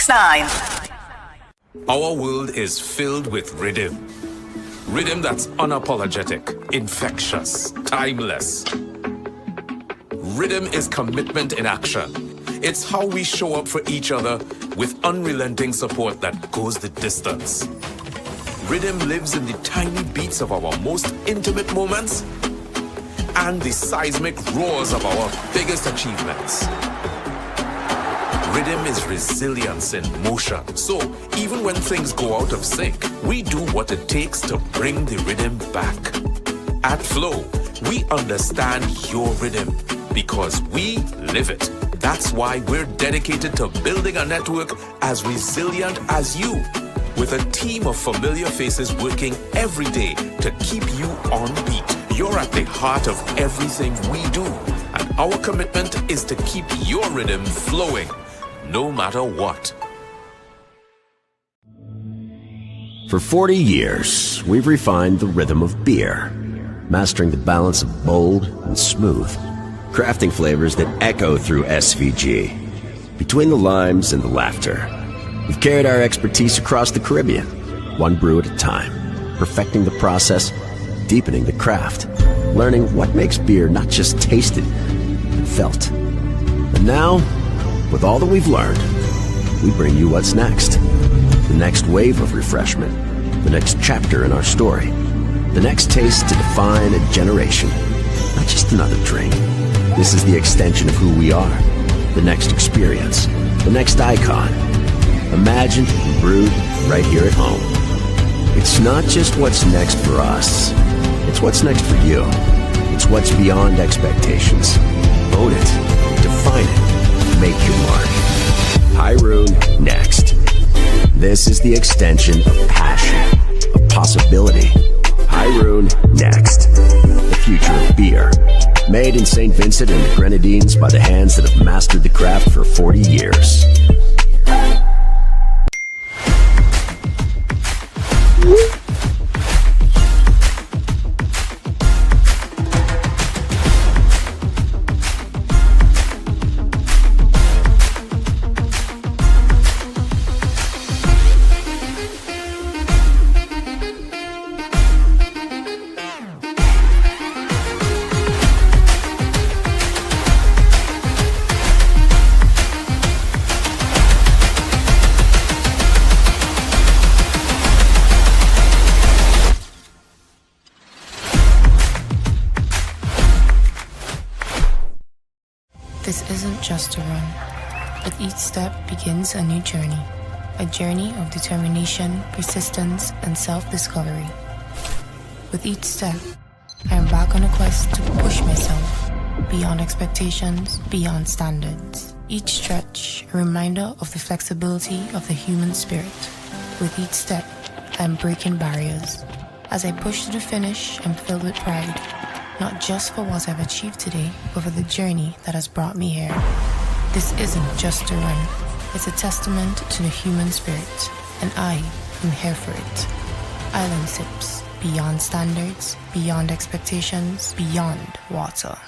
1069. Our world is filled with rhythm. Rhythm that's unapologetic, infectious, timeless. Rhythm is commitment in action. It's how we show up for each other with unrelenting support that goes the distance. Rhythm lives in the tiny beats of our most intimate moments and the seismic roars of our biggest achievements. Rhythm is resilience in motion. So even when things go out of sync, we do what it takes to bring the rhythm back. At Flow, we understand your rhythm because we live it. That's why we're dedicated to building a network as resilient as you, with a team of familiar faces working every day to keep you on beat. You're at the heart of everything we do, and our commitment is to keep your rhythm flowing, no matter what. For 40 years, we've refined the rhythm of beer, mastering the balance of bold and smooth, crafting flavors that echo through SVG. Between the limes and the laughter, we've carried our expertise across the Caribbean, one brew at a time, perfecting the process, deepening the craft, learning what makes beer not just tasted, but felt. And now, with all that we've learned, we bring you what's next. The next wave of refreshment, the next chapter in our story, the next taste to define a generation, not just another drink. This is the extension of who we are, the next experience, the next icon, imagined and brewed right here at home. It's not just what's next for us, it's what's next for you. It's what's beyond expectations. Own it, define it, make your mark. Hyrule Next. This is the extension of passion, of possibility. Hyrule Next. The future of beer. Made in St. Vincent and the Grenadines by the hands that have mastered the craft for 40 years. This isn't just a run. With each step begins a new journey. A journey of determination, persistence, and self-discovery. With each step, I embark on a quest to push myself beyond expectations, beyond standards. Each stretch, a reminder of the flexibility of the human spirit. With each step, I am breaking barriers. As I push to the finish, I'm filled with pride. Not just for what I've achieved today, but for the journey that has brought me here. This isn't just a run. It's a testament to the human spirit, and I am here for it. Island Sips, beyond standards, beyond expectations, beyond water.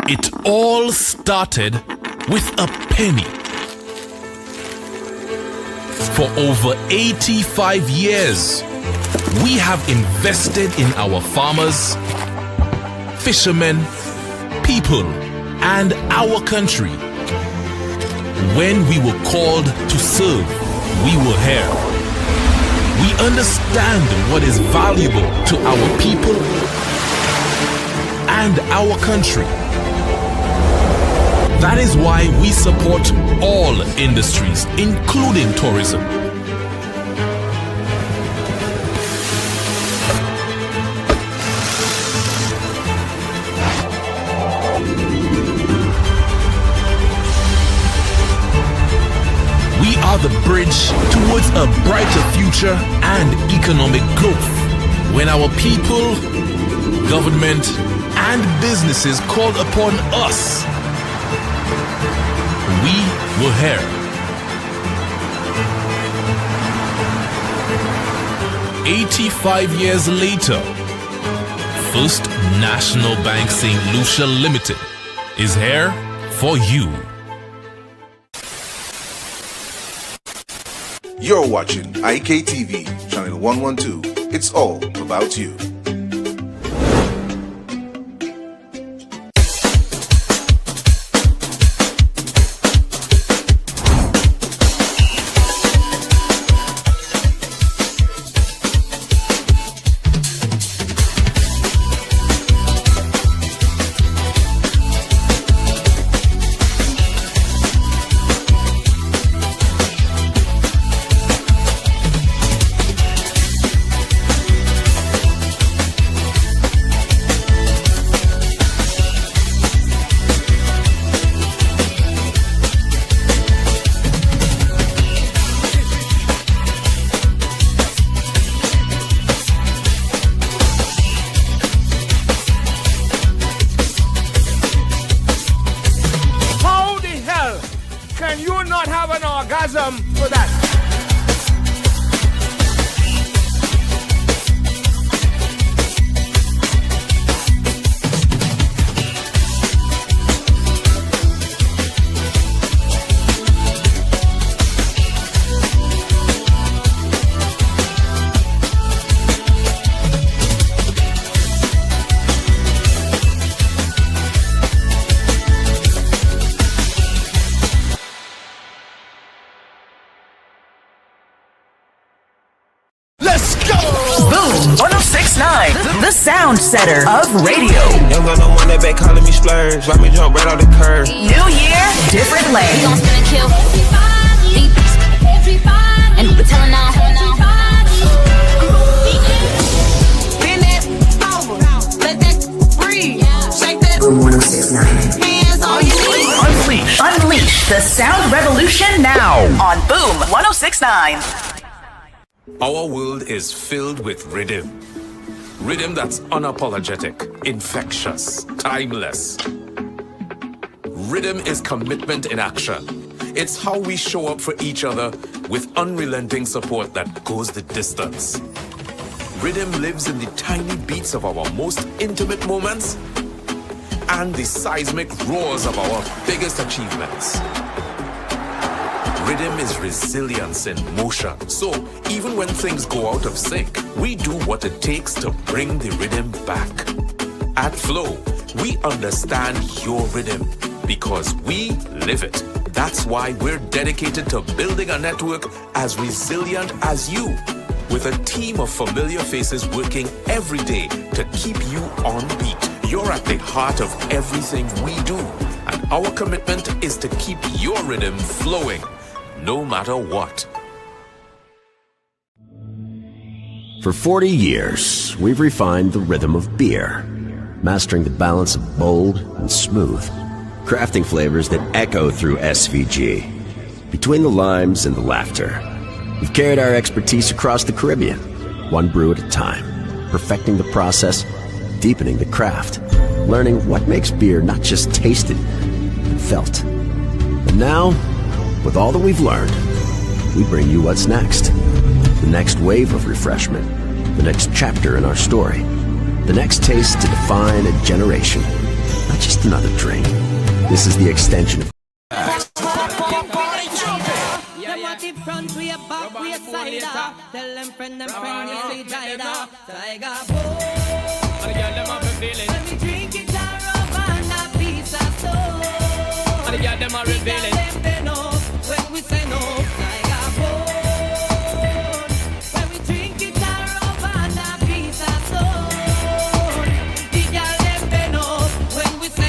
It all started with a penny. For over 85 years, we have invested in our farmers, fishermen, people, and our country. When we were called to serve, we were here. We understand what is valuable to our people and our country. That is why we support all industries, including tourism. We are the bridge towards a brighter future and economic growth. When our people, government, and businesses called upon us, we were here. 85 years later, First National Bank St. Lucia Limited is here for you. You're watching IKTV, channel 112. It's all about you. Can you not have an orgasm for that? Boom 1069, the sound setter of radio. Young girl, no one that back calling me splurge. Why me jump right off the curb? New year, different lane. We gon' spin and kill everybody. And we're telling now. Bend that over, let that breathe. Shake that. Boom 1069. Hands on your knees. Unleash the sound revolution now on Boom 1069. Our world is filled with rhythm. Rhythm that's unapologetic, infectious, timeless. Rhythm is commitment in action. It's how we show up for each other with unrelenting support that goes the distance. Rhythm lives in the tiny beats of our most intimate moments and the seismic roars of our biggest achievements. Rhythm is resilience in motion. So, even when things go out of sync, we do what it takes to bring the rhythm back. At Flow, we understand your rhythm because we live it. That's why we're dedicated to building a network as resilient as you, with a team of familiar faces working every day to keep you on beat. You're at the heart of everything we do, and our commitment is to keep your rhythm flowing, no matter what. For 40 years, we've refined the rhythm of beer, mastering the balance of bold and smooth, crafting flavors that echo through SVG. Between the limes and the laughter, we've carried our expertise across the Caribbean, one brew at a time, perfecting the process, deepening the craft, learning what makes beer not just tasted, but felt. And now, with all that we've learned, we bring you what's next. The next wave of refreshment, the next chapter in our story, the next taste to define a generation, not just another drink. This is the extension of when we say no, Tiger Bone. When we drink it, and a piece of soul. The girl them bend up when we say no.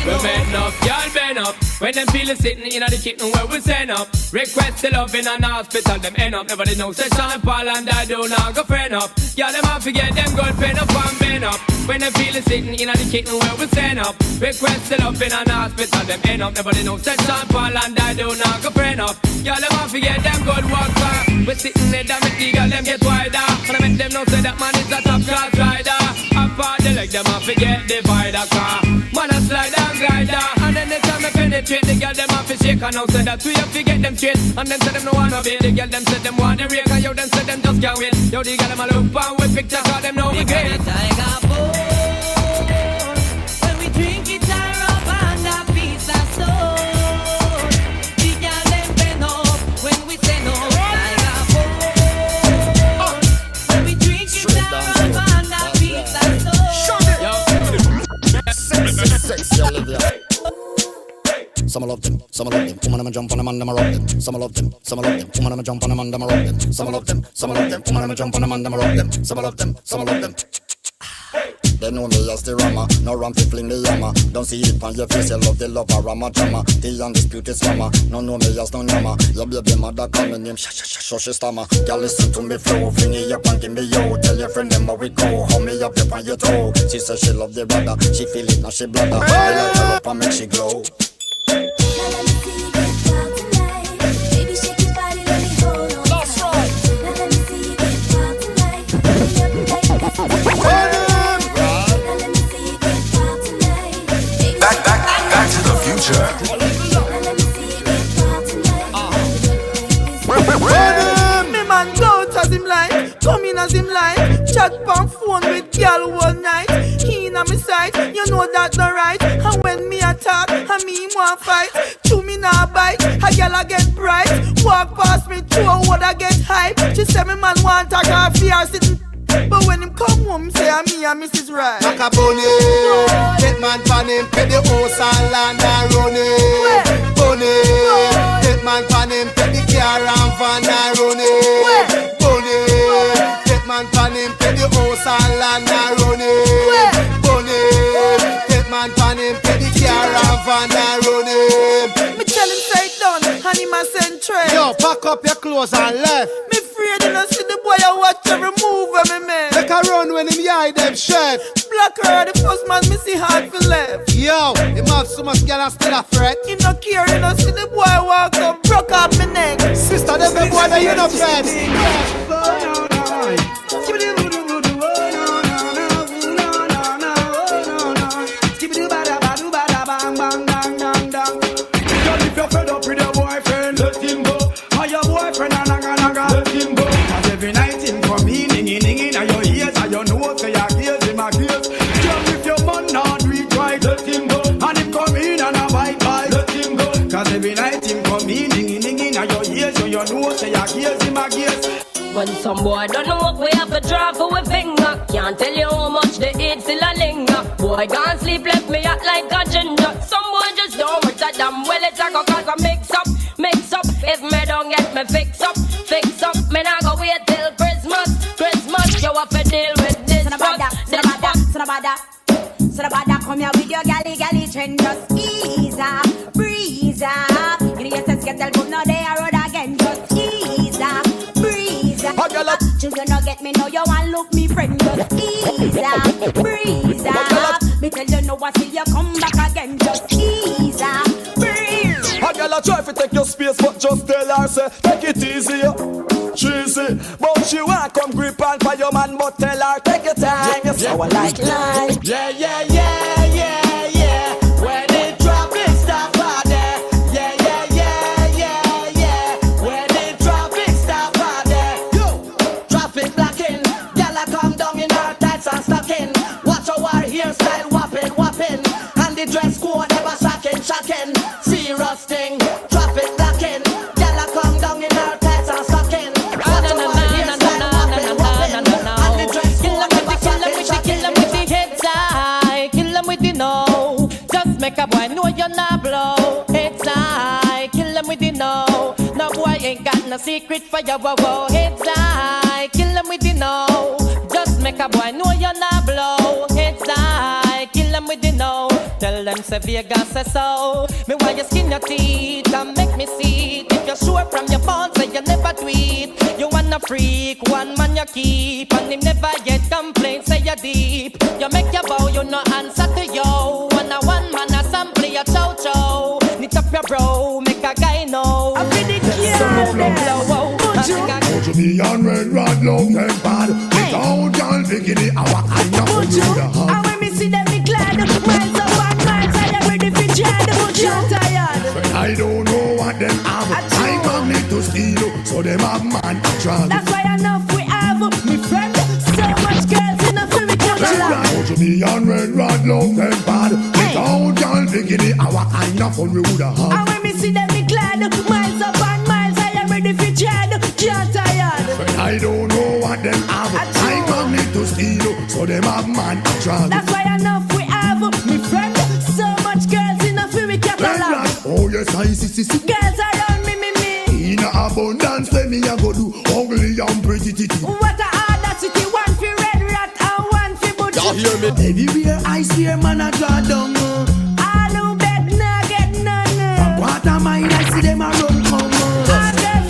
We bend up, y'all bend up. When them feel it sitting in the kitchen where we send up. Request the love in an hospital, them end up. Nobody knows that Sean Paul and I do not go friend up. Y'all them have to get them good pen up and bend up. When them feel it sitting in the kitchen where we stand up. Request the love in an hospital, them end up. Nobody knows that Sean Paul and I do not go friend up. Y'all them want to get them good work back. We sitting there, damn it, the girl them get wider. And I make them know say that man is a top class rider. Up on the leg, them want to get divider car. Man a slide and glider. And then they tell me penetrate, the girl them want to shake. And now say that we have to get them straight. And them say them no wanna be. The girl them say them want the rake. And yo them say them just can't wait. Yo the girl them a look and we picture cause them know we great. When we drink it up and a piece of stone. The girl them bend up when we say no. When we drink it up and a piece of stone. Sexy Olivia. Some love them, some love them. Woman, I'ma jump on them and I'ma rock them. Some love them, some love them. Woman, I'ma jump on them and I'ma rock them. Some love them, some love them. Woman, I'ma jump on them and I'ma rock them. Some love them, some love them. They know me as the rammer, no ram fi fling the hammer. Don't see it on your face, you love the lover, rama drama. The undisputed slammer, no know me as no yammer. Your baby mother call me name, so she stammer. Girl listen to me flow, fling it up and give me yo. Tell your friend them how we go, hold me up on your toe. She says she love the brother, she feel it now she bladder. I like her up and make she glow. Back to the future. Me man go out as him like, come in as him like. Chat on phone with girl all night. He in a me sight, you know that not right. And when me attack, and me want fight. Chew me nah bite, a girl a get bright. Walk past me, through a word I get hype. She say me man want a car fear sitting. But when him come home, say I'm me and Mrs. Right. Macaroni, take man pan him, pay the house and land and run it. Bunny, take man pan him, pay the car and van and run it. Bunny, take man pan him, pay the house and land and run it. Bunny, take man pan him, pay the car and van and run it. Me tell him say it done, and him a send trade. Yo, pack up your clothes and left. Me afraid you don't see the boy I watch every move of me man. Make a run when him hide them shirt. Black her the first man me see hard for left. Yo, him have so much girl and still a threat. Him no care, you don't see the boy walk up, broke up me neck. Sister, them the boy that you no friend. If you're fed up with your boyfriend, let him go. Or your boyfriend a naga, let him go. Cause every night him come in, ning in your ears, and you know say your gears, him a gears. Just if your man not do it right, let him go. And him come in and a bite, let him go. Cause every night him come in, ning in your ears, and you know say your gears, him a gears. When some boy don't know what we have to draw for a finger, can't tell you how much the hate still a linger. Boy can't sleep, left me out like a ginger. Some boy just don't want that damn well it's a go cause I mix up. If me don't get me fix up. Me not go wait till Christmas, you have to deal with this. So the bada come here with your galley trend. Just ease up, breeze up. You know you get the no they are road again. Just ease up, breeze up. You don't get me know you want look me friend. Just ease up, breeze up. Me tell you no I see you come back again. Just ease up, breeze. A girl a try to take your space, but just tell her say take it easy, cheesy. But she want come grip on for your man, but tell her take your time. Yes, I like life. Yeah. When it drop, it stop out there. Yeah. When it drop, it stop out there. Yo, traffic blocking. Girl a come down in her tights and stocking. Watch our hairstyle whopping, and the dress code ever shocking. Serious thing, traffic blocking. Girl a come down in her tights and stocking. Watch our hairstyle whopping, and the dress code ever shocking. Kill them with the head tie, kill them with the no. Just make a boy know you're not blow. Head tie, kill them with the no. No boy ain't got no secret for your wow. Head tie, kill them with the no. Just make a boy know you're not blow. Head tie, kill them with the no. Tell them say Vegas say so. Me want you skin your teeth and make me see it. If you're sure from your phone say you never tweet. You wanna freak, one man you keep, and him never get complaints say you deep. You make your row, make a guy know. I feel the to me on red rod, love them bad. Without y'all bikini, our kind of food you have. And when me see them, me glad. Miles up and miles, I am ready for dread. But you're tired. But I don't know what them have. I come need to steal, so them have man to drag. That's why enough we have, me friend. So much girls in the film, we can't to me on red rod, love them bad. Without y'all bikini, our kind of food we would have. And when me see them, me glad. Miles up and miles, I am ready for dread. You're tired. But I don't know what them have. I come need to steal, so them have man to drag. That's why enough we have, me friend. So much girls in the film, we can't allow. Oh yes, I see. Girls around me. In abundance, let me a go do ugly and pretty titty. What a audacity, one for red rat and one for butch. You hear me? Everywhere I swear, man, I draw down. All who bet, nah get none. From water mine, I see them a run come.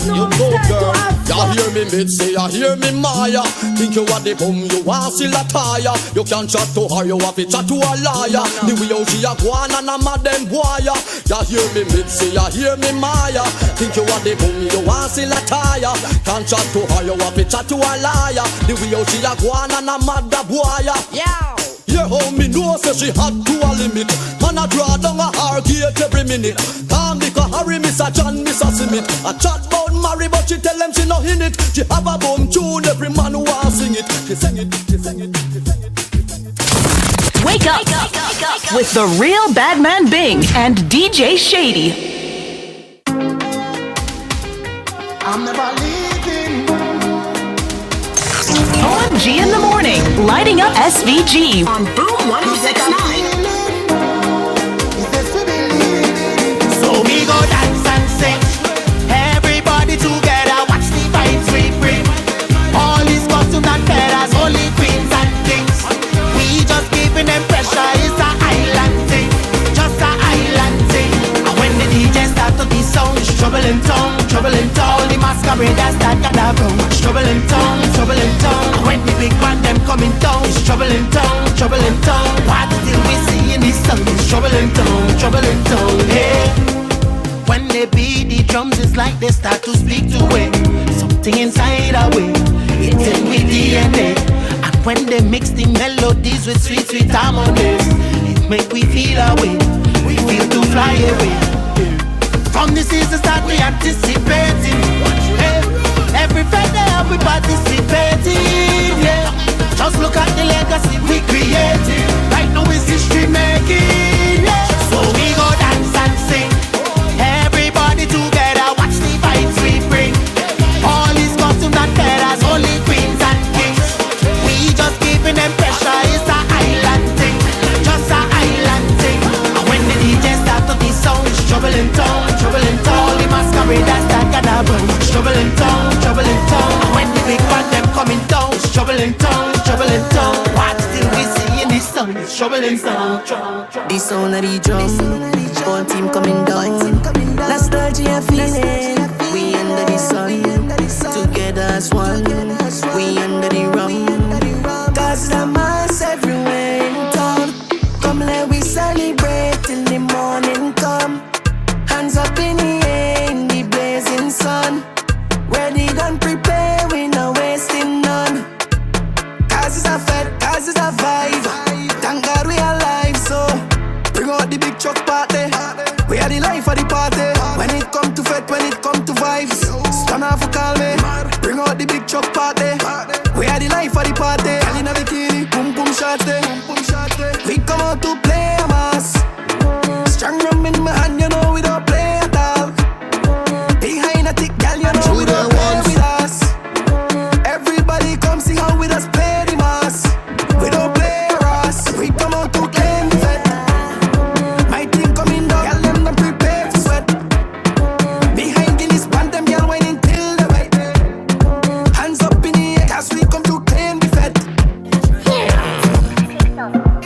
You go, girl. You hear me mid say, you hear me Maya. Think you are the bum, you are still a tire. You can't chat to her, you have to chat to a liar. The way how she a go on and a mad them boy. You hear me mid say, you hear me Maya. Think you are the bum, you are still a tire. Can't chat to her, you have to chat to a liar. The way how she a go on and a mad boy. Yeah. Yeah, how me know say she had to a limit. Man a draw down a her gate every minute. Can't make a hurry, Miss a John, Miss a Smith. A chat about marry, but she tell them she no in it. She have a boom tune, every man who want sing it. She sing it, she sing it, she sing it. Wake up with the real Badman Bing and DJ Shady. I'm never leaving. Omg in the Morning, lighting up SVG on Boom 1069. So we go dance and sing. Everybody together, watch the vibes we bring. All these costumes and feathers, only queens and kings. We just giving them pressure, it's a island thing. Just a island thing. And when the DJ start to be sound, it's trouble in town, trouble in town. The masqueraders start gather round. Trouble in town, trouble in town. And when the big band them coming down, it's trouble in town, trouble in town. What till we see in the sun, it's trouble in town, hey. When they beat the drums, it's like they start to speak to it. Something inside our way, it's in with DNA. And when they mix the melodies with sweet, sweet harmonies, it make we feel away, we feel to fly away. From the season start we anticipating, hey. Every Friday we participating, yeah. Just look at the legacy we creating. Right now it's history making, yeah. So we go dance and sing. Everybody together, watch the vibes we bring. All these costumes and feathers, only queens and kings. We just giving them pressure, it's a island thing. Just a island thing. And when the DJ start to be sound, it's trouble in town, trouble in town. The masqueraders start gather round. Trouble in town, trouble in town. And when the big band them coming down, it's trouble in town, trouble in town. What still we see in the sun, it's trouble in town. The sound of the drum, whole team coming down. Nostalgia feeling, we under the sun, together as one. We under the rum, cause the mass everywhere in town. Come let we celebrate till the morning come. Hands up in the air in the blazing sun. Ready and prepare, we no wasting none. Cause it's a fed, cause it's a vibe. Thank God we alive, so bring out the big truck party. We are the life of the party. When it come to fed, when it come to vibes, stand off for call me. Bring out the big truck party. We are the life of the party. Girl in a bikini, boom boom shorty. We come out to play a mass. Strong rum in my hand, you know we don't play at all. Behind a thick girl, you know we don't play with us. Everybody come see how we just play the mass. We don't play us. We come out to claim the fed. My team coming down, girl them not prepare for sweat. Behind Guinness band them girl whining till the wet. Hands up in the air, cause we come to claim the fed.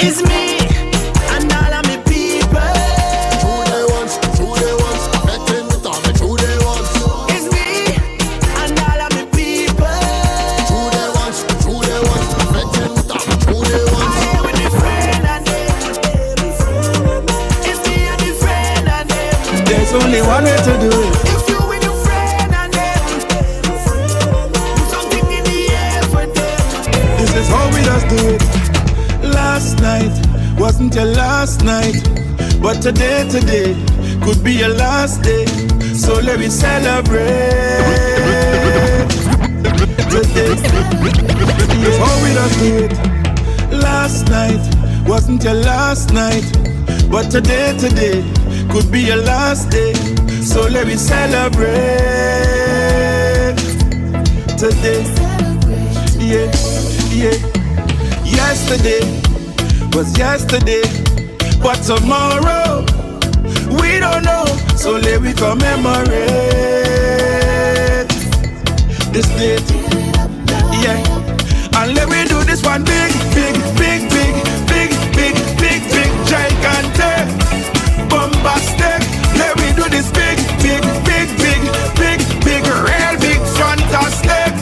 It's me and all of me people. True they once, affecting with all the true they once. It's me and all of me people. True they once, affecting with all the true they once. I am with the friend and them. It's me and the friend and them. There's only one way to do it. If you with your friend and them, something in the air for them. This is how we just do it. Last night wasn't your last night, but today could be your last day. So let me celebrate today. This is how we just do it. Last night wasn't your last night, but today could be your last day. So let me celebrate today. Yeah, yeah. Yesterday was yesterday, but tomorrow we don't know. So let me commemorate this date. Yeah, and let me do this one big, gigantic, bombastic. Let me do this big, real big, fantastic.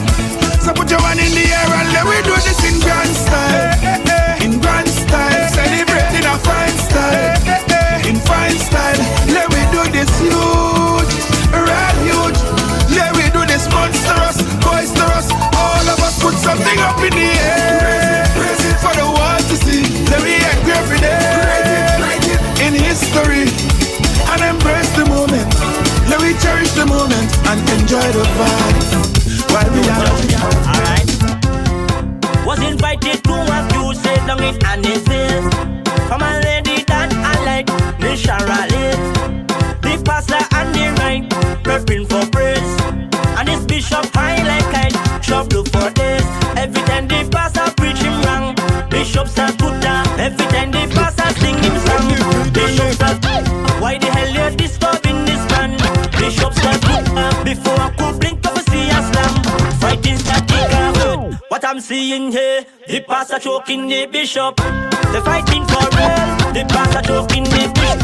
So put your hand in the air and let me do this in grand style. In grand style, celebrate in a fine style. In fine style, let me do this huge, real huge. Let me do this monstrous, boisterous. All of us put something up in the air, raise it for the world to see. Let me engrave it in history and embrace the moment. Let me cherish the moment and enjoy the vibe while we are. Alright. Was invited to a crusade down in Annisville from a lady that I like, Miss Charlotte. The pastor and the right, prepping for praise. And this bishop high like kite, shop look for this. Every time the pastor preach him wrong, bishop start put down. Every time the pastor sing him song, bishop start. Why the hell you're disturbing this man? Bishop start put down. Before I could blink up a see a slam. Fighting static good. What I'm seeing here, the pastor choking the bishop. They fighting for real. The pastor choking the bishop.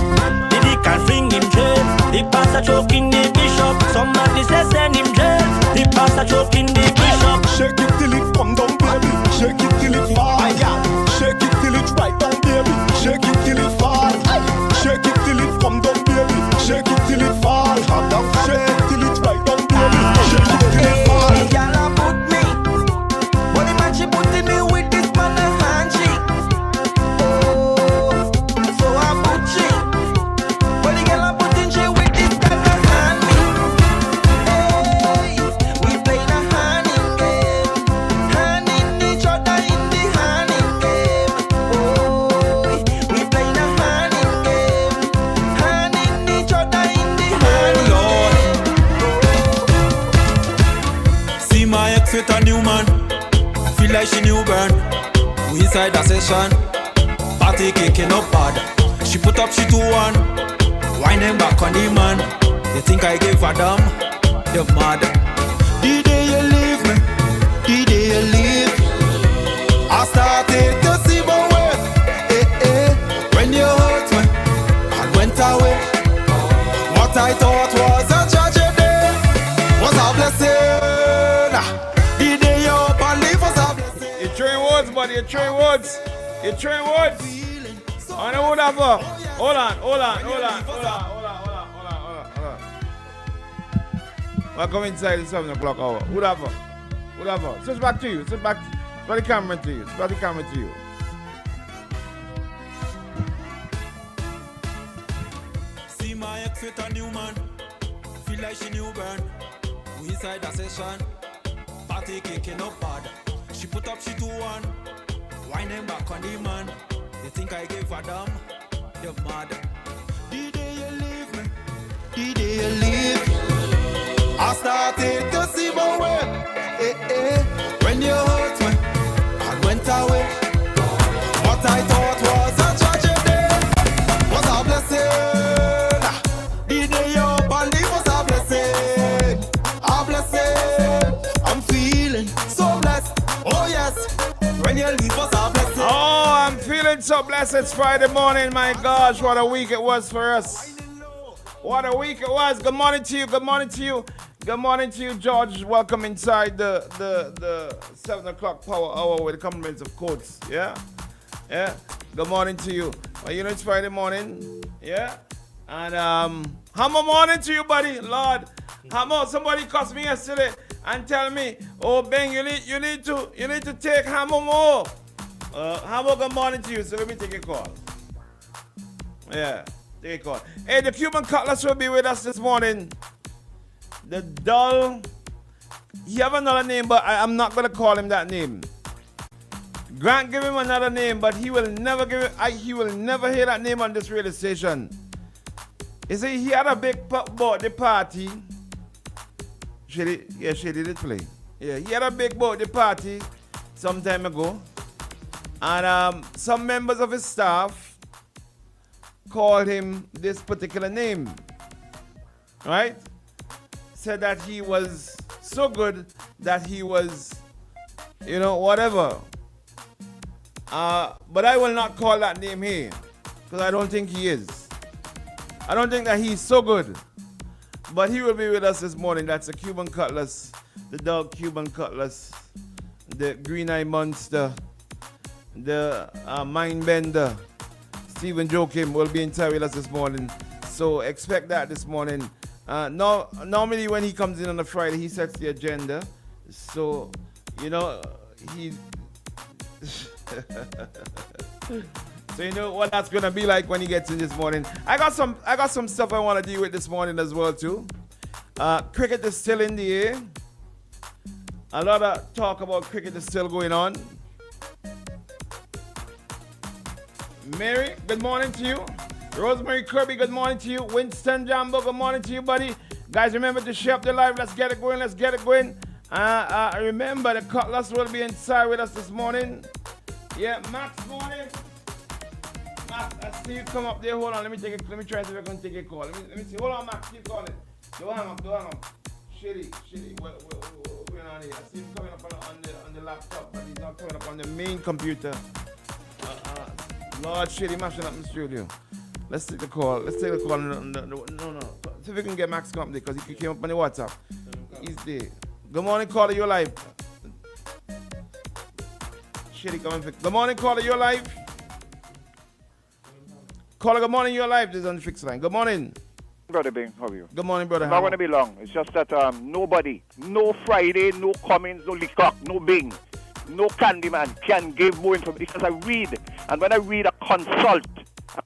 The deacon fling him jail. The pastor choking the bishop. Somebody says send him jail. The pastor choking the bishop. Shake it till it come down, baby. Shake it till it fall. Shake it till it right down, baby. Shake it till it fall. Shake it till it come down, baby. Shake it till it fall. Shake it till it right down, baby. Shake it till it fall. Y'all put me, but the man she putting me with this man a handshake. Oh, so I put she, but the girl I putting she with this guy a hand me. Hey, we playing a handing game, handing each other in the handing game. Oh, we playing a handing game, handing each other in the handing game. See my ex with a new man. Feel like she new burn. We inside the session. Party kicking up bad. She put up, she 2-1. Winding back on the man. They think I gave a damn. They're mad. The day you leave me, the day you leave, I started to see my way. When you hurt me, I went away. What I thought was a tragedy was a blessing. The day you up and leave was a blessing. You train words, buddy. You train words. You train words. I know whatever. Hold on. Welcome inside the 7 o'clock hour. Whatever. Switch back to you. Switch back the camera to you. See my ex with a new man. Feel like she new burn. We inside the session. Party kicking up bad. She put up, she 2-1. Winding back on the man. They think I gave a damn. They're mad. The day you leave me, the day you leave, I started to see my way. When you hurt me, I went away. What I thought was a tragedy was a blessing. The day you up and leave was a blessing. A blessing. I'm feeling so blessed. Oh yes. When you leave was a blessing. Oh, I'm feeling so blessed. It's Friday morning. My gosh, what a week it was for us. What a week it was. Good morning to you, George. Welcome inside the 7 o'clock power hour with the compliments of quotes. Yeah. Good morning to you. Well, you know it's Friday morning. Yeah. And Hammer, morning to you, buddy. Lord, Hammer, somebody cussed me yesterday and tell me, oh Ben, you need to take Hammer more. Hammer, good morning to you. So let me take a call. Yeah, take a call. Hey, the Cuban Cutlass will be with us this morning. The doll. He have another name, but I'm not gonna call him that name. Grant give him another name, but he will never give it. He will never hear that name on this radio station. You see, he had a big birthday party. Shady did play. Yeah, he had a big birthday party some time ago, and some members of his staff called him this particular name. Right? Said that he was so good that he was, whatever. But I will not call that name here because I don't think he is. I don't think that he's so good. But he will be with us this morning. That's the Cuban Cutlass, the dog Cuban Cutlass, the Green Eye Monster, the Mind Bender. Stephen Joachim will be inside with us this morning. So expect that this morning. Normally when he comes in on a Friday, he sets the agenda. So, he... So you know what that's gonna be like when he gets in this morning. I got some stuff I want to deal with this morning as well too. Cricket is still in the air. A lot of talk about cricket is still going on. Mary, good morning to you. Rosemary Kirby, good morning to you. Winston Jambo, good morning to you, buddy. Guys, remember to share up the live. Let's get it going. Remember, the Cutlass will be inside with us this morning. Yeah, Max, morning. Max, I see you come up there. Hold on, let me try to see if I can take a call. Let me see. Hold on, Max, keep calling. Don't hang up. Shitty. What's going on here? I see him coming up on the laptop, but he's not coming up on the main computer. Lord, Shitty, mashing up in the studio. Let's take the call. No. See if we can get Max come up there because he came up on the WhatsApp. He's there. Good morning, caller, you're live. Shitty, come and fix. Good morning, caller, you're live. Caller, good morning, you're live. This is on the fixed line. Good morning. Brother Bing, how are you? Good morning, brother. It's not going to be long. It's just that nobody, no Friday, no Cummins, no Leacock, no Bing, no Candyman can give more information because I read. And when I read a consult, I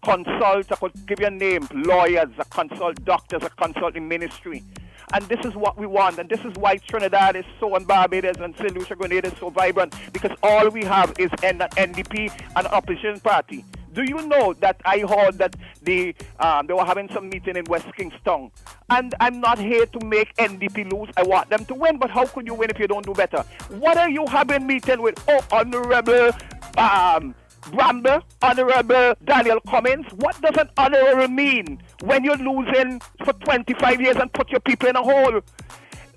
could give you a name, lawyers, a consult, doctors, a consult in ministry. And this is what we want. And this is why Trinidad is so, and Barbados and St. Lucia Grenada is so vibrant. Because all we have is an NDP and an opposition party. Do you know that I heard that they were having some meeting in West Kingston? And I'm not here to make NDP lose. I want them to win. But how could you win if you don't do better? What are you having meeting with? Oh, Honorable Bramble, Honorable Daniel Cummins. What does an honorable mean when you're losing for 25 years and put your people in a hole?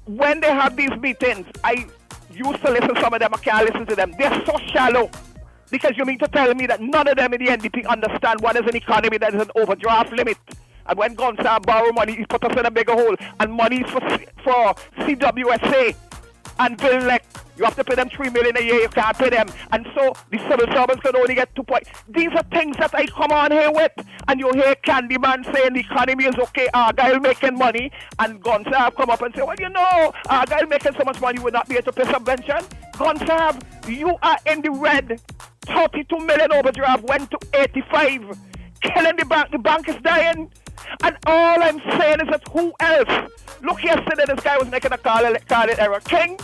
When they have these meetings, I used to listen to some of them. I can't listen to them. They're so shallow. Because you mean to tell me that none of them in the NDP understand what is an economy that is an overdraft limit? And when Gonzalo borrow money, he put us in a bigger hole. And money is for CWSA and Bill Leck. You have to pay them $3 million a year. You can't pay them. And so the civil servants can only get 2 points. These are things that I come on here with. And you hear Candyman saying the economy is okay. Argyle making money. And Gonzalo come up and say, well, you know, Argyle making so much money will not be able to pay subvention. Gonzalo, you are in the red. 32 million overdraft went to 85. Killing the bank. The bank is dying. And all I'm saying is that who else? Look, yesterday this guy was making a call error. King,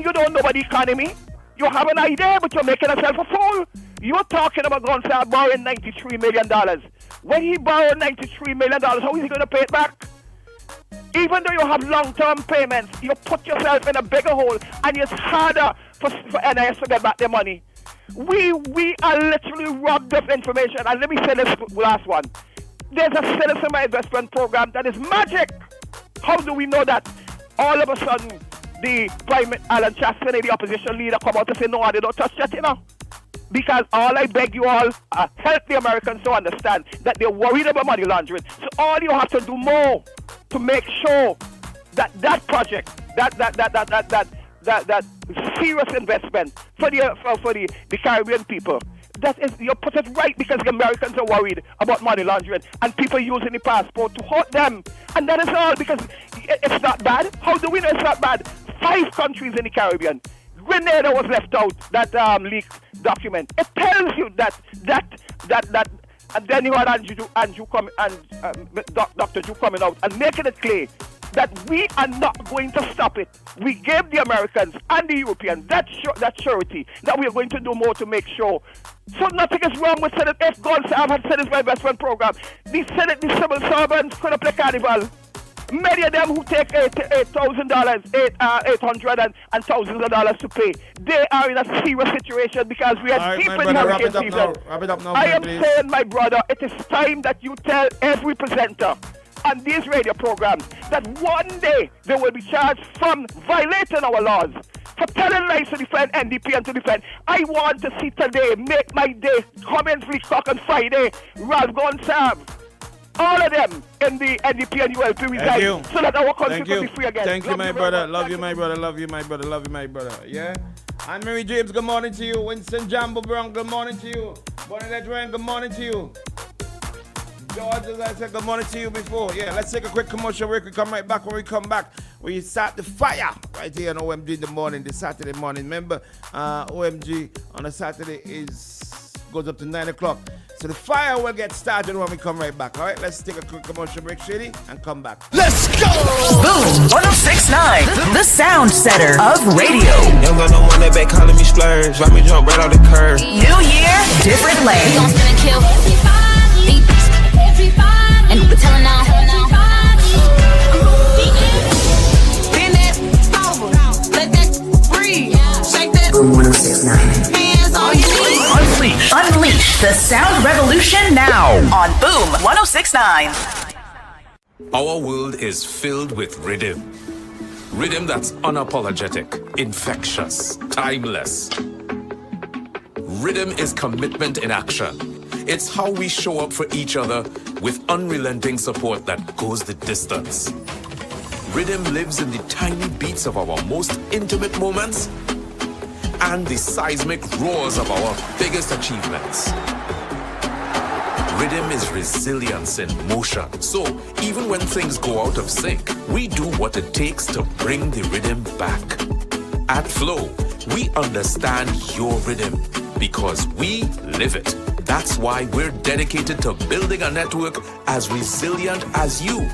you don't know about the economy. You have an idea, but you're making yourself a fool. You're talking about Gonzalo borrowing $93 million. When he borrowed $93 million, how is he going to pay it back? Even though you have long-term payments, you put yourself in a bigger hole, and it's harder for NIS to get back their money. We are literally robbed of information. And let me say this last one. There's a citizen investment program that is magic. How do we know that? All of a sudden, the Prime Alan Chastity, the opposition leader, come out and say, no, they don't touch that, you know. Because all I beg you all, help the Americans to understand that they're worried about money laundering. So all you have to do more to make sure that that project, that that serious investment for the Caribbean people. That is, you put it right, because the Americans are worried about money laundering and people using the passport to hurt them. And that is all, because it's not bad. How do we know it's not bad? 5 countries in the Caribbean. Grenada was left out, that leaked document. It tells you that and then you had Andrew coming, and Dr. Drew coming out and making it clear that we are not going to stop it. We gave the Americans and the Europeans that surety that we are going to do more to make sure. So nothing is wrong with Senate. If God had said it's my best friend program, the civil servants could have played carnival. Many of them who take $8,000, $800 and thousands of dollars to pay, they are in a serious situation, because we are deep in hurricane season. Wrap it up now, I am please. saying, my brother, it is time that you tell every presenter on these radio programs that one day they will be charged from violating our laws, for telling lies to defend NDP and to defend. I want to see today, make my day, Cummins, Leacock on Friday, Ralph Gonsalves, all of them in the NDP and ULP resign, so that our country can be free again. Thank you, my brother. Love you, my brother. Love you, my brother. Love you, my brother. Yeah? And Mary James, good morning to you. Winston Jambo Brown, good morning to you. Bonnet Ryan, good morning to you. George, as I said, good morning to you before. Yeah, let's take a quick commercial break. We come right back. When we come back, we start the fire right here on OMG in the morning, this Saturday morning. Remember, OMG on a Saturday goes up to 9 o'clock. So the fire will get started when we come right back. All right, let's take a quick commercial break, Shady, and come back. Let's go! Boom 106.9, the sound setter of radio. Young got no one that back calling me splurge. Watch me jump right off the curb. New year, different lane. We gon' spin and kill everybody. And we're telling now. Bend that over, let that breathe. Shake that. Boom 106.9. Hands on your knees. Unleash the sound revolution now on Boom 106.9. Our world is filled with rhythm. Rhythm that's unapologetic, infectious, timeless. Rhythm is commitment in action. It's how we show up for each other with unrelenting support that goes the distance. Rhythm lives in the tiny beats of our most intimate moments and the seismic roars of our biggest achievements. Rhythm is resilience in motion. So even when things go out of sync, we do what it takes to bring the rhythm back. At Flow, we understand your rhythm because we live it. That's why we're dedicated to building a network as resilient as you,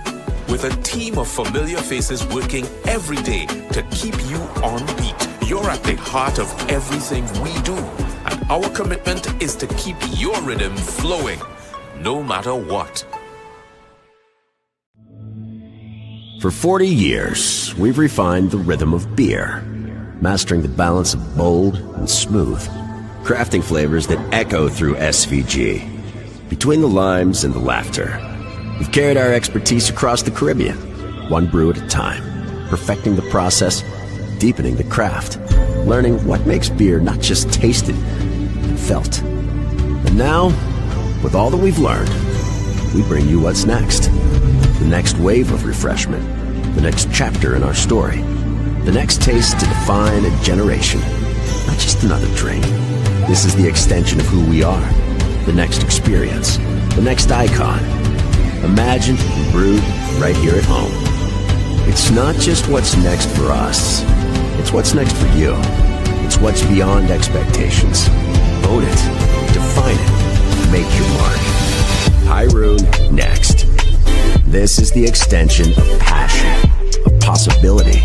with a team of familiar faces working every day to keep you on beat. You're at the heart of everything we do, and our commitment is to keep your rhythm flowing, no matter what. For 40 years, we've refined the rhythm of beer, mastering the balance of bold and smooth, crafting flavors that echo through SVG. Between the limes and the laughter, we've carried our expertise across the Caribbean, one brew at a time, perfecting the process, deepening the craft, learning what makes beer not just tasted, but felt. And now, with all that we've learned, we bring you what's next. The next wave of refreshment, the next chapter in our story, the next taste to define a generation, not just another drink. This is the extension of who we are, the next experience, the next icon, imagined and brewed right here at home. It's not just what's next for us, it's what's next for you. It's what's beyond expectations. Own it, define it, make your mark. Pyroon next. This is the extension of passion, of possibility.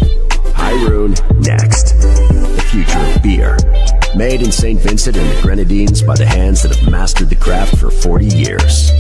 Pyroon next. The future of beer. Made in St. Vincent and the Grenadines by the hands that have mastered the craft for 40 years.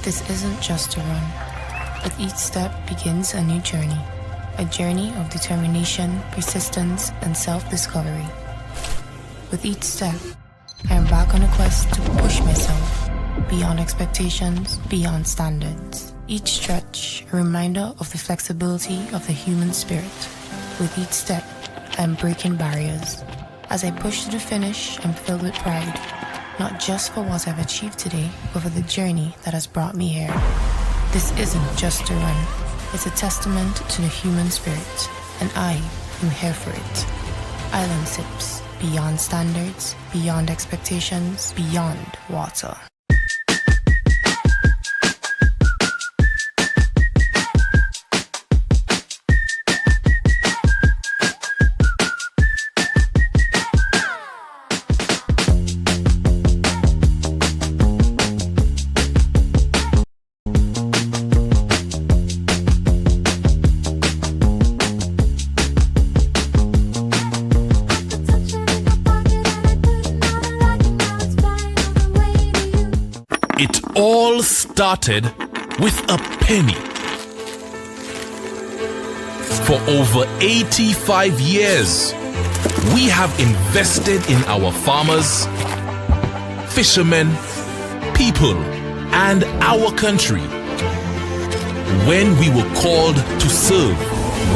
This isn't just a run. With each step begins a new journey. A journey of determination, persistence, and self-discovery. With each step, I embark on a quest to push myself beyond expectations, beyond standards. Each stretch, a reminder of the flexibility of the human spirit. With each step, I am breaking barriers. As I push to the finish, I'm filled with pride. Not just for what I've achieved today, but for the journey that has brought me here. This isn't just a run. It's a testament to the human spirit, and I am here for it. Island Sips, beyond standards, beyond expectations, beyond water. All started with a penny. For over 85 years, we have invested in our farmers, fishermen, people, and our country. When we were called to serve,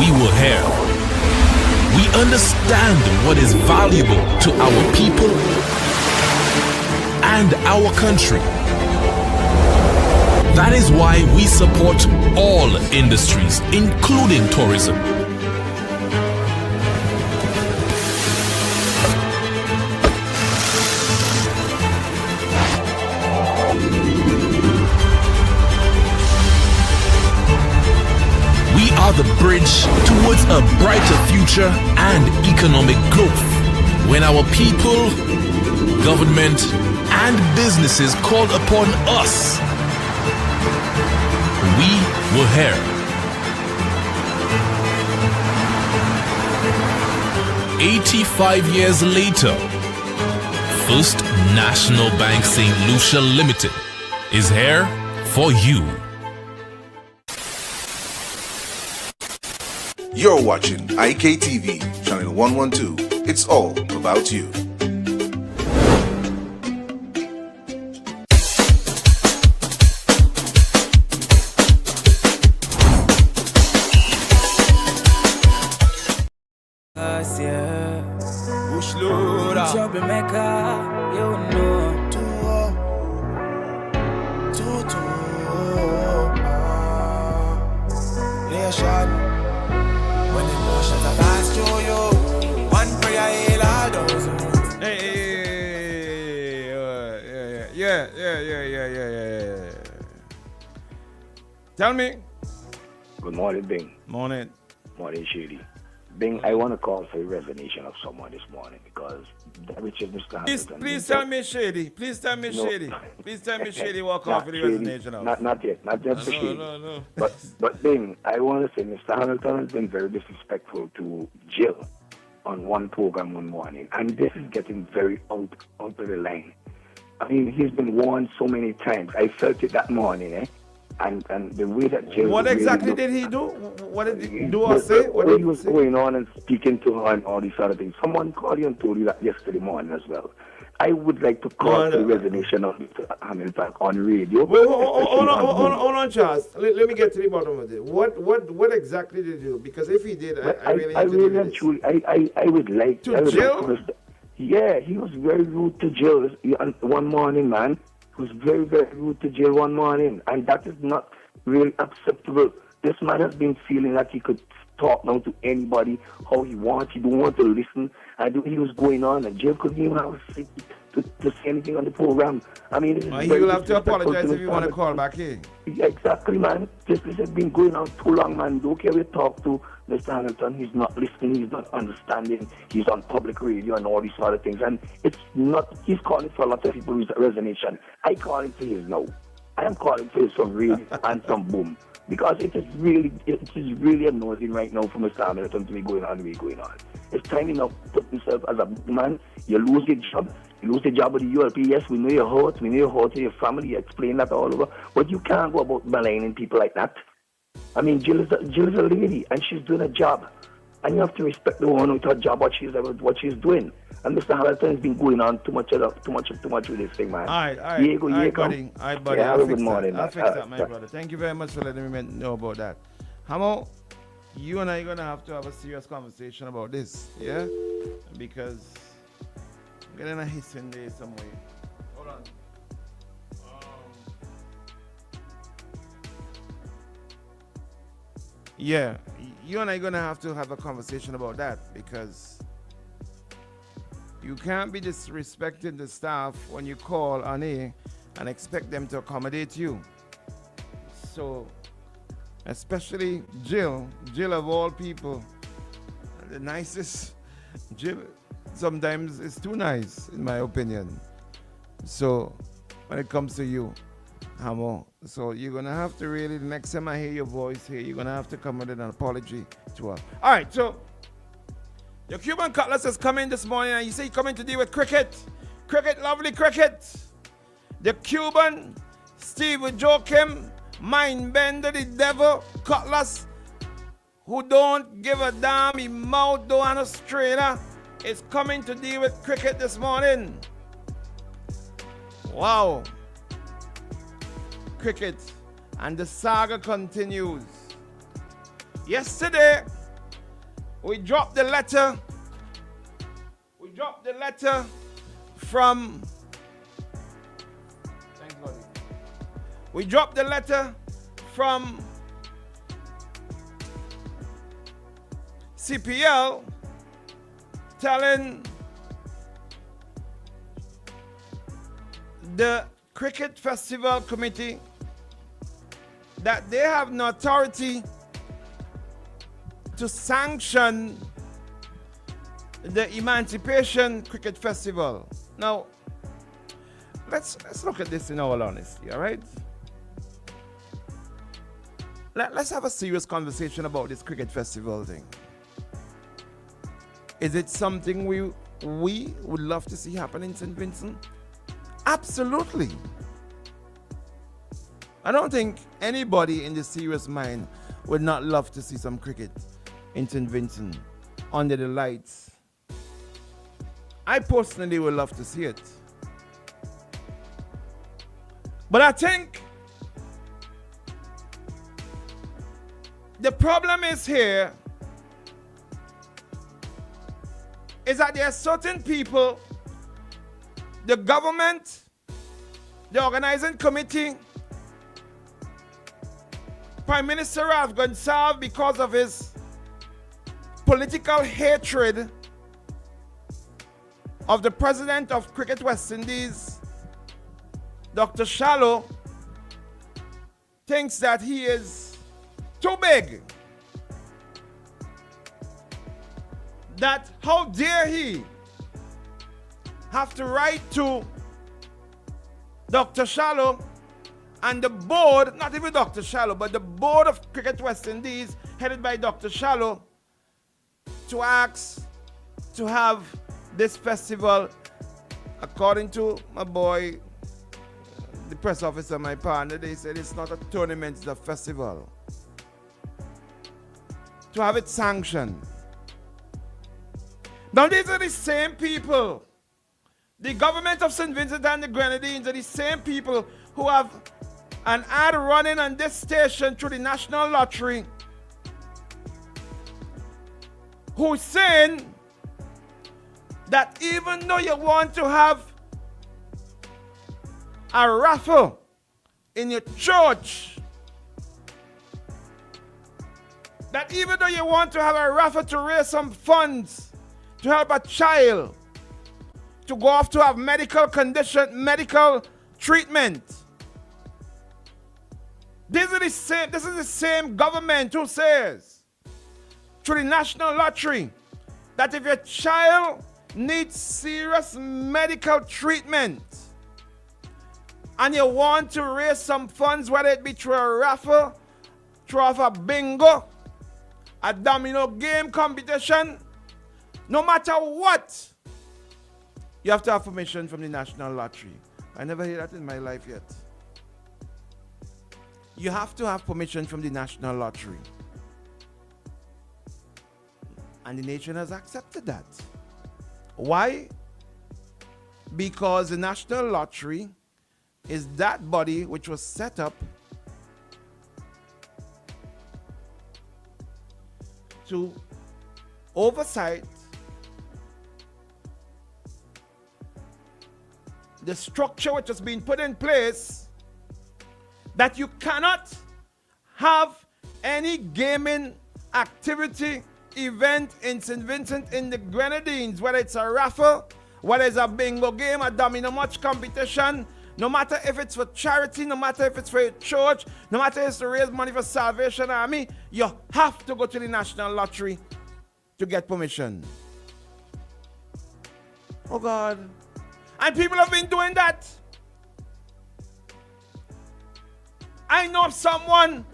we were here. We understand what is valuable to our people and our country. That is why we support all industries, including tourism. We are the bridge towards a brighter future and economic growth. When our people, government, and businesses called upon us, we were here. 85 years later, First National Bank St. Lucia Limited is here for you. You're watching IKTV, channel 112. It's all about you. Troublemaker, you know. Nation, when emotions are passed through you, one prayer heal all those who. Yeah. Tell me. Good morning, Bing. Morning. Morning, Shady. Bing, I want to call for a resignation of someone this morning because Richard Mr. Please tell me Shady. Please tell me Shady. Please tell me Shady walk off with the resignation of. Not yet for Shady. No. But Bing, I want to say Mr. Hamilton has been very disrespectful to Jill on one program one morning, and this is getting very out of the line. I mean, he's been warned so many times. I felt it that morning, And the way that Jill... What exactly did he do? What did he do or say? What he was going on and speaking to her and all these other things. Someone called you and told you that yesterday morning as well. I would like to call for the resignation of Mr. Hamilton on radio. Hold on, Charles. Let me get to the bottom of it. What exactly did he do? Because if he did, I really would like to Jill? Yeah, he was very rude to Jill one morning, man. Was very, very rude to Jill one morning, and that is not really acceptable. This man has been feeling like he could talk now to anybody how he wants. He don't want to listen. And he was going on, and Jill couldn't even have a seat to say anything on the program. I mean, he will have to apologize if you want to call back here. Yeah, exactly, man. This has been going on too long, man. Don't care we talk to Mr. Hamilton. He's not listening. He's not understanding. He's on public radio and all these other things. And it's not, he's calling for a lot of people's resignation. I call him for his no. I am calling for some real and some boom. Because it is really annoying right now for Mr. Hamilton to be going on the way going on. It's time enough to put yourself as a big man. You lose your job. You lose the job with the ULP. Yes, we know you're hurt. We know you're hurt to your family. You explain that all over. But you can't go about maligning people like that. I mean, Jill is a lady, and she's doing a job. And you have to respect the one with her job, what she's doing. And Mr. Hamilton's been going on too much with this thing, man. All right, buddy. Yeah, I'll good morning. I'll fix that, my brother. Thank you very much for letting me know about that. Hamo, you and I are going to have a serious conversation about this, yeah? Because I'm getting a hiss in there some way. Hold on. Yeah, you and I are going to have a conversation about that because you can't be disrespecting the staff when you call on A and expect them to accommodate you. So, especially Jill of all people, the nicest. Jill sometimes is too nice, in my opinion. So, when it comes to you, Hamo, so you're going to have to really, the next time I hear your voice here, you're going to have to come with an apology to her. All right, so your Cuban Cutlass has come in this morning and you say you're coming to deal with cricket. Cricket, lovely cricket. The Cuban, Steve Joachim, Mindbender, the devil, Cutlass, who don't give a damn, he mouth don't have a strainer, is coming to deal with cricket this morning. Wow. Cricket. And the saga continues. Yesterday, we dropped the letter. From. Thanks, buddy. We dropped the letter from CPL telling the Cricket Festival Committee that they have no authority to sanction the Emancipation Cricket Festival. Now, let's look at this in all honesty, all right? Let's have a serious conversation about this cricket festival thing. Is it something we would love to see happen in St. Vincent? Absolutely. I don't think anybody in the serious mind would not love to see some cricket in St. Vincent under the lights. I personally would love to see it. But I think the problem is here is that there are certain people, the government, the organizing committee, Prime Minister Ralph Gonsalves, because of his political hatred of the president of Cricket West Indies, Dr. Shallow, thinks that he is too big. That how dare he have to write to Dr. Shallow and the board, not even Dr. Shallow, but the board of Cricket West Indies, headed by Dr. Shallow, to ask to have this festival, according to my boy, the press officer, my partner, they said it's not a tournament, it's a festival. To have it sanctioned. Now these are the same people, the government of St. Vincent and the Grenadines are the same people who have an ad running on this station through the National Lottery, who's saying that even though you want to have a raffle in your church, that even though you want to have a raffle to raise some funds to help a child to go off to have medical treatment, this is the same government who says through the National Lottery that if your child needs serious medical treatment and you want to raise some funds, whether it be through a raffle, through a bingo, a domino game competition, No matter what, you have to have permission from the National Lottery. I never heard that in my life yet. You have to have permission from the National Lottery. And the nation has accepted that. Why? Because the National Lottery is that body which was set up to oversight the structure which has been put in place that you cannot have any gaming activity event in St. Vincent in the Grenadines, whether it's a raffle, whether it's a bingo game, a domino match competition, no matter if it's for charity, no matter if it's for a church, no matter if it's to raise money for Salvation Army, you have to go to the National Lottery to get permission. Oh God. And people have been doing that. I know of someone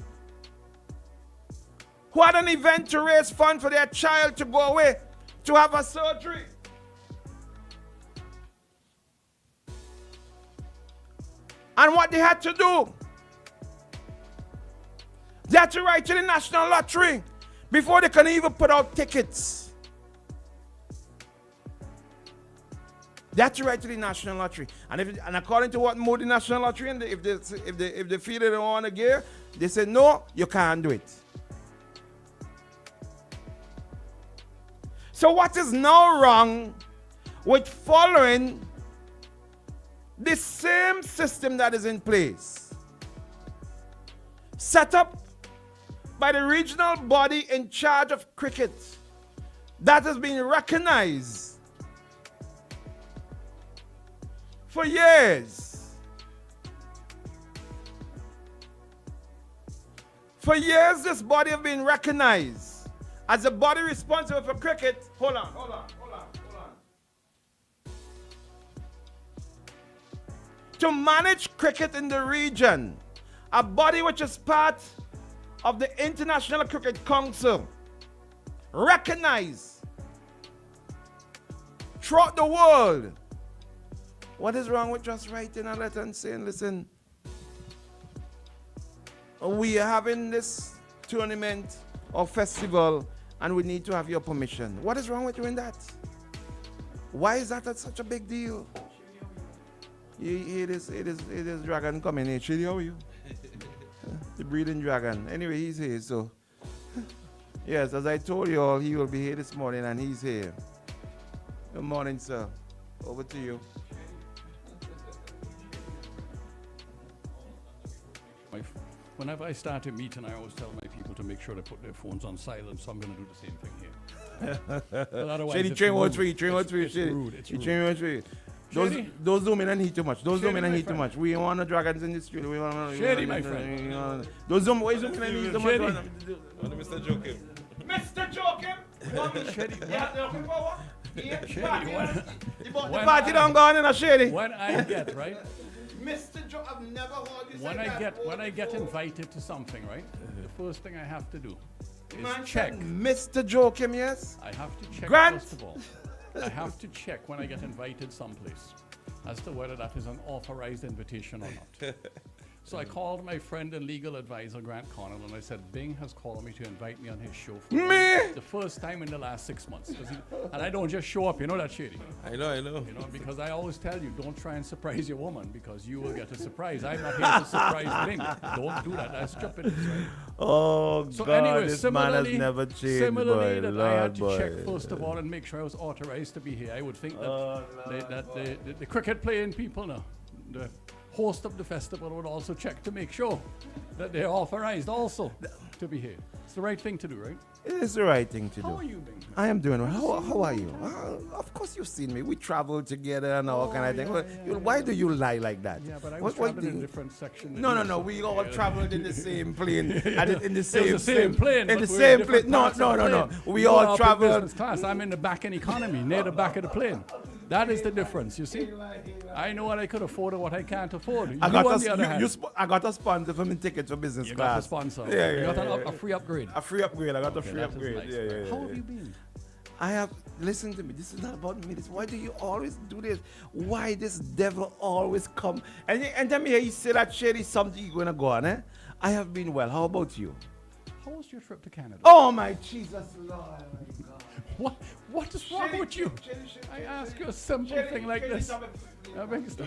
who had an event to raise funds for their child to go away to have a surgery. And what they had to do, they had to write to the National Lottery before they can even put out tickets. They had to write to the National Lottery. And according to what mood the National Lottery, and if they feel they don't want to give, they say, no, you can't do it. So what is now wrong with following the same system that is in place, set up by the regional body in charge of cricket that has been recognized for years? For years, this body has been recognized as a body responsible for cricket. Hold on. To manage cricket in the region, a body which is part of the International Cricket Council, recognized throughout the world. What is wrong with just writing a letter and saying, listen, we are having this tournament or festival and we need to have your permission? What is wrong with doing that? Why is that such a big deal? It is dragon coming here. Chidi, how are you? The breeding dragon. Anyway, he's here, so. Yes, as I told you all, he will be here this morning and he's here. Good morning, sir. Over to you. Whenever I start a meeting, I always tell my people to make sure they put their phones on silent, so I'm going to do the same thing here. But otherwise, Shady, train what's for you, Shady. It's rude. Train what's for you. Those zoom in and heat too much. Those zoom in and heat too much. We want the dragons in the studio. We want Shady, my friend. Those zoom in and heat too much. Mr. Joachim. Mr. Joachim? Shady. Yeah, they're looking for what? Shady, the party done gone in a Shady. When I get, right? Mr. Joe, I've never heard you when say that. When I get invited to something, right? The first thing I have to do is Man check. Mr. Joachim, yes? I have to check Grant. first of all. I have to check when I get invited someplace as to whether that is an authorized invitation or not. So I called my friend and legal advisor, Grant Connell, and I said, Bing has called me to invite me on his show for the first time in the last 6 months. And I don't just show up, you know that, Shady? I know. You know, because I always tell you, don't try and surprise your woman because you will get a surprise. I'm not here to surprise Bing. Don't do that. That's stupid, right? Oh, so God, anyway, this man has never changed, similarly, boy, that Lord, I had to boy. check first of all and make sure I was authorized to be here. I would think that the cricket playing people now, the host of the festival would also check to make sure that they're authorized also to be here. It's the right thing to do, right? It is the right thing to do. How are you, Bing? I am doing well. How are you? Of course you've seen me. We traveled together and all kind of thing. Why do you lie like that? Yeah, but I was traveling in a different section. No. We all traveled in the same plane. In the same plane. In the same plane. No. We all traveled. Class. I'm in the back in economy, near the back of the plane. That is the difference, you see. I know what I could afford and what I can't afford. I got a sponsor for my ticket for business you class. Got a sponsor. Yeah. You got a free upgrade. A free upgrade. I got a free upgrade. Nice, yeah. How have you been? Listen to me. This is not about me. Why do you always do this? Why this devil always come? And tell me here, you say that shady something you're gonna go on, eh? I have been well. How about you? How was your trip to Canada? Oh my Jesus Lord, my God. What is wrong with you? I ask you a simple thing like this.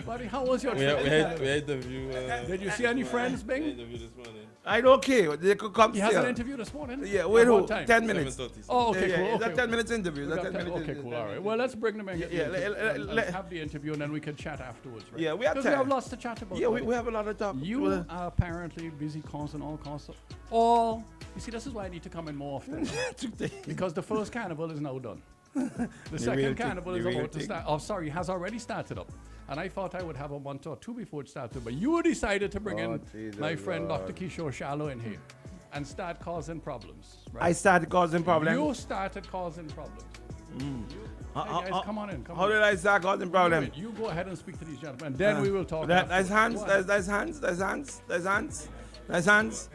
Buddy, how was your trip? We had interview. Did you see any friends, Bing? Interview this morning. I don't care. They could come. He has an interview this morning? Yeah, wait, who? Time? 10 minutes. 7:30. Oh, okay, yeah, cool. Is Okay. that 10 minutes interview? Okay, cool. All right. Well, let's bring them in. Let's have the interview and then we can chat afterwards, right? Yeah, we have Because time. we have lots to chat about. Yeah, we have a lot of talk. You are apparently busy causing all kinds of... You see, this is why I need to come in more often. Because the first carnival is now done. The second carnival is about to start. Oh, sorry, has already started up. And I thought I would have a month or two before it started. But you decided to bring in my friend Dr. Kishore Shallow in here and start causing problems. Right? I started causing problems. You started causing problems. Hey guys, come on in. How did I start causing problems? You go ahead and speak to these gentlemen. Then we will talk. There's hands. There's hands.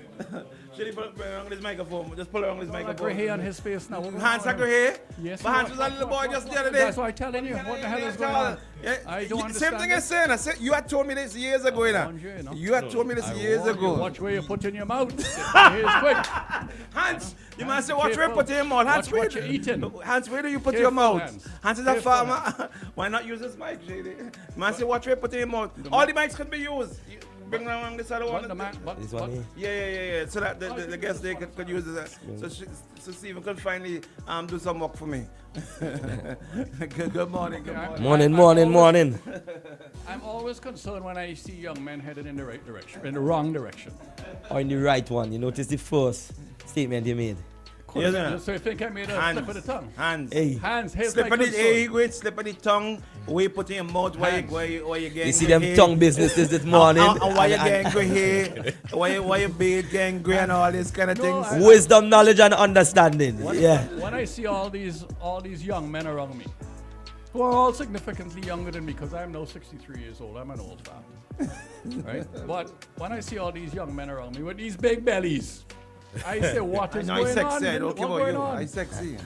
Should he put around this microphone? Just pull around this microphone. Gray hair on his face now. Hands are gray hair? Yes. My hands was a little boy just the other day. That's why I'm telling you. What the hell is going on? I don't understand. Same thing as saying. I said, you had told me this years ago, You had told me this years ago. Watch where you put in your mouth. Here's quick. Hans, you must say, watch where you put in your mouth. Hans, what you're eating. Hans, where do you put your mouth? Hans is a farmer. Why not use this mic, JD? You must say, watch where you put in your mouth. All the mics could be used. Bring around this other one. This one here? Yeah. So that the guests they could use this. So Stephen could finally do some work for me. Good morning. Morning. I'm always concerned when I see young men headed in the right direction, in the wrong direction. Or in the right one. You notice the first statement you made. Yes, so you think I made a slip of the tongue? Hands. Hey. Hands. Slip of the slip of the tongue. Where you put in your mouth, why you getting. You see them tongue businesses this morning. And why you getting gray hair? Why you beard getting gray and all these kind of things. Wisdom, knowledge, and understanding. When I see all these young men around me, who are all significantly younger than me, because I'm now 63 years old. I'm an old man, right? But when I see all these young men around me with these big bellies, I say, what is going on? I don't care about you. I sexy.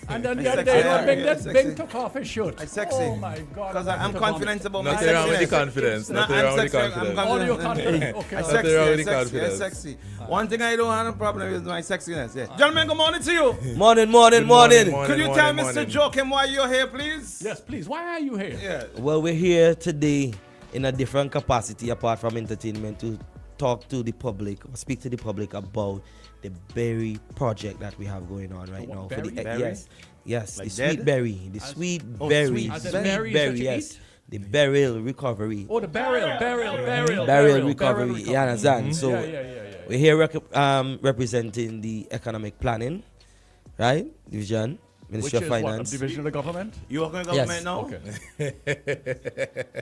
And then the other day, Bing took off his shirt. I sexy. Oh my God. Because I'm confident about my sexiness. Nothing wrong with the confidence. Nothing wrong with the confidence. All your confidence. Okay. I sexy. One thing I don't have a problem with is my sexiness. Yeah. Gentlemen, good morning to you. Morning. Could you tell Mr. Joakim why you're here, please? Yes, please. Why are you here? Yeah. Well, we're here today in a different capacity apart from entertainment to talk to the public or speak to the public about the berry project that we have going on right now. Berry? Yes, Like the dead? sweet berry, the sweet berry, yes, the barrel recovery. Oh, the barrel recovery. You understand? So we're here representing the economic planning, right? Division. Ministry of Finance. What, division of the government? You work in the government now? Okay.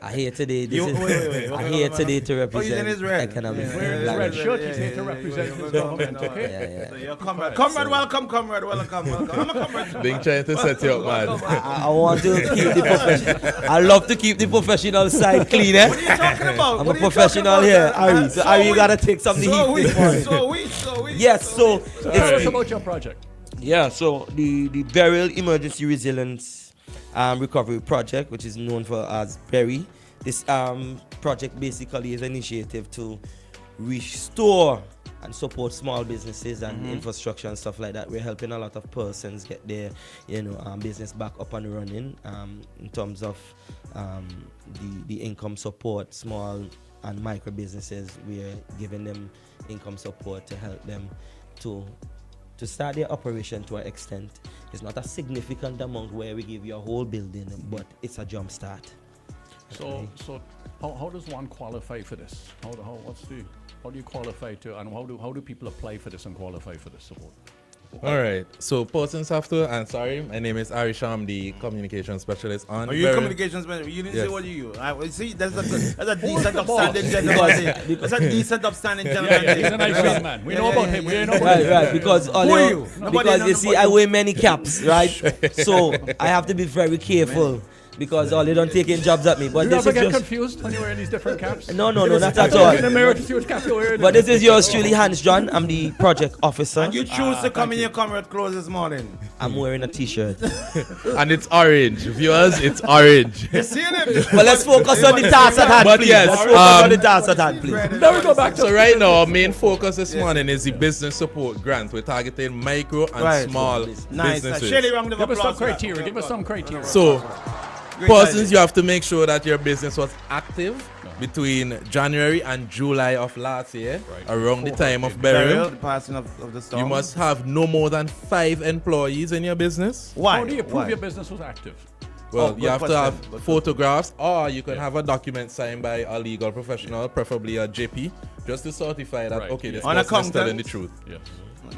I here today. I here today to represent economic He's wearing his red shirt. He's here to represent his government. Okay. So you're comrade, welcome. I'm a comrade. Being trying to set you up, man. I want to keep the profession. I love to keep the professional side clean. What are you talking about? I'm a professional here, Ari. So Ari, you gotta take some of the heat this morning. So we. Yes. So tell us about your project. Yeah, so the Burial Emergency Resilience Recovery Project, which is known for as BERRY, this project basically is an initiative to restore and support small businesses and infrastructure and stuff like that. We're helping a lot of persons get their business back up and running in terms of the income support, small and micro businesses. We're giving them income support to help them to start their operation to an extent. It's not a significant amount where we give you a whole building, but it's a jump start. So how does one qualify for this? How do you qualify to, and how do people apply for this and qualify for this support? All right. So persons have to, and sorry, my name is Arisham, the communication specialist on. Are you communication specialist? You didn't say what you use. See, that's a decent upstanding gentleman. That's a decent upstanding gentleman. He's a nice man. We know about him. We know about him. Right. Because you see, I wear many caps, right? So I have to be very careful because all they don't take in jobs at me. But You this ever is get just confused when you're wearing these different caps? no, not at Look all. in the mirror to see which cap you're wearing. But this is yours truly, Hans John. I'm the project officer. And you choose to come in your comrade clothes this morning. I'm wearing a t-shirt. And it's orange. Viewers, it's orange. You see them? But let's focus on the task at hand, But please. yes, Let's focus on the task at hand, please. Now we go back to So right now, our main focus this morning is the business support grant. We're targeting micro and small businesses. Shelly, round of Give us some applause for that. criteria. Give us some criteria. So, Great persons, idea. you have to make sure that your business was active between January and July of last year, around the time of burial. The passing of the storm. You must have no more than 5 employees in your business. Why? How do you prove Why? your business was active? Well, good you have to question. have Good photographs, or you can have a document signed by a legal professional, preferably a JP, just to certify that, Right, okay, yeah. this On person is accountant? telling the truth. Yes.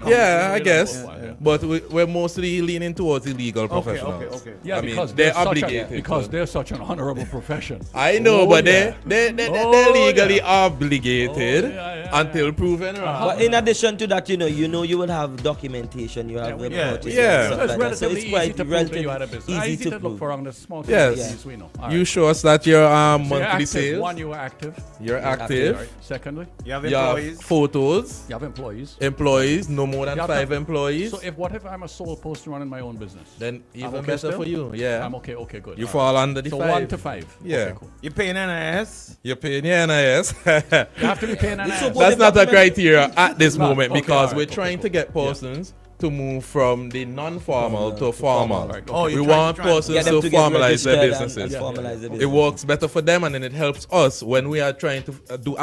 Yeah, I guess. Yeah. But we're mostly leaning towards the legal professionals. okay. Yeah, I mean, because they're such obligated. because they're such an honorable profession. I know, Oh, but yeah. they're Oh, legally yeah. obligated Oh, yeah, until proven wrong. But in addition to that, you will have documentation. You have we reports. know. Yeah. and stuff So it's like that. So relatively it's easy quite to prove that you had a relatively business. easy Easy to to look prove. for on the small Yes. things we know. All You right. show us that your So you're monthly active. sales. One, you were active. You're Active. active. All right. Secondly, You have You have employees. photos. you have employees. Employees, no more than You have 5 to- employees. So what if I'm a sole person running my own business? Then I'm even okay better still? for you. Yeah. I'm okay. Okay, good. You All fall right. under the So 5. 1 to 5. Yeah. Okay, cool. You're paying NIS. You're paying your NIS. You have to be paying an So ass. That's not a criteria at this Not- moment okay, because alright, we're okay, trying cool. to get persons to move from the non-formal to formal. Alright, Oh, We you're want trying to persons Get them to to get formalize registered their and businesses. formalize their It business. works better for them, and then it helps us when we are trying to do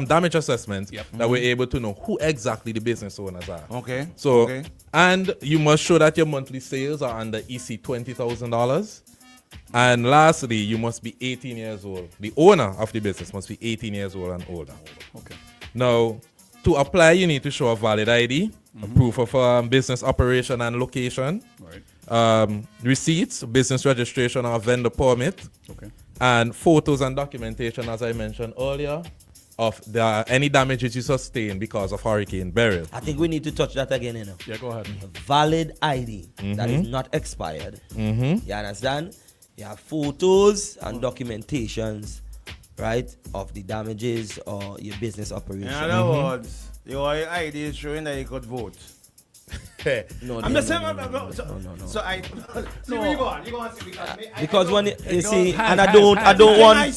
damage assessments. Yep. That we're able to know who exactly the business owners are. Okay. So, okay. and you must show that your monthly sales are under EC $20,000. And lastly, you must be 18 years old. The owner of the business must be 18 years old and older. Okay. Now, to apply, you need to show a valid ID, a proof of business operation and location, Right. receipts, business registration or vendor permit, Okay. and photos and documentation, as I mentioned earlier, of any damages you sustain because of Hurricane Beryl. I think we need to touch that again, Yeah, go ahead. A valid ID that is Mhm. not expired. Mhm. You understand? You have photos and documentations, right, of the damages or your business operation. In other words, your ID is showing that you could vote. No, I'm no, just saying. no, no, no, So, no, no. so I. See where you going? You going to see Because when you see, Hans, and I don't everything want. I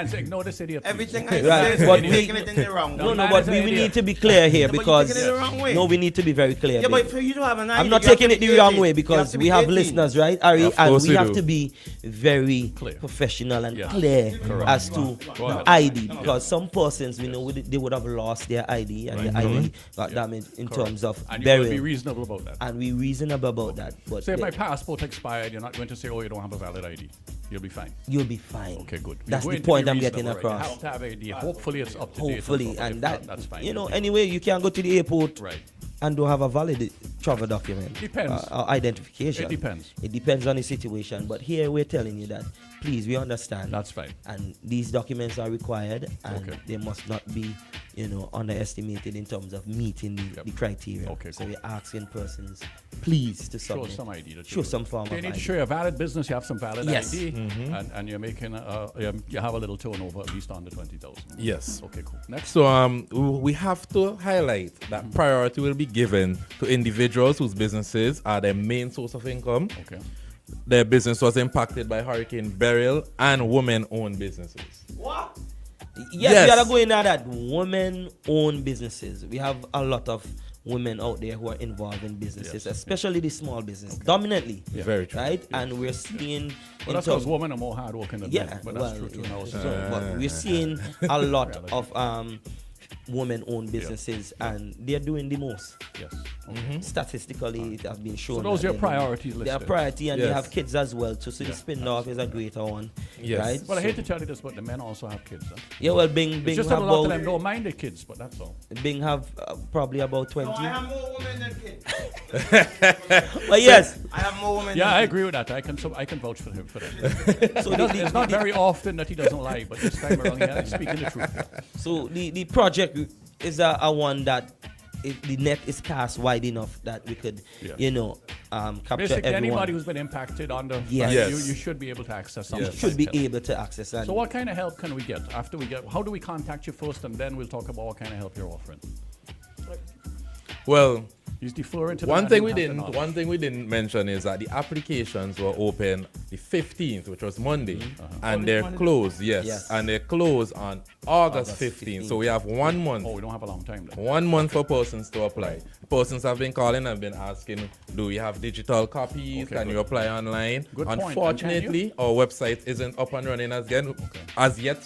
say, Ignore this idiot. everything I Right, say, but you're taking it in the wrong way. No, but we need to be clear here No, but you're because taking it the wrong way. no, we need to be very clear. Yeah, but babe. for you to have an ID, I'm not you have taking to it be the wrong 18. way You have because to we be have 18. listeners, right, Ari, Of and course we we have do. to be very professional and clear as to Go ahead. ID because some persons we know they would have lost their ID and the ID got damaged in terms of And you will be burial. reasonable about that. And we reasonable about that. But Say if my they- passport expired, you're not going to say, oh, you don't have a valid ID. You'll be fine. you'll be fine. Okay, good. That's You're the going to point be I'm getting reasonable, right? across. You have to have ID. Hopefully it's up to date. Hopefully, stuff. and If that, not, that's fine. you know, anyway, you can go to the airport Right. and don't have a valid travel document. Depends. Or identification. It depends. It depends on the situation. But here we're telling you that, please, we understand. That's fine. And these documents are required and Okay. they must not be, underestimated in terms of meeting the criteria. Okay, So cool. we're asking persons, please, to Show submit. some ID. that Show you- some form You of need to ID. show your valid business. You have some valid Yes. ID, and you're making you have a little turnover at least under 20,000. Yes. Okay, cool. Next. So we have to highlight that priority will be given to individuals whose businesses are their main source of income. Okay. Their business was impacted by Hurricane Beryl and women-owned businesses. What? Yes, we are going at that. Women-owned businesses. We have a lot of women out there who are involved in businesses, especially the small business, dominantly. Yeah. Very true. Right? And we're seeing... Well, that's because women are more hardworking than men. But that's true too. yeah. Now, So, but we're seeing a lot of women-owned businesses, and they're doing the most. Yes. Statistically, it has been shown. So those that are your they're doing- priorities They are listed. priority, and they Yes. have kids as well. So the spin-off is a greater one. Yes. Right? Well, I So- hate to tell you this, but the men also have kids. Huh? Yeah, well, Bing It's just have that a lot of about- them don't mind their kids, but that's all. Bing have probably about 20. No, I have more women than kids. But yes, I have more women. Yeah, than I kids. agree with that. I can vouch for him for that. So It's not very often that he doesn't lie, but this time around, he's speaking the truth. So the project is a one that the net is cast wide enough that we could, capture Basically, everyone. anybody who's been impacted on the Yes. fire, Yes. you should be able to access some. You should be able to access that. So what kind of help can we get after we get? How do we contact you first, and then we'll talk about what kind of help you're offering. Well, he's deferring to the one man thing who we has the didn't knowledge. one thing we didn't mention is that the applications were open the 15th, which was Monday, and Oh, they're Monday? closed. Yes, Yes. and they're closed on August 15th. So we have 1 month. Oh, we don't have a long time then. 1 month for persons to apply. Persons have been calling and been asking, do we have digital copies? Okay, Can good. you apply online? Good point. And Unfortunately, our website isn't up and running as yet.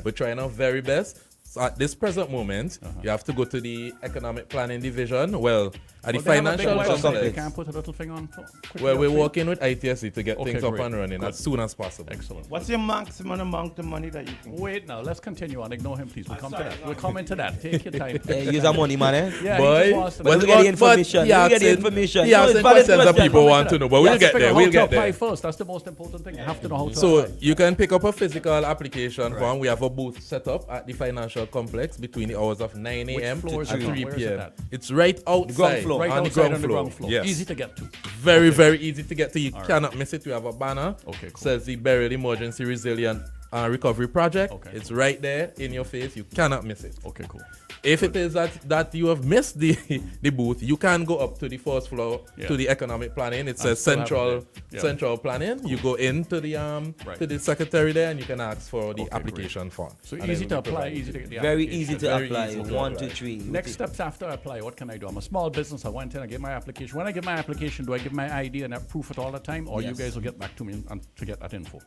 We're trying our very best. So at this present moment, you have to go to the economic planning division. Well, at the Well, they have a big financial website. They complex. can't put a little thing on. Quickly Well, we're up for you? working with ITSC to get Okay, things up great. and running Good. as soon as possible. Excellent. What's your maximum amount of money that you can? Wait now, let's continue on. Ignore him, please. We'll come to that. We'll come into that. Take your time. Yeah, use our money, man, eh? Yeah, Boy, he just wants to But know. we get the information. We get the information. He No, asking it's valid questions that question. people want to know, but You we'll have to get figure there. out We'll how to get apply there. first. That's the most important thing. You have to know how to So apply. you can pick up a physical application form. We have a booth set up at the financial complex between the hours of 9 a.m. floor to is it on? 3 Where is it p.m. at? It's right outside floor. Right on the outside ground on the ground floor. Yes. Easy to get to. Very, very easy to get to. You All right. cannot miss it. We have a banner. Okay, cool. Says the Burial Emergency Resilient Recovery Project. Okay, It's right there in your face. You cannot miss it. Okay, cool. If it is that you have missed the the booth, you can go up to the first floor Yeah. to the economic planning. It And says still have it central there. Yeah. central planning. You go into the Right. to the secretary there and you can ask for the Okay, application form. So And easy it to will be apply, provided easy to you. get the Very application. easy to Very apply. easy to 1, apply. 2, 3. Next steps after I apply, what can I do? I'm a small business. I went in, I give my application. When I give my application, do I give my ID and I proof it all the time? Or you Yes. guys will get back to me to get that info?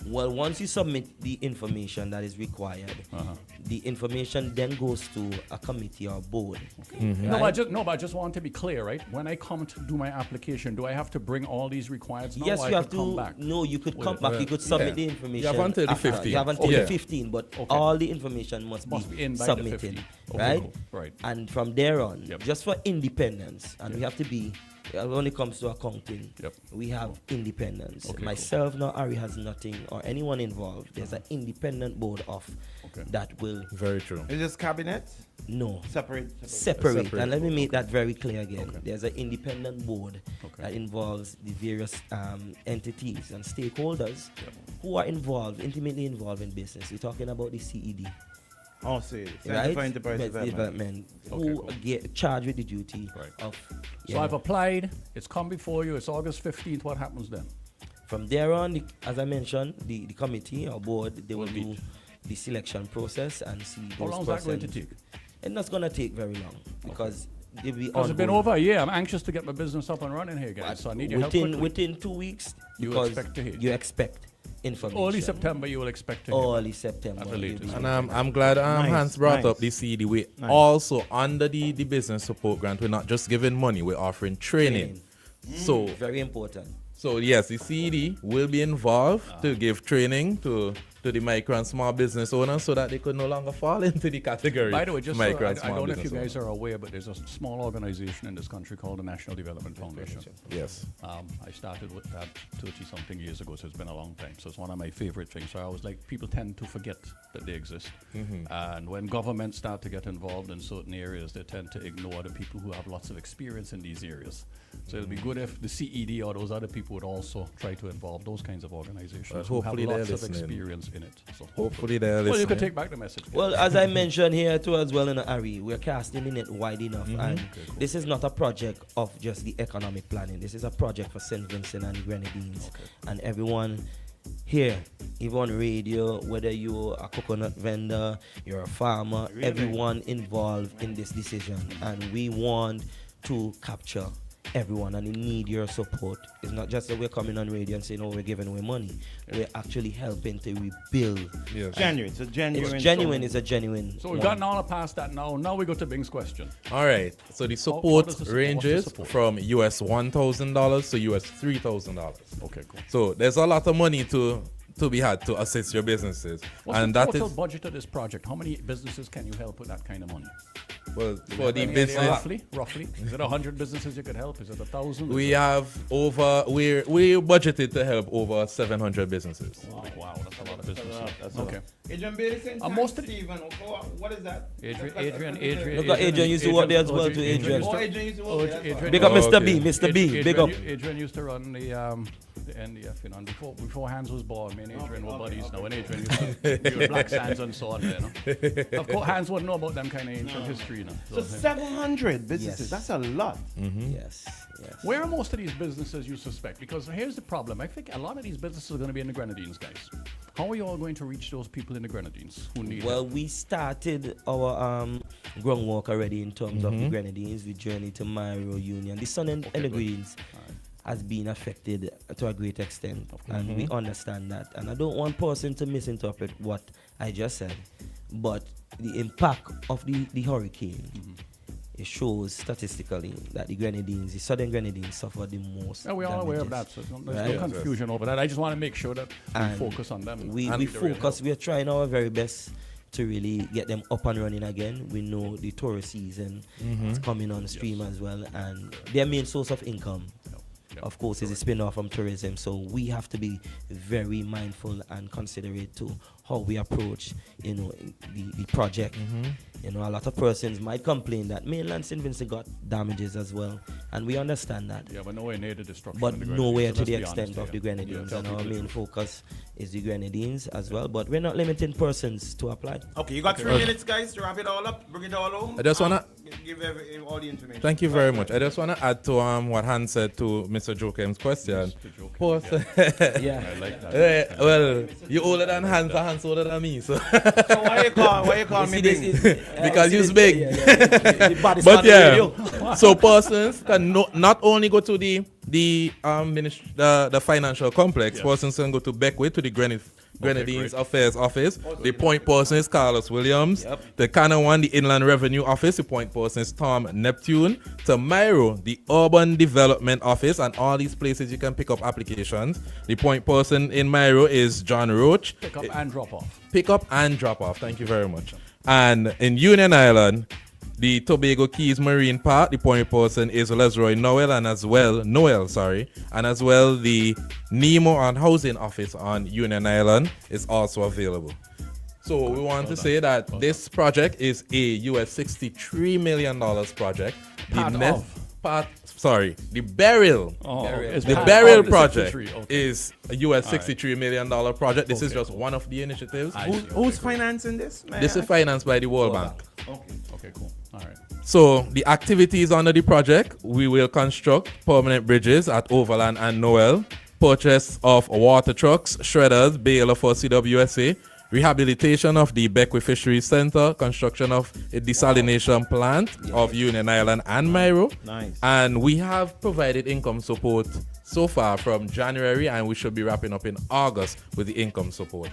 Well, once you submit the information that is required, the information then goes to a committee or board. No, but I just want to be clear, right? When I come to do my application, do I have to bring all these requirements now? Yes, or you I have could come to. back? No, you could come With back. it? You could submit Yeah. the information. You have until the after. 15th. You have until Yeah. the 15th, but Okay. all the information must Must be be in by the submitted, 15th. Okay, right? cool. Right. And from there on, Yep. just for independence, and we have to be. When it comes to accounting, Yep. we have independence. Okay, Myself, now Ari has nothing, or anyone involved. There's an independent board of that will. Very true. Is this cabinet? No. Separate. Separate. And let me make that very clear again. There's an independent board Okay. that involves the various entities and stakeholders who are involved, intimately involved in business. We're talking about the CED. Oh, see. Center Right? for Enterprise Development. Okay, who cool. get charged with the duty Right. of. So I've applied. It's come before you. It's August 15th. What happens then? From there on, as I mentioned, the committee or board, they will do the selection process and see How those long is that going to persons. take? And that's going to take very long because they'll be Because it's been ongoing. over a year. I'm anxious to get my business up and running here, guys. So I need your help quickly. Within 2 weeks, You because expect to hear. you expect information. Early September, you will expect to hear. Early September. At the latest. And I'm glad Nice, Hans brought nice. up the CD. We Nice. also, under the business support grant, we're not just giving money, we're offering training. So, Very important. so yes, the CD will be involved to give training to the micro and small business owners so that they could no longer fall into the category. By the way, just micro I and small don't know if you business guys are aware, but there's a small organization in this country called the National Development Foundation. Yes. I started with that 30-something years ago, so it's been a long time. So it's one of my favorite things. So I was like, people tend to forget that they exist. And when governments start to get involved in certain areas, they tend to ignore the people who have lots of experience in these areas. So it'll be good if the CED or those other people would also try to involve those kinds of organizations who have hopefully they're lots of listening. experience in it. So Hopefully they're well, you listening. can take back the message. Well, as I mentioned here too as well in Ari, we're casting the net wide enough, and this is not a project of just the economic planning. This is a project for St. Vincent and Grenadines, and everyone here, even on radio, whether you're a coconut vendor, you're a farmer, everyone involved in this decision, and we want to capture everyone, and we need your support. It's not just that we're coming on radio and saying, "Oh, we're giving away money." We're actually helping to rebuild. Yes. Genuine. It's a genuine. It's genuine. It's a genuine. So we've gotten all past that now. Now we go to Bing's question. All right. So the what support is the support? ranges What's the support? from US $1,000 to US $3,000. Okay, cool. So there's a lot of money to be had to assist your businesses. What's and the that total is budget of this project? How many businesses can you help with that kind of money? Well, Do you for have the any idea business, roughly, is it 100 businesses you could help? Is it 1,000? we have over we budgeted to help over 700 businesses. Wow, that's a lot of businesses. That's Okay. Adrian Bailey saying most of Stephen. What is that? Adrian. Look at Adrian used to work there as well to Adrian. Adrian used to work there. Big up Mr. B, Mr. B, big up. Adrian used to run the NDF, you know, and before Hans was born, me and Adrian were buddies now, and Adrian used to do Black Sands and so on, you know. Of course, Hans wouldn't know about them kind of ancient history, you know. So 700 businesses, Yes. that's a lot. Yes. Where are most of these businesses you suspect? Because here's the problem. I think a lot of these businesses are going to be in the Grenadines, guys. How are you all going to reach those people in the Grenadines who need Well, help? we started our groundwork already in terms of the Grenadines. We journeyed to Myro Union. The Sun and the Greens has been affected to a great extent, and we understand that. And I don't want person to misinterpret what I just said, but the impact of the hurricane, it shows statistically that the Grenadines, the southern Grenadines, suffered the most. Yeah, we're all aware of that, so there's no confusion over that. I just want to make sure that we focus on them. We focus, we are trying our very best to really get them up and running again. We know the tourist season is coming on stream as well, and their main source of income, of course, is a spin-off from tourism. So we have to be very mindful and considerate to how we approach, you know, the project. You know, a lot of persons might complain that mainland St. Vincent got damages as well, and we understand that. Yeah, but nowhere near the destruction. But of the Grenadines, nowhere so to let's the be extent honest of the here. Grenadines, Yeah, and our tell main people. focus is the Grenadines as well. But we're not limiting persons to apply. Okay, you got 3 minutes, guys, to wrap it all up, bring it all home. I just wanna give all the information. Thank you very much. I just want to add to what Hans said to Mr. Jokem's question. Yeah. I like that. Well, you older than Hans, and Hans older than me. So, So why you call me big? because you're big. But But yeah, so persons can not only go to the financial complex. Persons can go to Beckwith to the Grenadines Affairs Office. The point person is Carlos Williams. The Cannon one, the Inland Revenue Office. The point person is Tom Neptune. To Myro, the Urban Development Office, and all these places you can pick up applications. The point person in Myro is John Roach. Pick up and drop off. Pick up and drop off. Thank you very much. And in Union Island, the Tobago Keys Marine Park, the point person is Lesroy Noel, and as well the Nemo and Housing Office on Union Island is also available. So we want to say that this project is a $63 million project. The Burial. The Burial project is a $63 million project. This is just one of the initiatives. Who's financing this? This is financed by the World Bank. Okay, cool. All right. So the activities under the project, we will construct permanent bridges at Overland and Noel, purchase of water trucks, shredders, baler for CWSA, rehabilitation of the Beckwith Fisheries Center, construction of a desalination plant of Union Island and Myro. Nice. And we have provided income support so far from January, and we should be wrapping up in August with the income support.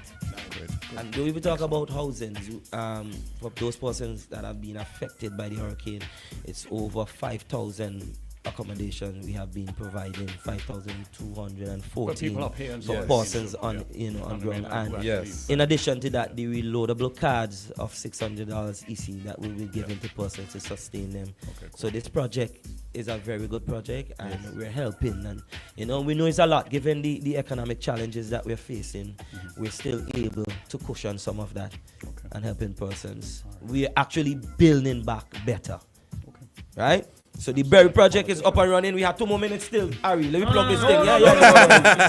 And do we talk about housing? For those persons that have been affected by the hurricane, it's over 5,000 accommodation we have been providing, 5,214 people up here and for yes. persons on on ground. And in addition to that, the reloadable cards of $600 EC that we will give to persons to sustain them. So this project is a very good project, and we're helping. And we know it's a lot given the economic challenges that we're facing. We're still able to cushion some of that and helping persons. We're actually building back better. Right? So the Berry project is up and running. We have 2 more minutes still. Ari, let me plug this thing.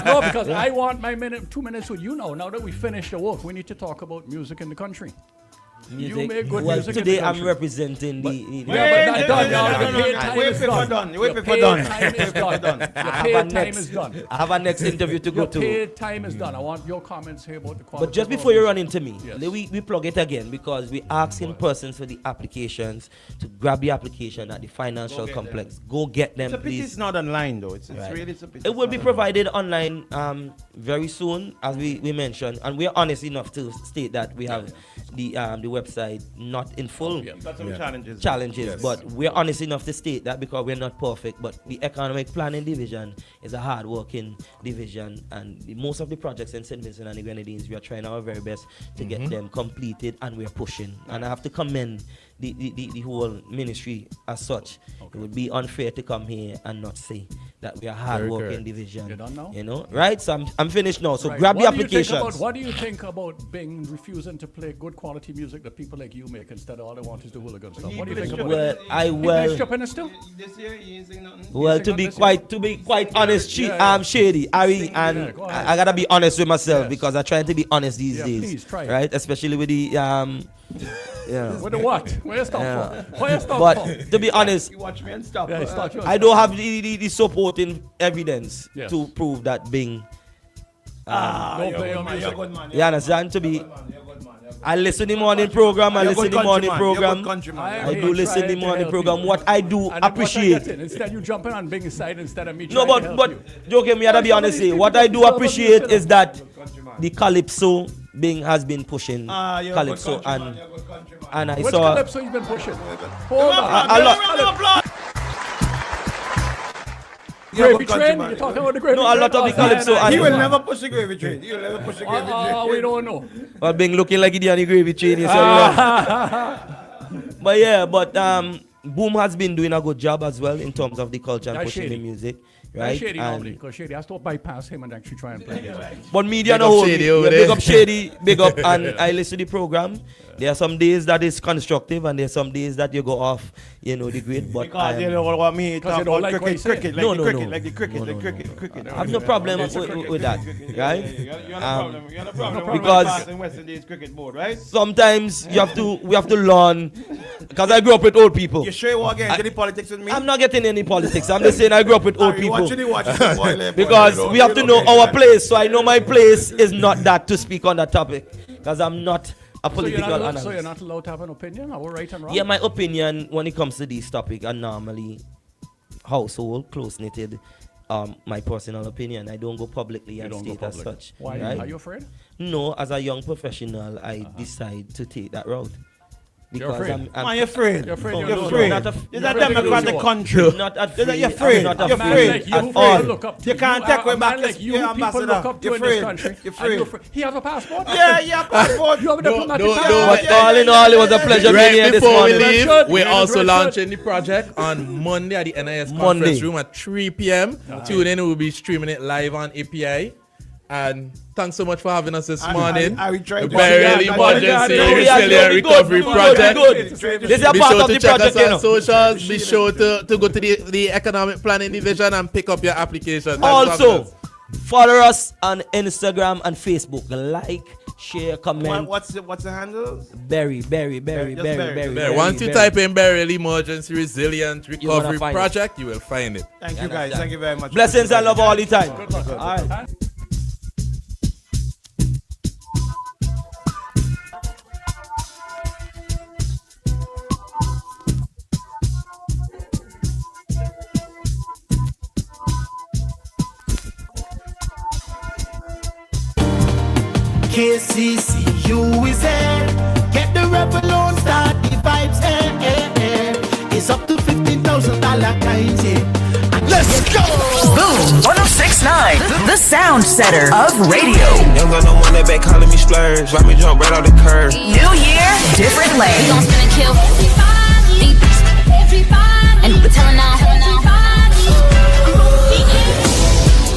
No, because I want my 2 minutes with you now. Now that we finished the work, we need to talk about music in the country. Music. You make good Well, music today in the I'm country. representing the. Yeah, but not done. Your paid time is done. Your paid time is done. Your paid time is done. I have a next interview to go to. Your paid time is done. I want your comments here about the quality. But just before you run into me, we plug it again because we asking persons for the applications to grab the application at the financial complex. Go get them, It's a pity please. it's not online though. It's Right. really a pity. It will be provided online very soon, as we mentioned, and we are honest enough to state that we have the website not in full. Got some challenges. Challenges, but we're honest enough to state that because we're not perfect. But the economic planning division is a hard-working division, and most of the projects in St. Vincent and the Grenadines, we are trying our very best to get them completed, and we're pushing. And I have to commend the whole ministry as such. It would be unfair to come here and not say that we are hard-working division. You don't know? You know, right? So I'm finished now. So Right. grab the What do you think applications. what do you think about Bing refusing to play good quality music that people like you make instead of all they want is the hooligan stuff? What do you think about it? He plays Chopin still? This year he ain't saying nothing. Well, to be quite honest, Shady, Ari, and I gotta be honest with myself because I'm trying to be honest these days, please, try it. right? Especially with the With the what? Where you stop for? Where you stop but for? to be honest, You watch me and stop. Yeah, stop you. I don't have the supporting evidence Yes. to prove that Bing. No you're play good on man, music. you're good man. You understand? To be, I listen the morning program. I You're listen good the morning countryman. You're program. good countryman. I do listen the morning program. What I do appreciate. Instead you jumping on Bing's side instead of me No, trying to help but you. joking, me, I gotta be honest. Say, what I do appreciate is that the calypso Bing has been pushing calypso, and I Which saw calypso he's been pushing? Hold on. a lot. Gravy train? You're talking about the gravy train? No, a lot of the calypso. He will and never push the gravy train. He will never push the gravy train. We don't know. well, Bing looking like he did on the gravy train. You But yeah, but Boom has been doing a good job as well in terms of the culture and That's pushing Shady. the music, That's right? Shady And- normally, because Shady has to bypass him and actually try and play music. But media Big no up hold Shady me. over Yeah, there. big up Shady, big up, and I listen to the program. There are some days that is constructive, and there are some days that you go off, the grid. But Because you know what me Because talk you don't about like what cricket, he's saying. cricket, No, like no, the cricket, no. like the cricket, No, like no, cricket. I have no problem It's a with that, right? You're no problem. You're no problem. Because in West Indies cricket board, right? sometimes we have to learn. Because I grew up with old people. You sure you want to get into the politics with me? I'm not getting any politics. I'm just saying I grew up with old You people. watch it, boy, Because we have to know our place. So I know my place is not that to speak on that topic. Because I'm not a political analyst. So you're not allowed to have an opinion? Are we right and wrong? Yeah, my opinion when it comes to these topics are normally household, close-knitted. My personal opinion. I don't go publicly and state as such. Why? Right? Are you afraid? No, as a young professional, I decide to take that route. You're Because afraid? Man, you're afraid. You're afraid. No, You're no, afraid. not af- It's not a afraid. democratic country. Not afraid. You're afraid. I'm not You're afraid afraid. at people all. look up to You can't take away back like you your people ambassador. look up to You're in this afraid. country. You're and afraid. He have a passport? Yeah, passport. You have a diplomatic don't- passport? But all in all, it was a pleasure being here Right this before we morning. leave, Red shirt, we're green and also red launching the project on Monday at the NIS Monday. conference room at 3 p.m. Tune in, we'll be streaming it live on API. And thanks so much for having us this morning. I will try The to- Burial Yeah, Emergency yeah, Resilient yeah, Recovery good, Project. good. This is a Be part sure of to the check project, us on socials. Be sure to go to the Economic Planning Division and pick up your application. Thanks for having Also, us. follow us on Instagram and Facebook. Like, share, comment. What's the handle? Berry. Once you type in Burial Emergency Resilient You're gonna Recovery find it. Project, you will find it. Thank you guys. Thank you very much. Blessings and love all the time. Good luck. All right. KCCU is here. Get the rebel on, start the vibes. It's up to $15,000 coins here. Let's go! Boom 1069, the sound setter of radio. Young got no one that back calling me splurge. Why me jump right off the curb? New year, different We lane. gon' spin and kill everybody. And we telling now.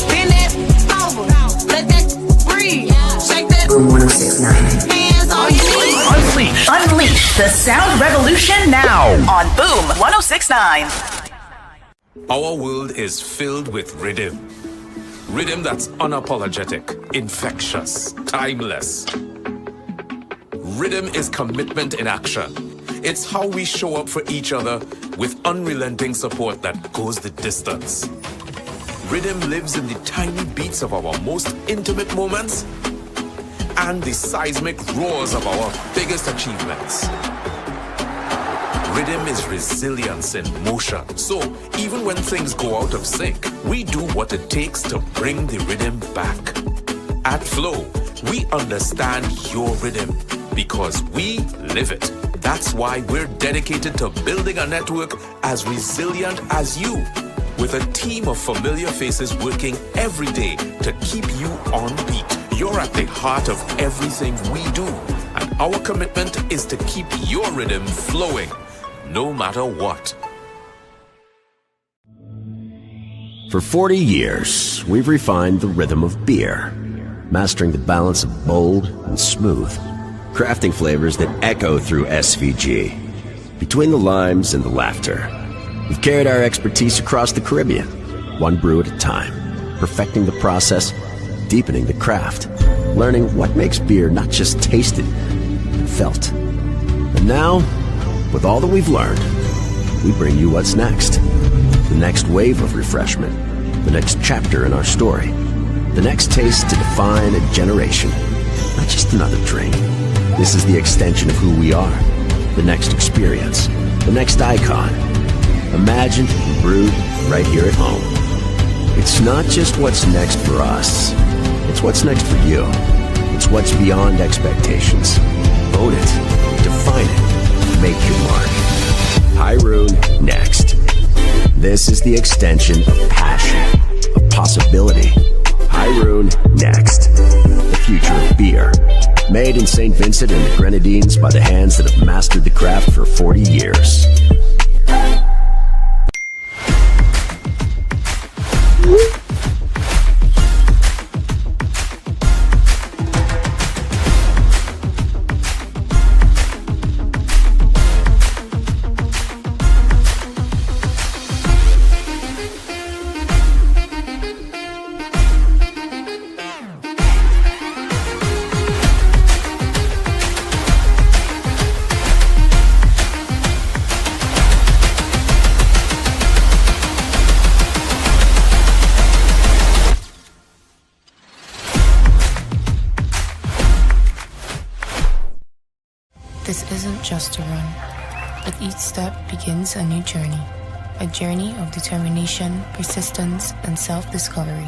Bend that over, let that breathe. Shake that. Boom 1069. Hands on your knees. Unleash the sound revolution now on Boom 1069. Our world is filled with rhythm. Rhythm that's unapologetic, infectious, timeless. Rhythm is commitment in action. It's how we show up for each other with unrelenting support that goes the distance. Rhythm lives in the tiny beats of our most intimate moments and the seismic roars of our biggest achievements. Rhythm is resilience in motion. So even when things go out of sync, we do what it takes to bring the rhythm back. At Flow, We understand your rhythm because we live it. That's why we're dedicated to building a network as resilient as you, with a team of familiar faces working every day to keep you on beat. You're at the heart of everything we do, and our commitment is to keep your rhythm flowing, no matter what. For 40 years, we've refined the rhythm of beer, mastering the balance of bold and smooth, crafting flavors that echo through SVG. Between the limes and the laughter, we've carried our expertise across the Caribbean, one brew at a time, perfecting the process, deepening the craft, learning what makes beer not just tasted, but felt. And now, with all that we've learned, we bring you what's next. The next wave of refreshment, the next chapter in our story, the next taste to define a generation, not just another drink. This is the extension of who we are, the next experience, the next icon, imagined and brewed right here at home. It's not just what's next for us, it's what's next for you. It's what's beyond expectations. Own it, define it, make your mark. Pyroon next. This is the extension of passion, of possibility. Pyroon next. The future of beer. Made in St. Vincent and the Grenadines by the hands that have mastered the craft for 40 years. This isn't just a run. With each step begins a new journey. A journey of determination, persistence, and self-discovery.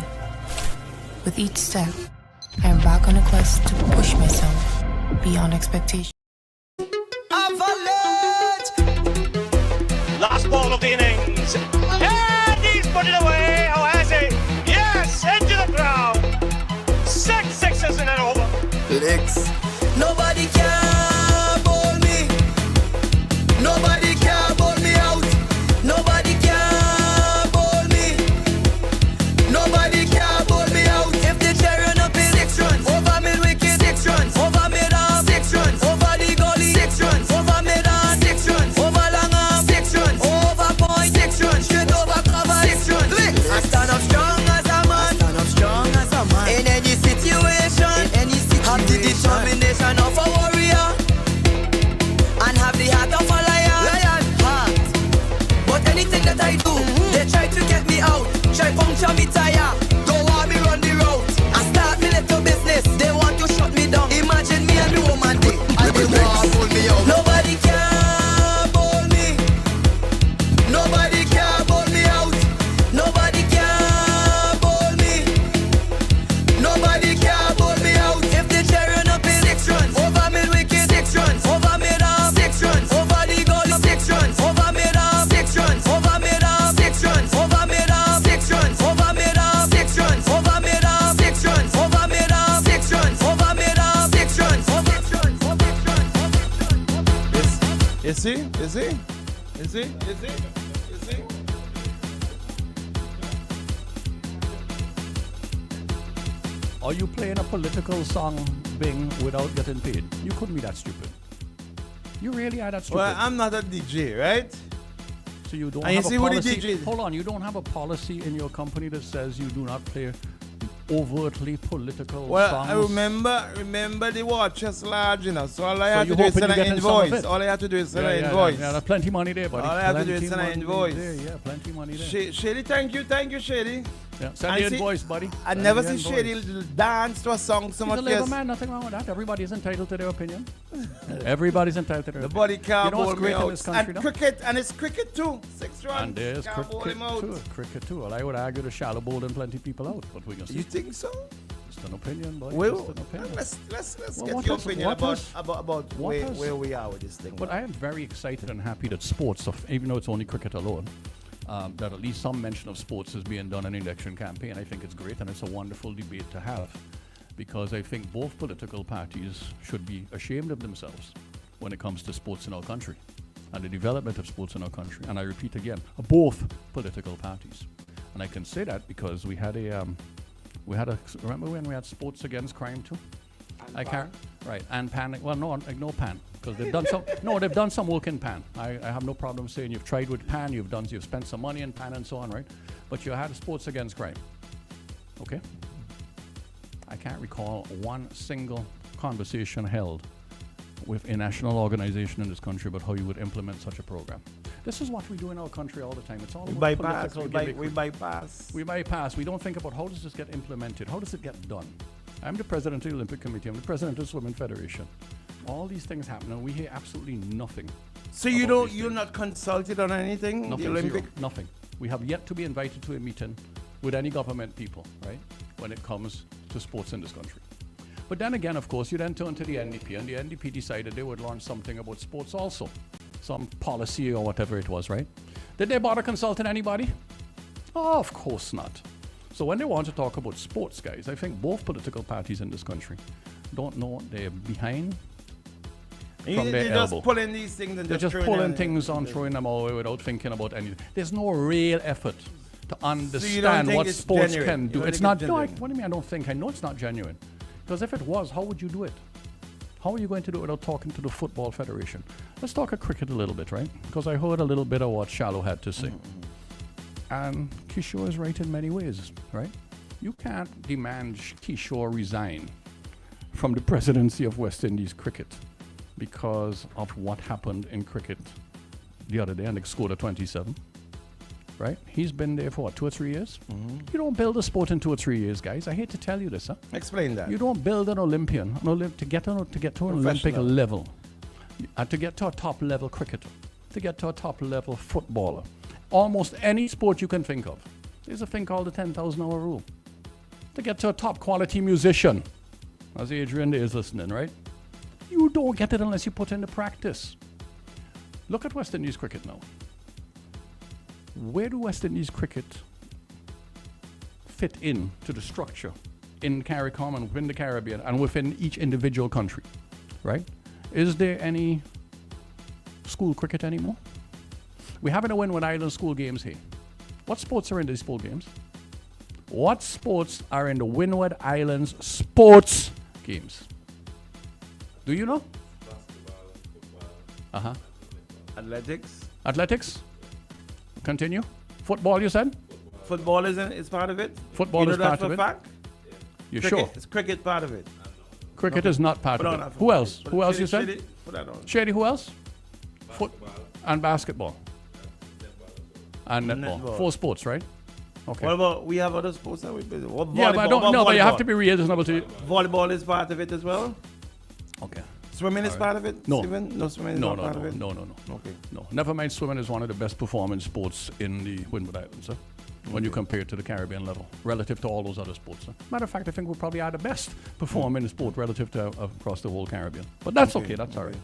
With each step, I am back on a quest to push myself beyond expectation. Last ball of the innings. And he's put it away. Oh, has he? Yes, into the ground. 6 sixes in an over. Licks. Nobody can bowl me. Nobody can bowl me out. Nobody can bowl me. Nobody can bowl me out. If the cherry up in 6 runs, over mid wicket 6 runs, over mid arm 6 runs, over the goalie 6 runs, over mid arm 6 runs, over long arm 6 runs, over point 6 runs, straight over cover 6 runs. I stand up strong as a man. Stand up strong as a man. In any situation, have the determination of a warrior and have the heart of a lion. Lion heart. But anything that I do, they try to get me out, try puncture me tire, don't want me run the road. I start me little business, they want to shut me down. Imagine me and the woman day, and they want to pull me out. Nobody can bowl me. Nobody can bowl me out. Nobody can bowl me. Nobody can bowl me out. If the cherry up in 6 runs, over mid wicket 6 runs, over mid arm 6 runs, over the goal 6 runs, over mid arm 6 runs, over mid arm 6 runs, over mid arm 6 runs, over mid arm 6 runs, over mid arm 6 runs, over mid arm 6 runs, over mid arm 6 runs, over 6 runs, over 6 runs. You see? You see? You see? You see? You see? Are you playing a political song, Bing, without getting paid? You couldn't be that stupid. You really are that stupid. Well, I'm not a DJ, right? So you don't And have you see a what the policy. DJ Hold on, you don't have a policy in your company that says you do not play overtly political Well, songs. I remember the watch is large, you know, so all I So have you to do is hoping send you an get in some of invoice. it? All I have to do is send Yeah, an yeah, invoice. yeah, there's plenty money there, buddy. All I have to do is Plenty send an money invoice. there, yeah, plenty money there. Shady, thank you, Shady. Yeah, send And the see, invoice, buddy. I Send never the see invoice. Shady dance to a song so He's much. a labor Yes. man, nothing wrong with that. Everybody's entitled to their opinion. Everybody's entitled to their The opinion. body can't You know what's bowl me great in out. this country And now? cricket, and it's cricket too. 6 runs. And there's can't bowl cricket him out. too. Cricket too. Well, I would argue the shallow bowling plenty people out, but we can see. You think so? Just an opinion, boy. Well, just an opinion. let's Well, get what your has- opinion what about has- where we are with this thing. But I am very excited and happy that sports, even though it's only cricket alone, that at least some mention of sports is being done in the election campaign. I think it's great, and it's a wonderful debate to have, because I think both political parties should be ashamed of themselves when it comes to sports in our country and the development of sports in our country. And I repeat again, both political parties. And I can say that because we had a remember when we had sports against crime too? I can't, right, and PAN, well, no, ignore PAN, because they've done some, no, they've done some work in PAN. I have no problem saying you've tried with PAN, you've spent some money in PAN and so on, right? But you had sports against crime, okay? I can't recall one single conversation held with a national organization in this country about how you would implement such a program. This is what we do in our country all the time. It's all about political gimmick. We bypass. We bypass. We don't think about how does this get implemented? How does it get done? I'm the president of the Olympic Committee. I'm the president of the Swimming Federation. All these things happen, and we hear absolutely nothing. So you're not consulted on anything? Nothing, the Olympic? zero, nothing. We have yet to be invited to a meeting with any government people, right, when it comes to sports in this country. But then again, of course, you then turn to the NDP, and the NDP decided they would launch something about sports also. Some policy or whatever it was, right? Did they bother consulting anybody? Oh, of course not. So when they want to talk about sports, guys, I think both political parties in this country don't know they're behind from their elbow. Just pulling these things and they're just pulling things on, throwing them away without thinking about anything. There's no real effort to understand what sports can do. It's not. No, what do you mean? I don't think. I know it's not genuine. Because if it was, how would you do it? How are you going to do it without talking to the Football Federation? Let's talk of cricket a little bit, right? Because I heard a little bit of what Shallow had to say. And Kishore is right in many ways, right? You can't demand Kishore resign from the presidency of West Indies cricket because of what happened in cricket the other day, and they scored a 27, right? He's been there for what, 2 or 3 years? You don't build a sport in 2 or 3 years, guys. I hate to tell you this, huh? Explain that. You don't build an Olympian to get to an Olympic level, to get to a top level cricketer, to get to a top level footballer. Almost any sport you can think of. There's a thing called the 10,000 hour rule. To get to a top quality musician, as Adrian is listening, right? You don't get it unless you put in the practice. Look at West Indies cricket now. Where do West Indies cricket fit in to the structure in CARICOM and within the Caribbean and within each individual country, right? Is there any school cricket anymore? We haven't a Windward Island school games here. What sports are in these school games? What sports are in the Windward Islands sports games? Do you know? Basketball, football. Athletics? Continue. Football, you said? Football is part of it? Football is part of it? Fact? You cricket, sure? Is cricket part of it? Cricket is not part of it. Who else? Who else you said? Shady, who else? Football and basketball. And netball. 4 sports, right? Okay. What about, we have other sports that we play? Yeah, but I don't know, but you have to be reasonable to... Volleyball is part of it as well? Okay. Swimming is part of it? No. Steven? No, swimming is not part of it? No. Okay. No. Never mind, swimming is one of the best performing sports in the Windward Islands, huh? When you compare it to the Caribbean level, relative to all those other sports. Huh? Matter of fact, I think we probably are the best performing sport relative to across the whole Caribbean. But that's okay, that's all right.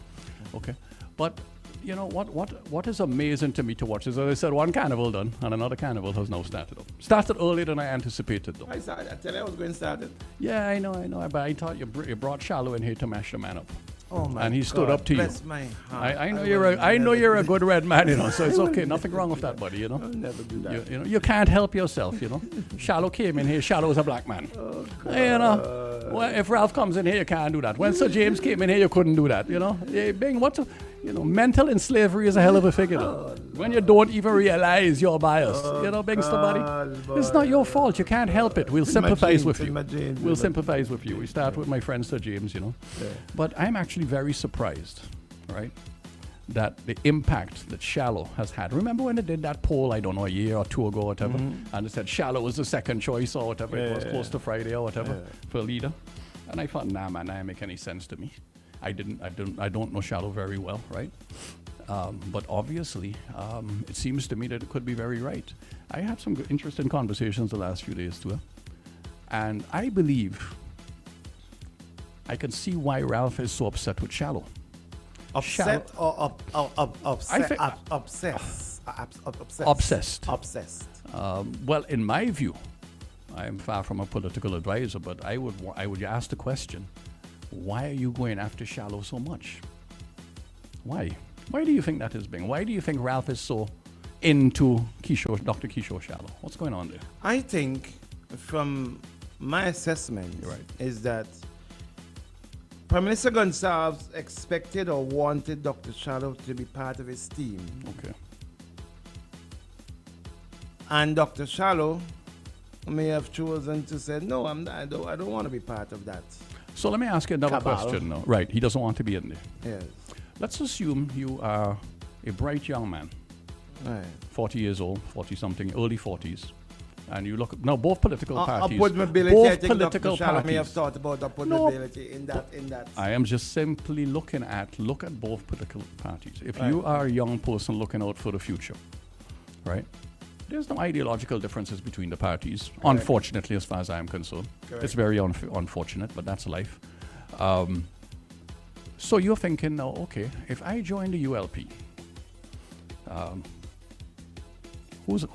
Okay. But you know what is amazing to me to watch is, as I said, one carnival done and another carnival has now started up. Started earlier than I anticipated, though. I tell you I was going to start it. Yeah, I know. But I thought you brought Shallow in here to mash the man up. Oh my and he stood God, up to bless you. My heart. I know you're a good red man, you know. So it's okay. Nothing wrong with that, buddy. You know. I'll never do that. You know, you can't help yourself. You know. Shallow came in here. Shallow is a black man. Oh, God. You know. Well, if Ralph comes in here, you can't do that. When Sir James came in here, you couldn't do that. You know. Mental in slavery is a hell of a figure. When you don't even realize you're biased. You know, Bingster, buddy. It's not your fault. You can't help it. We'll sympathize with you. We'll sympathize with you. We start with my friend Sir James, you know. Yeah. But I'm actually very surprised, right, that the impact that Shallow has had. Remember when they did that poll, I don't know, a year or 2 ago or whatever, and they said Shallow was the second choice or whatever, it was close to Friday or whatever, for leader. And I thought, nah, man, that didn't make any sense to me. I don't know Shallow very well, right? But obviously, it seems to me that it could be very right. I had some interesting conversations the last few days too. And I believe I can see why Ralph is so upset with Shallow. Upset or obsessed? Obsessed. Well, in my view, I am far from a political advisor, but I would ask the question, why are you going after Shallow so much? Why? Why do you think that is being? Why do you think Ralph is so into Dr. Kishore Shallow? What's going on there? I think, from my assessment, is that Prime Minister Gonsalves expected or wanted Dr. Shallow to be part of his team. Okay. And Dr. Shallow may have chosen to say, no, I don't want to be part of that. So let me ask you another Cabal. question now. Right, he doesn't want to be in there. Yes. Let's assume you are a bright young man, Right. 40 years old, 40-something, early 40s, and you look now both political parties. Upward mobility, both I think political Dr. Shallow may parties. have thought about upward No. mobility in that. I am just simply look at both political parties. If Right. you are a young person looking out for the future, right? There's no ideological differences between the parties, unfortunately, as far as I'm concerned. Correct. It's very unfortunate, but that's life. So you're thinking now, okay, if I join the ULP, where's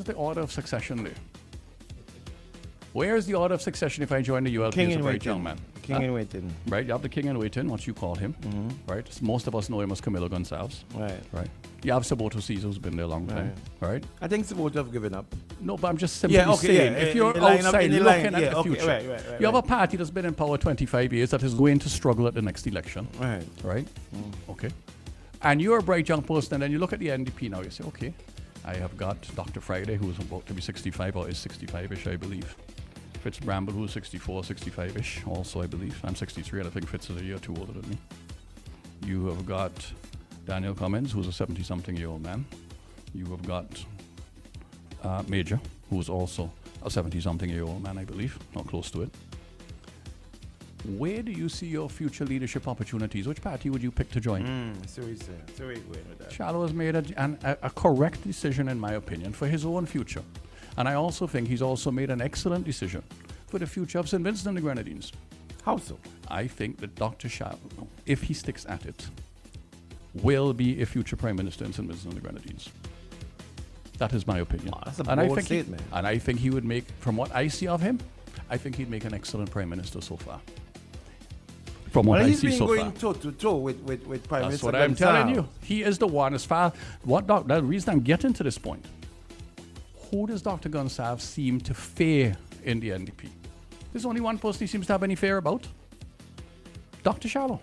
the order of succession there? Where is the order of succession if I join the ULP King as a in very waiting. young man? King in waiting. Right, you have the king in waiting, what you call him. Right, most of us know him as Camilo Gonsalves. Right. You have Saboto Caesar, who's been there a long time. Right. I think Saboto have given up. No, but I'm just simply saying, if you're outside looking at the future, right, you have a party that's been in power 25 years that is going to struggle at the next election. Right. Okay. And you're a bright young person, and then you look at the NDP now, you say, okay, I have got Dr. Friday, who is about to be 65 or is 65-ish, I believe. Fitz Bramble, who's 64, 65-ish, also, I believe. I'm 63, and I think Fitz is a year or two older than me. You have got Daniel Cummins, who's a 70-something-year-old man. You have got Major, who's also a 70-something-year-old man, I believe, not close to it. Where do you see your future leadership opportunities? Which party would you pick to join? So he's going with that. Shallow has made a correct decision, in my opinion, for his own future. And I also think he's also made an excellent decision for the future of St. Vincent and the Grenadines. How so? I think that Dr. Shallow, if he sticks at it, will be a future Prime Minister in St. Vincent and the Grenadines. That is my opinion. That's a bold statement. And I think he would make, from what I see of him, I think he'd make an excellent Prime Minister so far. From what I see so far. He's been going toe-to-toe with Prime That's Minister what I'm Gonsalves. telling you. He is the one as far... The reason I'm getting to this point, who does Dr. Gonsalves seem to fear in the NDP? There's only one person he seems to have any fear about. Dr. Shallow.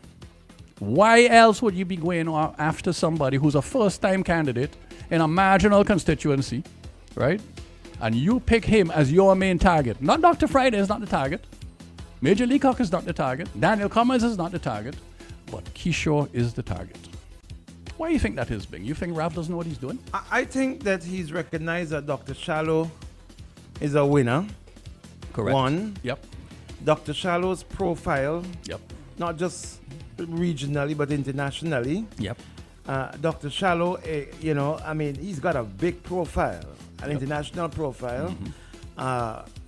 Why else would you be going after somebody who's a first-time candidate in a marginal constituency, right? And you pick him as your main target. Not Dr. Friday is not the target. Major Leacock is not the target. Daniel Cummins is not the target. But Kishore is the target. Why do you think that is, Bing? You think Ralph doesn't know what he's doing? I think that he's recognized that Dr. Shallow is a winner. Correct. One. Yep. Dr. Shallow's profile. Yep. Not just regionally, but internationally. Yep. Dr. Shallow, he's got a big profile, an international profile.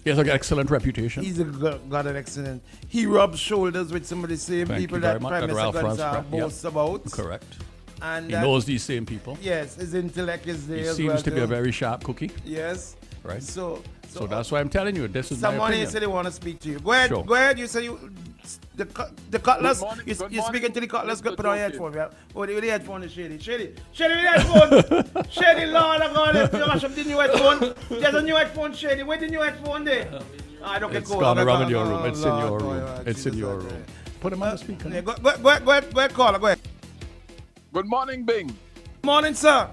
He has an excellent reputation. He's got an excellent... He rubs shoulders with some of the same people that Prime Minister Gonsalves boasts about. Correct. And he knows these same people. Yes, his intellect is there He as seems well to be a very sharp cookie. Yes. Right. So that's why I'm telling you, this is my someone opinion. here said they want to speak to you. Go ahead. Sure. Go ahead. You say the cutlass. You're morning, speaking to the cutlass. Go Mr. put on your Joking. headphone. Yeah. Oh, the headphone is shady. Shady with the headphone. Shady, Lord of God. You mash up the new headphone. There's a new headphone, Shady. Where's the new headphone there? I don't get It's cold. gone around in your room. It's in your room. It's in your room. Put him on the speaker. Yeah, go ahead, caller. Go ahead. Good morning, Bing. Morning, sir.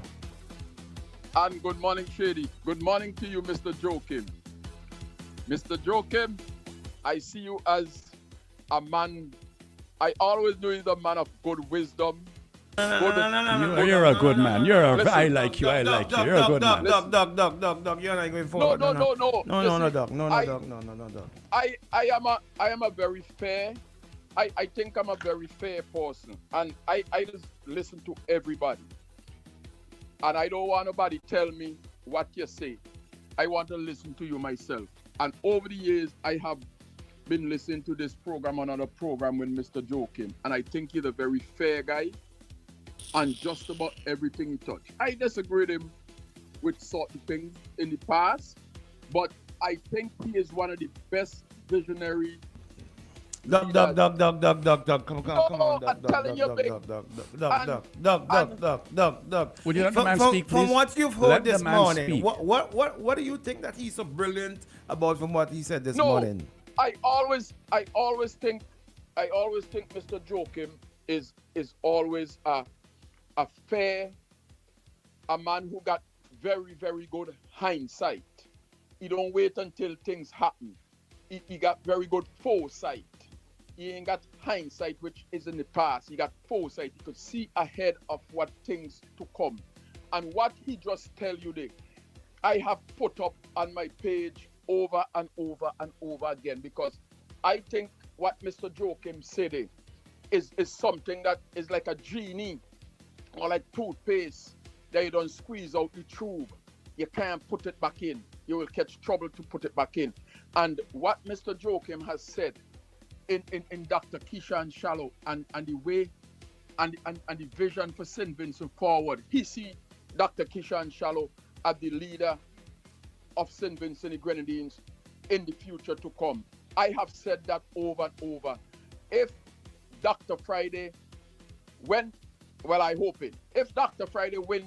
And good morning, Shady. Good morning to you, Mr. Joachim. Mr. Joachim, I see you as a man. I always knew you're a man of good wisdom. You're a good man. I like you. I like you. You're a good man. Doc, you're not going forward. No, Doc. No, Doc. I am a very fair. I think I'm a very fair person, and I just listen to everybody. And I don't want nobody tell me what you say. I want to listen to you myself. And over the years, I have been listening to this program, another program with Mr. Joakim, and I think he's a very fair guy and just about everything he touched. I disagree with him with certain things in the past, but I think he is one of the best visionary. Doug, come on, Doug. Would you let the man speak, please? From what you've heard Let the this man morning, speak. what do you think that he's so brilliant about from what he said this morning? I always think Mr. Joakim is always a man who got very, very good hindsight. He don't wait until things happen. He got very good foresight. He ain't got hindsight, which is in the past. He got foresight. He could see ahead of what things to come. And what he just tell you there, I have put up on my page over and over and over again, because I think what Mr. Joakim said there is something that is like a genie or like toothpaste that you don't squeeze out the tube. You can't put it back in. You will catch trouble to put it back in. And what Mr. Joakim has said in Dr. Keisha Shallow and the way and the vision for St. Vincent forward, he see Dr. Keisha Shallow as the leader of St. Vincent the Grenadines in the future to come. I have said that over and over. If Dr. Friday I hope it. If Dr. Friday win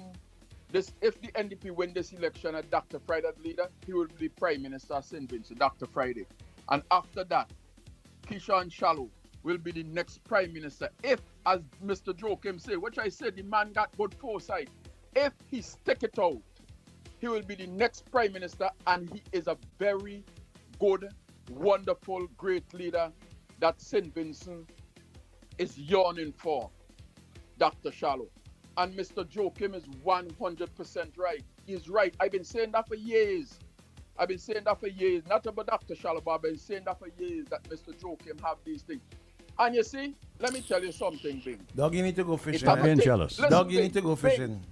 this, if the NDP win this election and Dr. Friday as leader, he will be Prime Minister of St. Vincent, Dr. Friday. And after that, Keisha Shallow will be the next Prime Minister. If, as Mr. Joakim said, which I said, the man got good foresight, if he stick it out, he will be the next Prime Minister, and he is a very good, wonderful, great leader that St. Vincent is yearning for, Dr. Shallow. And Mr. Joakim is 100% right. He's right. I've been saying that for years. Not about Dr. Shallow, but I've been saying that for years, that Mr. Joakim have these things. And you see, let me tell you something, Bing. Doug, you need to go fishing. Stop being jealous. Listen, Doug, you need to go fishing.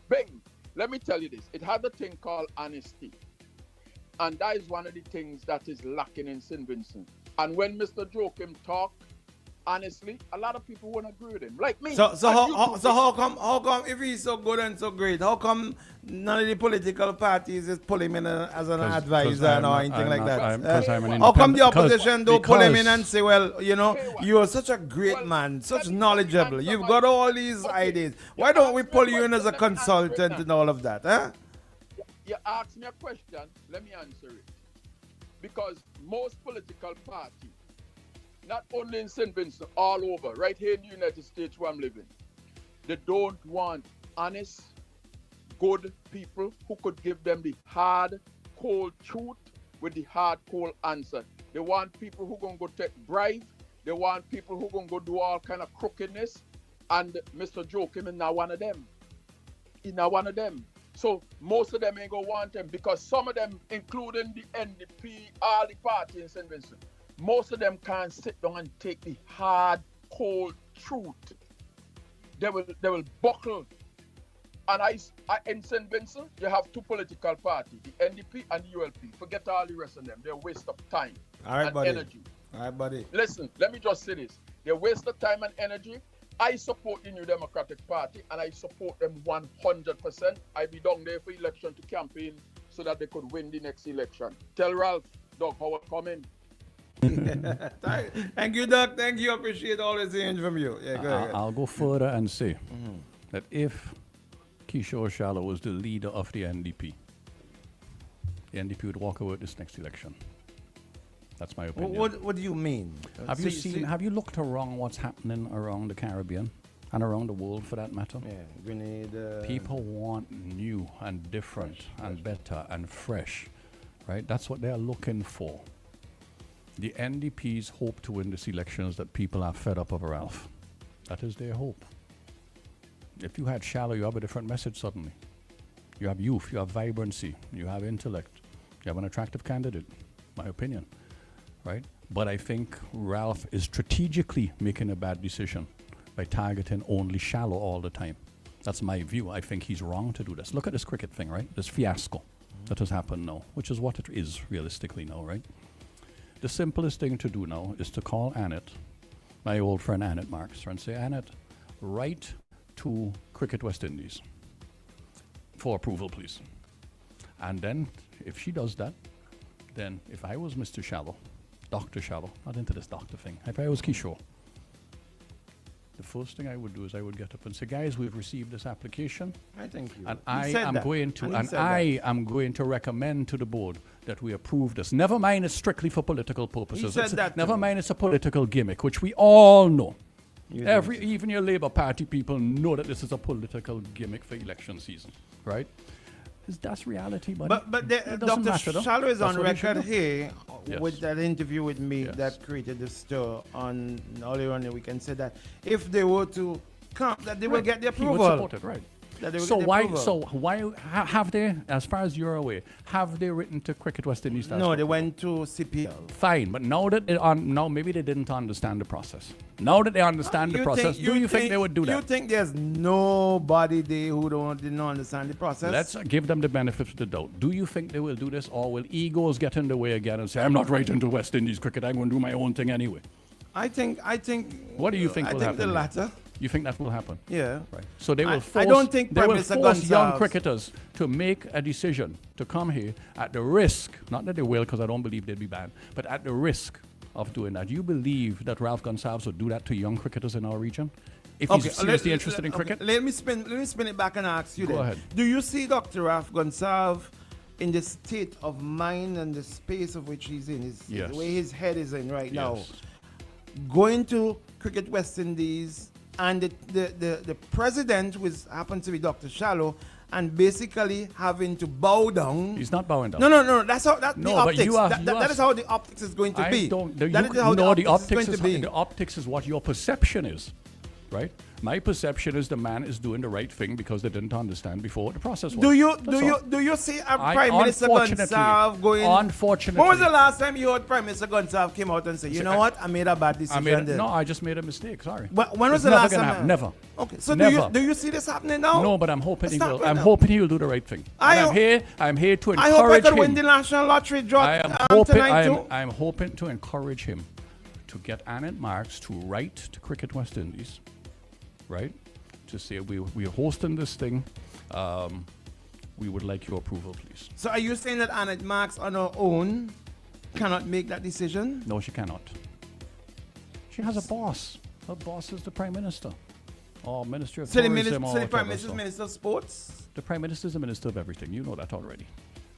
Bing, let me tell you this. It has a thing called honesty. And that is one of the things that is lacking in St. Vincent. And when Mr. Joakim talk, honestly, a lot of people won't agree with him. Like me. So how come if he's so good and so great, how come none of the political parties is pull him in as an advisor or anything like that? How come the opposition don't pull him in and say, well, you know, you're such a great man, such knowledgeable, you've got all these ideas. Why don't we pull you in as a consultant and all of that? Huh? You ask me a question, let me answer it. Because most political parties, not only in St. Vincent, all over, right here in the United States where I'm living, they don't want honest, good people who could give them the hard, cold truth with the hard, cold answer. They want people who going to go take bribe. They want people who going to go do all kind of crookedness. And Mr. Joakim is not one of them. He's not one of them. So most of them ain't going to want him, because some of them, including the NDP, all the parties in St. Vincent, most of them can't sit down and take the hard, cold truth. They will buckle. And I in St. Vincent, you have two political parties, the NDP and the ULP. Forget all the rest of them. They're a waste of time and energy. All right, buddy. Listen, let me just say this. They're a waste of time and energy. I support the New Democratic Party, and I support them 100%. I be down there for election to campaign so that they could win the next election. Tell Ralph, Doug, how it coming. Thank you, Doug. Thank you. Appreciate always hearing from you. Yeah, go ahead. I'll go further and say that if Kishore Shallow was the leader of the NDP would walk away this next election. That's my opinion. What do you mean? Have you looked around what's happening around the Caribbean and around the world for that matter? Yeah, Grenada. People want new and different and better and fresh, right? That's what they're looking for. The NDP's hope to win this election is that people are fed up of Ralph. That is their hope. If you had Shallow, you have a different message suddenly. You have youth, you have vibrancy, you have intellect, you have an attractive candidate, my opinion, right? But I think Ralph is strategically making a bad decision by targeting only Shallow all the time. That's my view. I think he's wrong to do this. Look at this cricket thing, right? This fiasco. that has happened now, which is what it is realistically now, right? The simplest thing to do now is to call Annette, my old friend Annette Marks, and say, Annette, write to Cricket West Indies for approval, please. And then, if she does that, then if I was Mr. Shallow, Dr. Shallow, not into this doctor thing, if I was Kishore, the first thing I would do is I would get up and say, guys, we've received this application. I think you. And He I said am that. going to, And he and said I that. am going to recommend to the board that we approve this. Never mind, it's strictly for political purposes. said It's that to never me. mind, it's a political gimmick, which we all know. You Even your Labour Party people know that this is a political gimmick for election season, right? That's reality, buddy. But It doesn't Dr. matter, though. Shallow is That's on what he should record do. here Yes. with that interview with me Yes. that created the stir on earlier on the weekend. Said that if they were to come, that they will Right. get the He would approval. support it, right. That they will So get the why? approval. So why have they, as far as you're aware, have they written to Cricket West Indies? No, they went to CPL. Fine, but now that now maybe they didn't understand the process. Now that they understand the process, do you think they would do You that? think there's nobody there who didn't understand the process? Let's give them the benefit of the doubt. Do you think they will do this, or will egos get in the way again and say, "I'm not writing to West Indies cricket. I'm going to do my own thing anyway"? I think. What do you think will I happen? think the here? latter. You think that will happen? Yeah. Right. So they will I force. don't think they Prime will Minister force young Gonsalves- cricketers to make a decision to come here at the risk. Not that they will, because I don't believe they'd be banned, but at the risk of doing that. You believe that Ralph Gonsalves would do that to young cricketers in our region? If he's seriously interested in cricket? Let me spin it back and ask you. Go then. ahead. Do you see Dr. Ralph Gonsalves in the state of mind and the space of which he's in, Yes. the way his head is in right now, Yes. going to Cricket West Indies, and the president, who happened to be Dr. Shallow, and basically having to bow down. He's not bowing down. No. That's how the No, but optics. you are- that is how the optics is going to I be. don't. That You is how know the the optics optics is is going to be. the optics is what your perception is, right? My perception is the man is doing the right thing because they didn't understand before what the process was. Do you That's see I- Prime Minister unfortunately- Gonsalves going? unfortunately- When was the last time you heard Prime Minister Gonsalves came out and say, "You know what? I made a bad decision"? there." No, I just made a mistake. Sorry. When was It's the never last gonna time? happen. Never. Okay. So Never. do you see this happening now? No, but I'm hoping he Let's will. start right I'm now. hoping he will do the right thing. And I'm here to I hope I encourage could him. win the national lottery draw I am hoping. tonight too. I'm hoping to encourage him to get Annette Marks to write to Cricket West Indies, right? To say we're hosting this thing. We would like your approval, please. So are you saying that Annette Marks on her own cannot make that decision? No, she cannot. She has a boss. Her boss is the Prime Minister. Or Ministry of So the, Tourism. or so the Prime whatever, Minister is so. Minister of Sports? The Prime Minister is the Minister of everything. You know that already.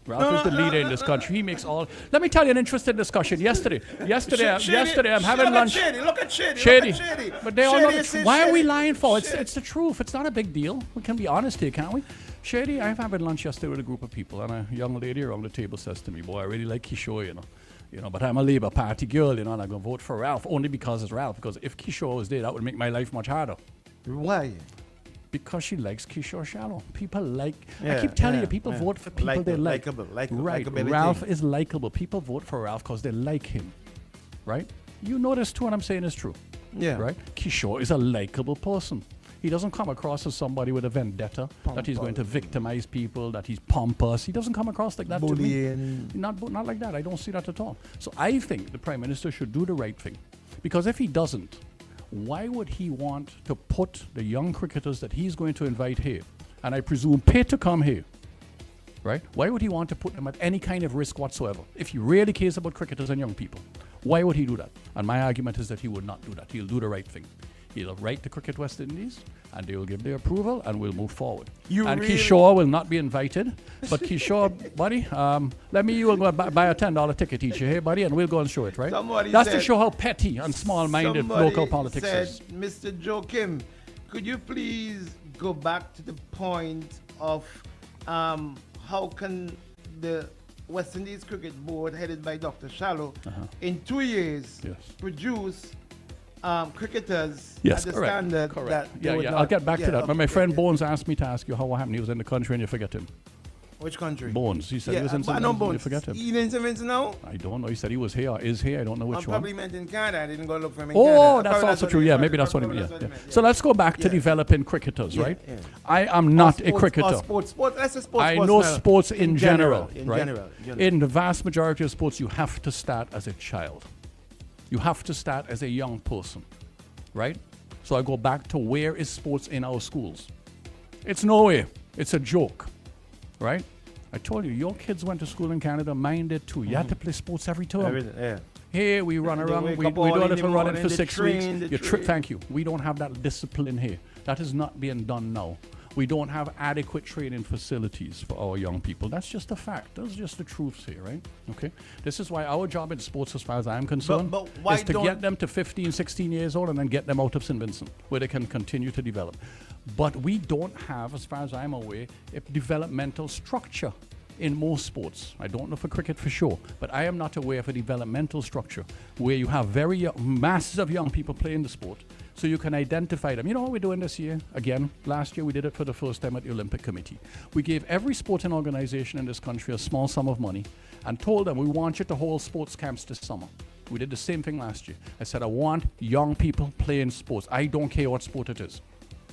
Ralph is the leader in this country. He makes all. Let me tell you an interesting discussion. Yesterday, I'm having lunch. Look at Shady. Shady. Look at Shady. But they all Shady know. says Why are we Shady. lying for? It's the truth. It's not a big deal. We can be honest here, can't we? Shady, I'm having lunch yesterday with a group of people, and a young lady around the table says to me, "Boy, I really like Kishore, you know, but I'm a Labour Party girl, and I'm going to vote for Ralph only because it's Ralph. Because if Kishore was there, that would make my life much harder." Why? Because she likes Kishore Shallow. People like. I Yeah, keep telling yeah, you, people yeah. vote for people they like. Right. Likeability. Ralph is likable. People vote for Ralph because they like him. Right. You know this too, what I'm saying is true. Yeah. Right. Kishore is a likable person. He doesn't come across as somebody with a vendetta, that he's going to victimize people, that he's pompous. He doesn't come across like that Bullying. to me. Not like that. I don't see that at all. So I think the Prime Minister should do the right thing. Because if he doesn't, why would he want to put the young cricketers that he's going to invite here, and I presume pay to come here, right? Why would he want to put them at any kind of risk whatsoever? If he really cares about cricketers and young people, why would he do that? And my argument is that he would not do that. He'll do the right thing. He'll write to Cricket West Indies, and they will give their approval, and we'll move forward. Kishore will not be invited, but Kishore, buddy, you will go buy a $10 ticket each, hey, buddy, and we'll go and show it, right? Somebody That's to said- show how petty and small-minded Somebody local politics said, is. Mr. Joe Kim, could you please go back to the point of how can the West Indies Cricket Board, headed by Dr. Shallow, in 2 years produce cricketers Yes, at the correct. standard Correct. that they would Yeah. not- I'll get back to that. But my okay, friend Bones asked me to ask you what happened. He was in the country and you forget him. Which country? Bones. He said he was in I St. know Vincent. You Bones. forget him. He in St. Vincent now? I don't know. He said he was here. Is here. I don't know which I one. probably meant in Canada. I didn't go look for him in Canada. Oh, that's Probably also what true. he Yeah, meant. maybe that's what he Probably meant. what Yeah, he yeah. meant, So let's go back to developing cricketers, Yeah, right? yeah. I am not a Sports, cricketer. Sports. Let's say sports. I know personnel. sports in general, In right? general. In the vast majority of sports, you have to start as a child. You have to start as a young person, right? So I go back to where is sports in our schools? It's nowhere. It's a joke, right? I told you, your kids went to school in Canada, mine did too. You had to play sports every term. Yeah. Here we run around, we do a little running for 6 weeks. Thank you. We don't have that discipline here. That is not being done now. We don't have adequate training facilities for our young people. That's just a fact. Those are just the truths here, right? Okay. This is why our job in sports, as far as I'm concerned, But why is to don't- get them to 15, 16 years old and then get them out of St. Vincent, where they can continue to develop. But we don't have, as far as I'm aware, a developmental structure in most sports. I don't know for cricket for sure, but I am not aware of a developmental structure where you have very masses of young people playing the sport, so you can identify them. You know what we're doing this year? Again, last year we did it for the first time at the Olympic Committee. We gave every sporting organization in this country a small sum of money and told them, we want you to hold sports camps this summer. We did the same thing last year. I said, I want young people playing sports. I don't care what sport it is,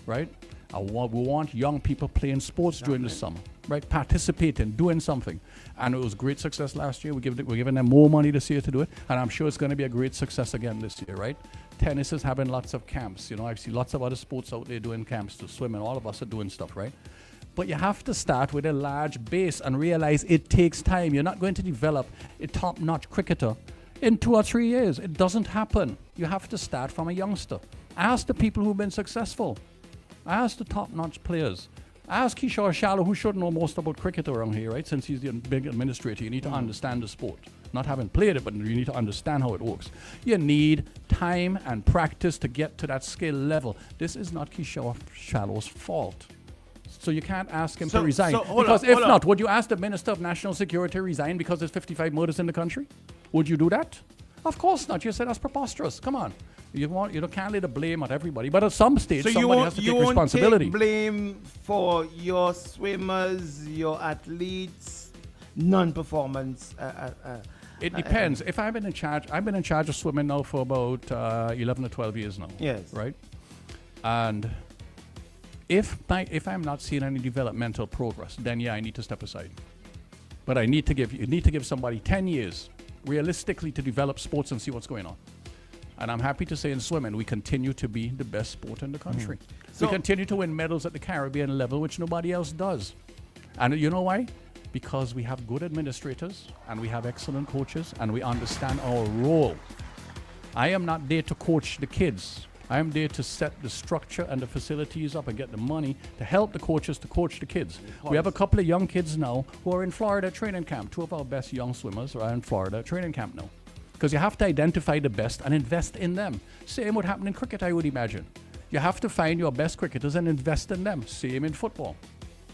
right? We want young people playing sports during the summer, right? Participating, doing something. And it was great success last year. We're giving them more money this year to do it. And I'm sure it's going to be a great success again this year, right? Tennis is having lots of camps. You know, I've seen lots of other sports out there doing camps to swim, and all of us are doing stuff, right? But you have to start with a large base and realize it takes time. You're not going to develop a top-notch cricketer in 2 or 3 years. It doesn't happen. You have to start from a youngster. Ask the people who've been successful. Ask the top-notch players. Ask Kishore Shallow, who should know most about cricket around here, right? Since he's the big administrator, you need to understand the sport. Not having played it, but you need to understand how it works. You need time and practice to get to that skill level. This is not Kishore Shallow's fault. So you can't ask him to resign. Because if not, would you ask the Minister of National Security to resign because there's 55 murders in the country? Would you do that? Of course not. You said that's preposterous. Come on. You can't lay the blame on everybody, but at some stage, somebody has to take responsibility. Take blame for your swimmers, your athletes, non-performance. It depends. If I've been in charge of swimming now for about 11 or 12 years now. Yes. Right. And if I'm not seeing any developmental progress, then yeah, I need to step aside. But you need to give somebody 10 years realistically to develop sports and see what's going on. And I'm happy to say in swimming, we continue to be the best sport in the country. We continue to win medals at the Caribbean level, which nobody else does. And you know why? Because we have good administrators, and we have excellent coaches, and we understand our role. I am not there to coach the kids. I am there to set the structure and the facilities up and get the money to help the coaches to coach the kids. We have a couple of young kids now who are in Florida training camp. 2 of our best young swimmers are in Florida training camp now. Because you have to identify the best and invest in them. Same would happen in cricket, I would imagine. You have to find your best cricketers and invest in them. Same in football.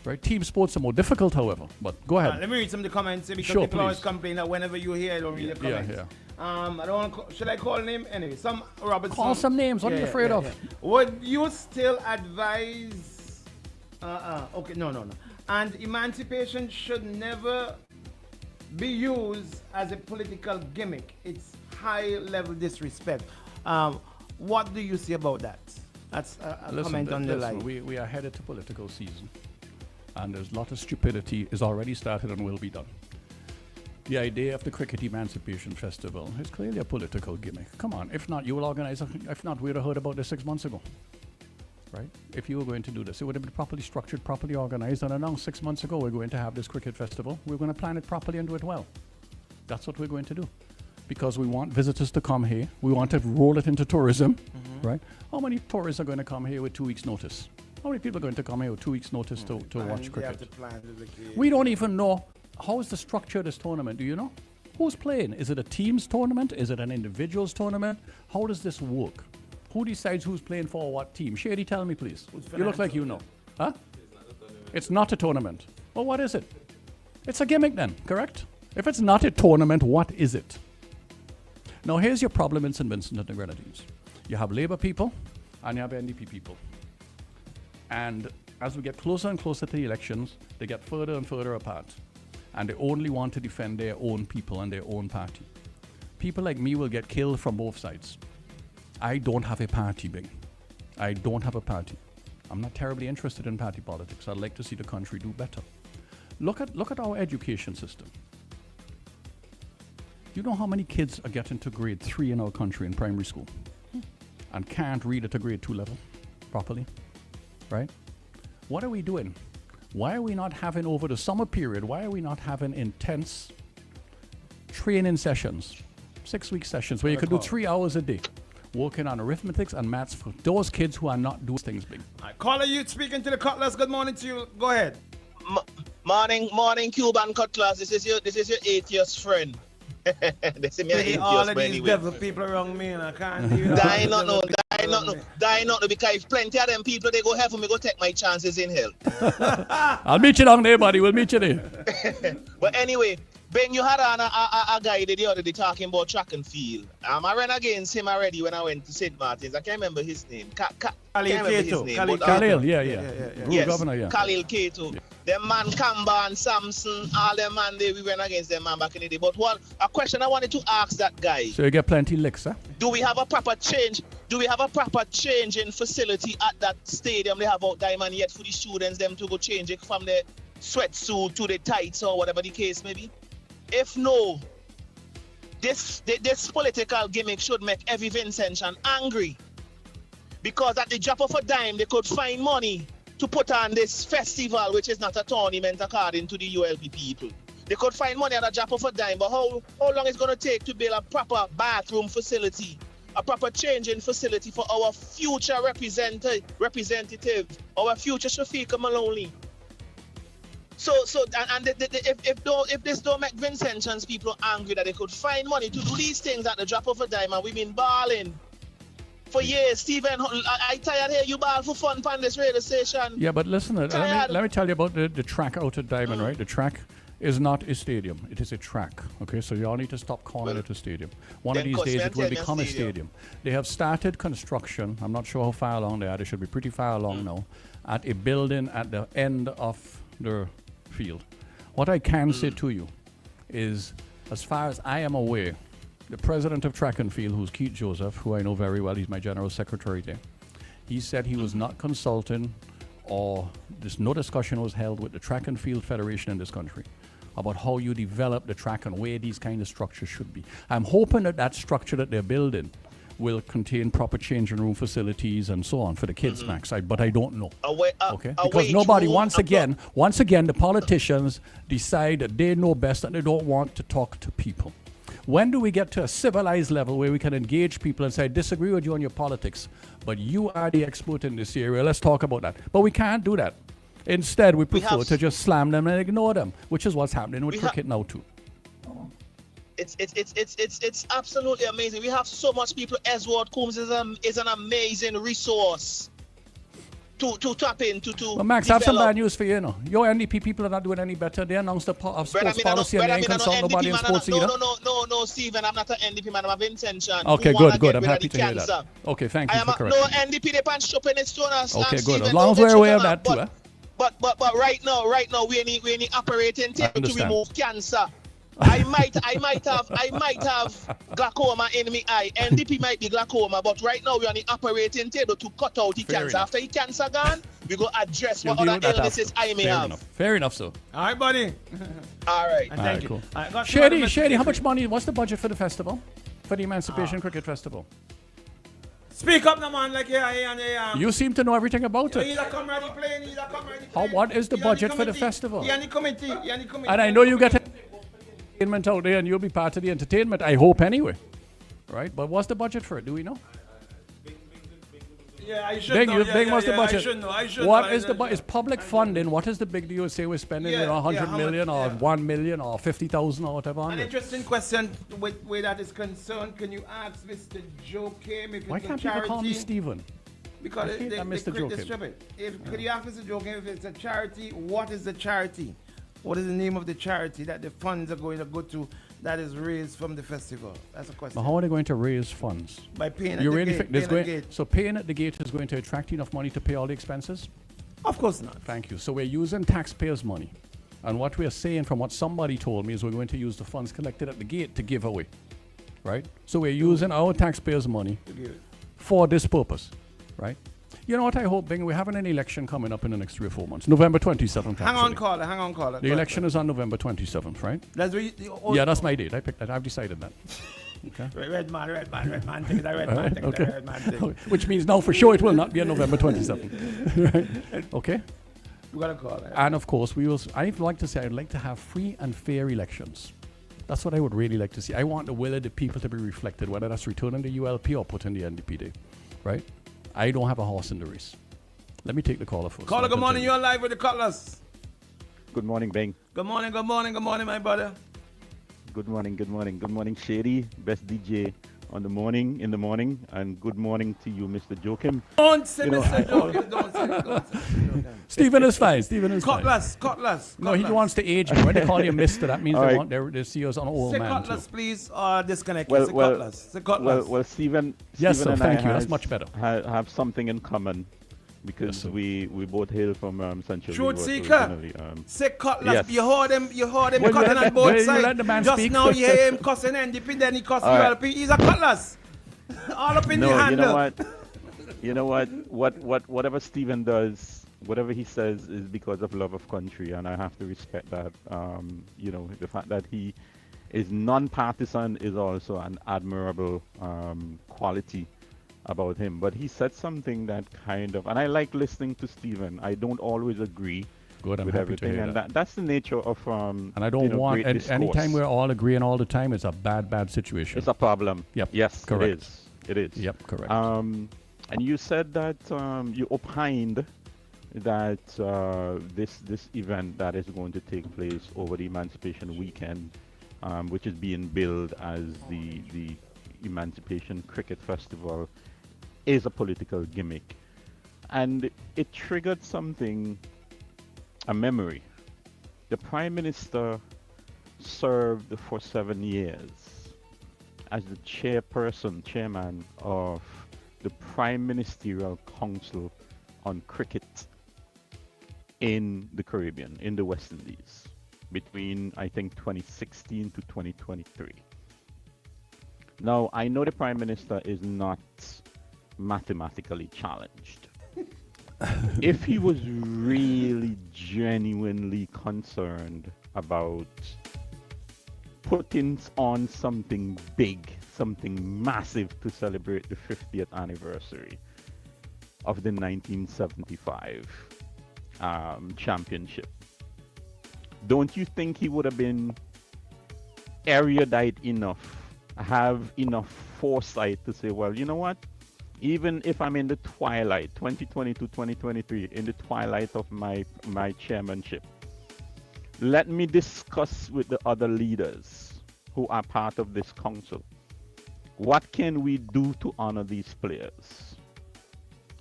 Right? Team sports are more difficult, however. But go ahead. Let me read some of the comments because Sure, people always please. complain that whenever you hear, I don't read the comments. Yeah. I don't want to. Should I call a name? Anyway, some Robertson. Call some names. What are you afraid of? Would you still advise? Okay, no. And emancipation should never be used as a political gimmick. It's high-level disrespect. What do you say about that? That's a comment on the line. We are headed to political season, and there's a lot of stupidity is already started and will be done. The idea of the Cricket Emancipation Festival is clearly a political gimmick. Come on, if not, you will organize. If not, we would have heard about this 6 months ago, right? If you were going to do this, it would have been properly structured, properly organized, and announced 6 months ago. We're going to have this cricket festival. We're going to plan it properly and do it well. That's what we're going to do, because we want visitors to come here. We want to roll it into tourism, right? How many tourists are going to come here with 2 weeks' notice? How many people are going to come here with 2 weeks' notice to watch cricket? We don't even know. How is the structure of this tournament? Do you know? Who's playing? Is it a team's tournament? Is it an individual's tournament? How does this work? Who decides who's playing for what team? Shady, tell me, please. You look like you know. Huh? It's not a tournament. Well, what is it? It's a gimmick then, correct? If it's not a tournament, what is it? Now, here's your problem in St. Vincent and the Grenadines. You have Labour people and you have NDP people. And as we get closer and closer to the elections, they get further and further apart. And they only want to defend their own people and their own party. People like me will get killed from both sides. I don't have a party, Bing. I don't have a party. I'm not terribly interested in party politics. I'd like to see the country do better. Look at our education system. You know how many kids are getting to grade 3 in our country in primary school and can't read at a grade 2 level properly, right? What are we doing? Why are we not having, over the summer period, why are we not having intense training sessions, 6-week sessions, where you could do 3 hours a day, working on arithmetics and maths for those kids who are not doing things big? Caller, you speaking to the Cutlers. Good morning to you. Go ahead. Morning, Cuban Cutlers. This is your atheist friend. They say me an atheist, all of but these anyway. devil people around me, and I can't do Die not no, because if plenty of them people, they go heaven, me go take my chances in hell. I'll meet you down there, buddy. We'll meet you there. But anyway, Ben, you had a guy the other day talking about track and field. I ran against him already when I went to St. Martin's. I can't remember his name. Khalil, yeah. Governor, yeah. Khalil Kato. Them man Kamba and Samson, all them man, we went against them man back in the day. But a question I wanted to ask that guy. So you get plenty licks, huh? Do we have a proper change? Do we have a proper change in facility at that stadium they have out Diamond yet for the students them to go change it from the sweatsuit to the tights or whatever the case may be? If no, this political gimmick should make every Vincentian angry. Because at the drop of a dime, they could find money to put on this festival, which is not a tournament according to the ULP people. They could find money at a drop of a dime, but how long is it going to take to build a proper bathroom facility, a proper changing facility for our future representative, our future Shafiqa Maloney? If this don't make Vincentians people angry that they could find money to do these things at the drop of a dime, and we've been balling for years. Stephen, I tired here you ball for fun on this radio station. Yeah, but listen, let me tell you about the track out at Diamond, right? The track is not a stadium. It is a track, okay? So you all need to stop calling it a stadium. One of these days it will become a stadium. They have started construction. I'm not sure how far along they are. They should be pretty far along now. At a building at the end of the field. What I can say to you is, as far as I am aware, the president of track and field, who's Keith Joseph, who I know very well, he's my general secretary there, he said he was not consulting, or there's no discussion was held with the track and field federation in this country about how you develop the track and where these kind of structures should be. I'm hoping that structure that they're building will contain proper changing room facilities and so on for the kids, Max. But I don't know. Okay? Because nobody, once again, the politicians decide that they know best and they don't want to talk to people. When do we get to a civilized level where we can engage people and say, I disagree with you on your politics, but you are the expert in this area. Let's talk about that. But we can't do that. Instead, we prefer to just slam them and ignore them, which is what's happening with cricket now too. It's absolutely amazing. We have so much people. Edward Combs is an amazing resource to tap into. But Max, I have some bad news for you. Your NDP people are not doing any better. They announced a sports policy and they ain't consult nobody in sports either. No, Stephen, I'm not an NDP man. I'm a Vincentian. Okay, good. I'm happy to hear that. Okay, thank you for correcting. No NDP, they punch up in its stoners. Okay, good. As long as we're aware of that too. But right now, we any operating table to remove cancer. I might have glaucoma in my eye. NDP might be glaucoma, but right now we're on the operating table to cut out the cancer. After the cancer gone, we go address what other illnesses I may have. Fair enough, so. All right, buddy. All right. Thank you. Cool. Shady, how much money? What's the budget for the festival? For the Emancipation Cricket Festival? Speak up, no man, like You seem to know everything about it. What is the budget for the festival? And I know you get entertainment out there, and you'll be part of the entertainment, I hope anyway. Right? But what's the budget for it? Do we know? Yeah, I should know. What's the budget? I should What is the budget? Is public funding? What is the big deal? Say we're spending 100 million or 1 million or 50,000 or whatever. An interesting question where that is concerned. Can you ask Mr. Joachim if it's a charity? Why can't people call me Stephen? Because Mr. Joachim. Could you ask Mr. Joachim if it's a charity? What is the charity? What is the name of the charity that the funds are going to go to that is raised from the festival? That's a question. But how are they going to raise funds? By paying at the gate. So paying at the gate is going to attract enough money to pay all the expenses? Of course not. Thank you. So we're using taxpayers' money. And what we're saying, from what somebody told me, is we're going to use the funds collected at the gate to give away. Right? So we're using our taxpayers' money for this purpose. Right? You know what I hope, Bing? We're having an election coming up in the next 3 or 4 months. November 27th, Hang on, caller. The election is on November 27th, right? Yeah, that's my date. I picked that. I've decided that. Okay. Red man, take it, red man, take it, Okay. red man, take it. Which means now for sure it will not be on November 27th. Right? Okay? You got to call it. And of course, I'd like to say I'd like to have free and fair elections. That's what I would really like to see. I want the will of the people to be reflected, whether that's returning the ULP or putting the NDPD. Right? I don't have a horse in the race. Let me take the caller first. Caller, good morning. You're live with the Cutlass. Good morning, Bing. Good morning, my brother. Good morning, Shady, best DJ in the morning, and good morning to you, Mr. Joachim. Don't say Mr. Joachim, don't say Stephen is fine. Cutlass. No, he wants to age me. When they call you Mister, that means they see us on old say man. Cutlass, too. please, or disconnect. Say Cutlass. Well, Stephen. Yes, Stephen sir, and thank I you. That's much better. Have something in common because we both hail from Central. Truth seeker. Say Cutlass. Yes. You heard him cutting on both sides. Just speak. now you hear him cussing NDP, then he cussing ULP. He's a Cutlass. All up in the handle. You know what? Whatever Stephen does, whatever he says is because of love of country, and I have to respect that. The fact that he is non-partisan is also an admirable quality about him. But he said something that kind of, and I like listening to Stephen. I don't always agree Good, I'm with happy everything, to hear and that. that's the nature of And I don't want great discourse. anytime we're all agreeing all the time, it's a bad situation. It's a problem. Yep. Yes, correct. It is. Yep, correct. And you said that you opined that this event that is going to take place over the Emancipation Weekend, which is being billed as the Emancipation Cricket Festival, is a political gimmick, and it triggered something. A memory. The Prime Minister served for 7 years as the chairman of the Prime Ministerial Council on Cricket in the Caribbean, in the West Indies, between, I think, 2016 to 2023. Now, I know the Prime Minister is not mathematically challenged. If he was really genuinely concerned about putting on something big, something massive to celebrate the 50th anniversary of the 1975 championship, don't you think he would have been erudite enough, have enough foresight to say, well, you know what? Even if I'm in the twilight, 2022, 2023, in the twilight of my chairmanship, let me discuss with the other leaders who are part of this council. What can we do to honor these players?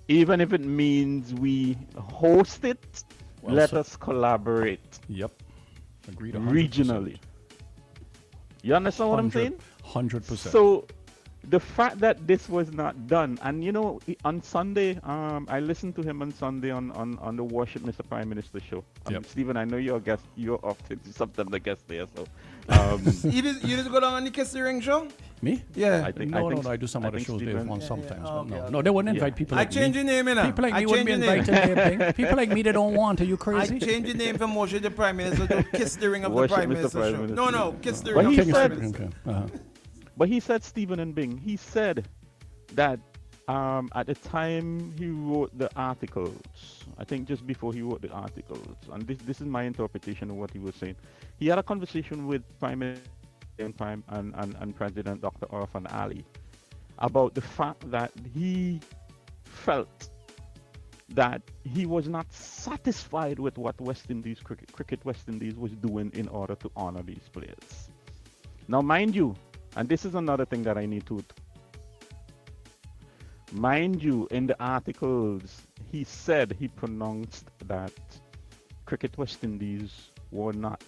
Even if it means we host it, let us collaborate. Yep. Agreed. Regionally. You understand what I'm saying? 100%. So the fact that this was not done, and on Sunday, I listened to him on Sunday on the Worship Mr. Prime Minister show. Stephen, I know you're a guest. You're often sometimes the guest there. So you just go down on the Kiss the Ring show? Me? Yeah. I do some other shows there once sometimes. But no, they wouldn't invite people like me. I change your name, innit? People like me wouldn't be invited there. People like me, they don't want. Are you crazy? I change your name from Worship the Prime Minister to Kiss the Ring of the Prime Minister show. No, Kiss the Ring of the Prime Minister. But he said, Stephen and Bing, he said that at the time he wrote the articles, I think just before he wrote the articles, and this is my interpretation of what he was saying, he had a conversation with Prime Minister and President Dr. Irfan Ali about the fact that he felt that he was not satisfied with what West Indies, Cricket West Indies was doing in order to honor these players. Now, mind you, and this is another thing that I need to mind you, in the articles, he pronounced that Cricket West Indies was not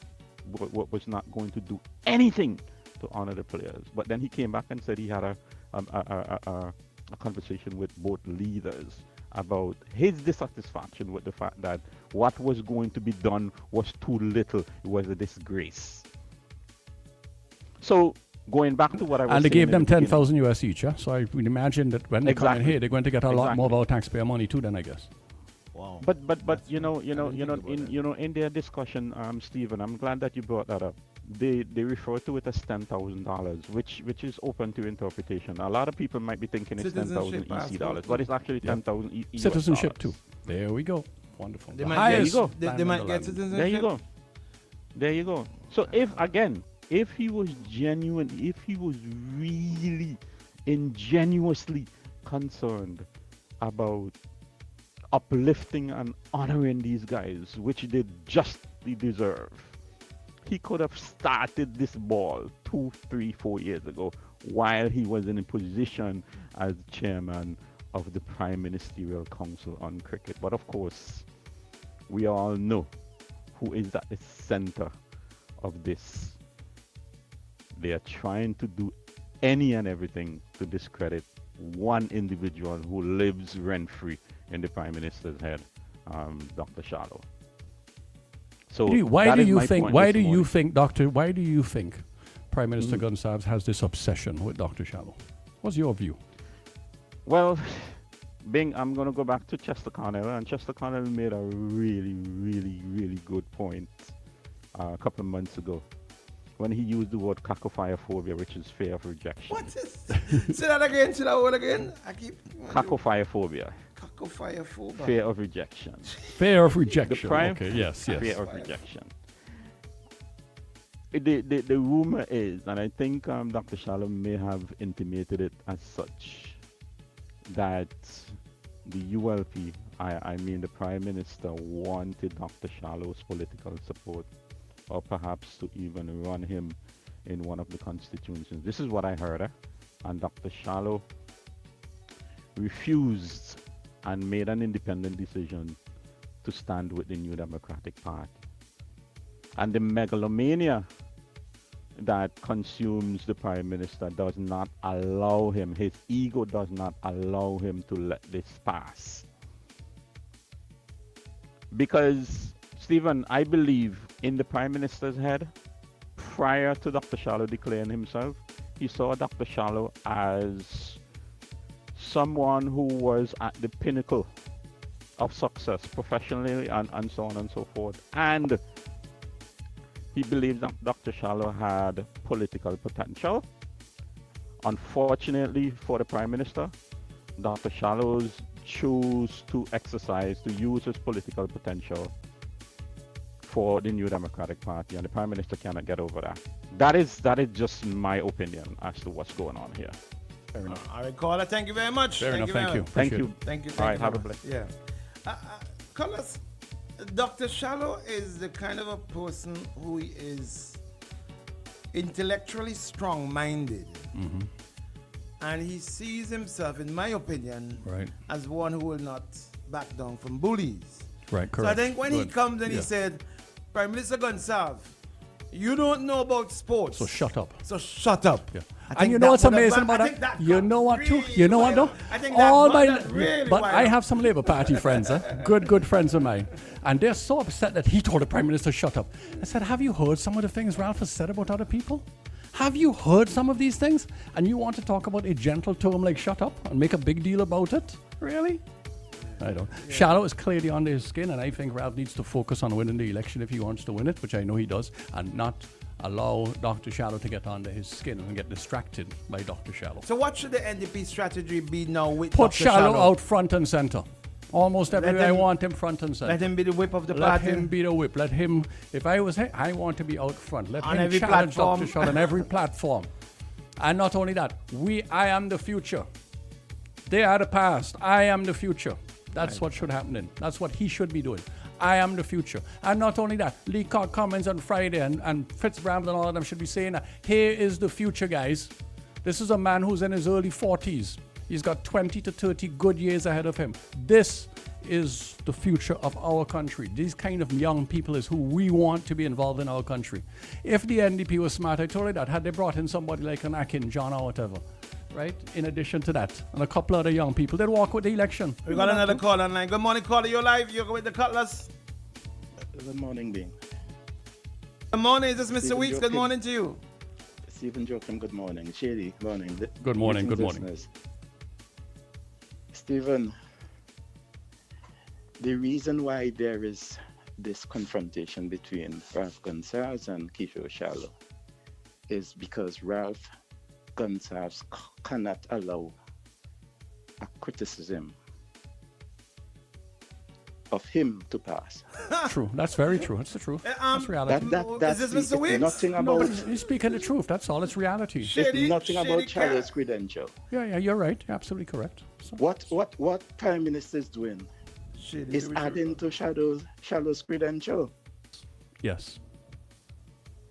going to do anything to honor the players. But then he came back and said he had a conversation with both leaders about his dissatisfaction with the fact that what was going to be done was too little. It was a disgrace. So going back to what I was saying. And they gave them in the beginning- 10,000 US each, yeah? So I would imagine that when they come in Exactly. here, they're going to get a lot more Exactly. of our taxpayer money too, then I guess. Wow. But in their discussion, Stephen, I'm glad that you brought that up. They refer to it as $10,000, which is open to interpretation. A lot of people might be thinking it's 10,000 EC dollars, but it's actually 10,000 US Citizenship dollars. too. There we go. Wonderful. There you go. They might get citizenship. There you go. There you go. So if he was genuine, if he was really ingenuously concerned about uplifting and honoring these guys, which they justly deserve, he could have started this ball 2, 3, 4 years ago while he was in a position as chairman of the Prime Ministerial Council on Cricket. But of course, we all know who is at the center of this. They are trying to do any and everything to discredit one individual who lives rent-free in the Prime Minister's head, Dr. Shallow. So Why do you think Prime Minister Mm-hmm. Gonsalves has this obsession with Dr. Shallow? What's your view? Well, I'm going to go back to Chester Cornell, and Chester Cornell made a really, really, really good point a couple of months ago when he used the word cacophophobia, which is fear of rejection. What is? Say that again. Say that word again. I keep. Cacophophobia. Cacophophobia. Fear of rejection. Fear of rejection. The prime, Okay, yes. Fear of rejection. The rumor is, and I think Dr. Shallow may have intimated it as such, that the ULP, I mean the Prime Minister, wanted Dr. Shallow's political support, or perhaps to even run him in one of the constituencies. This is what I heard, and Dr. Shallow refused and made an independent decision to stand with the New Democratic Party. And the megalomania that consumes the Prime Minister does not allow him, his ego does not allow him to let this pass. Because, Stephen, I believe in the Prime Minister's head, prior to Dr. Shallow declaring himself, he saw Dr. Shallow as someone who was at the pinnacle of success professionally and so on and so forth. And he believed that Dr. Shallow had political potential. Unfortunately for the Prime Minister, Dr. Shallow chose to use his political potential for the New Democratic Party, and the Prime Minister cannot get over that. That is just my opinion as to what's going on here. Fair enough. All right, caller. Thank you very much. Fair enough. Thank you. Thank you. Thank you. All right, you have a very much. blessed. Yeah. Callers, Dr. Shallow is the kind of a person who is intellectually strong-minded. Mm-hmm. And he sees himself, in my opinion, Right. as one who will not back down from bullies. Right, So I correct. think when he Good. comes and Yeah. he said, Prime Minister Gonsalves, you don't know about sports. So shut up. So shut up. Yeah. I And think you know that what's would have amazing gone- about I think that? that You got know what too? really You know what though? viral. I think that All got my, that really but I viral. have some Labour Party friends, good friends of mine, and they're so upset that he told the Prime Minister shut up. I said, have you heard some of the things Ralph has said about other people? Have you heard some of these things? And you want to talk about a gentle term like shut up and make a big deal about it? Really? I don't. Shallow is clearly under his skin, and I think Ralph needs to focus on winning the election if he wants to win it, which I know he does, and not allow Dr. Shallow to get under his skin and get distracted by Dr. Shallow. So what should the NDP strategy be now with Put Dr. Shallow out front and center. Almost Let everywhere I him- want him front and center. Let him be the whip of the Let party. him be the whip. Let him, if I was him, I want to be out front. Let On him every challenge platform. Dr. Shallow on every platform. And not only that, I am the future. They are the past. I am the future. That's what should happen then. That's what he should be doing. I am the future. And not only that, Lee Cock Cummins on Friday and Fitz Bramble and all of them should be saying that here is the future, guys. This is a man who's in his early 40s. He's got 20 to 30 good years ahead of him. This is the future of our country. These kind of young people is who we want to be involved in our country. If the NDP was smart, I told you that, had they brought in somebody like an Akin, John or whatever, right? In addition to that, and a couple other young people, they'd walk with the election. We got another call online. Good morning, caller. You're live. You're with the Cutlass. Good morning, Bing. Good morning. Is this Mr. Stephen Weeks? Good Joachim. morning to you. Stephen Joachim, good morning. Shady, morning. Good morning, good Greetings, morning. listeners. Stephen, the reason why there is this confrontation between Ralph Gonsalves and Kishore Shallow is because Ralph Gonsalves cannot allow a criticism of him to pass. True. That's very true. That's the truth. That's reality. That's is this Mr. Weeks? nothing No, about. but he's speaking the truth. That's all. It's reality. It's nothing about Shallow's credential. Yeah, you're right. You're absolutely correct. So, What Prime Minister is doing is adding to Shallow's credential. yes.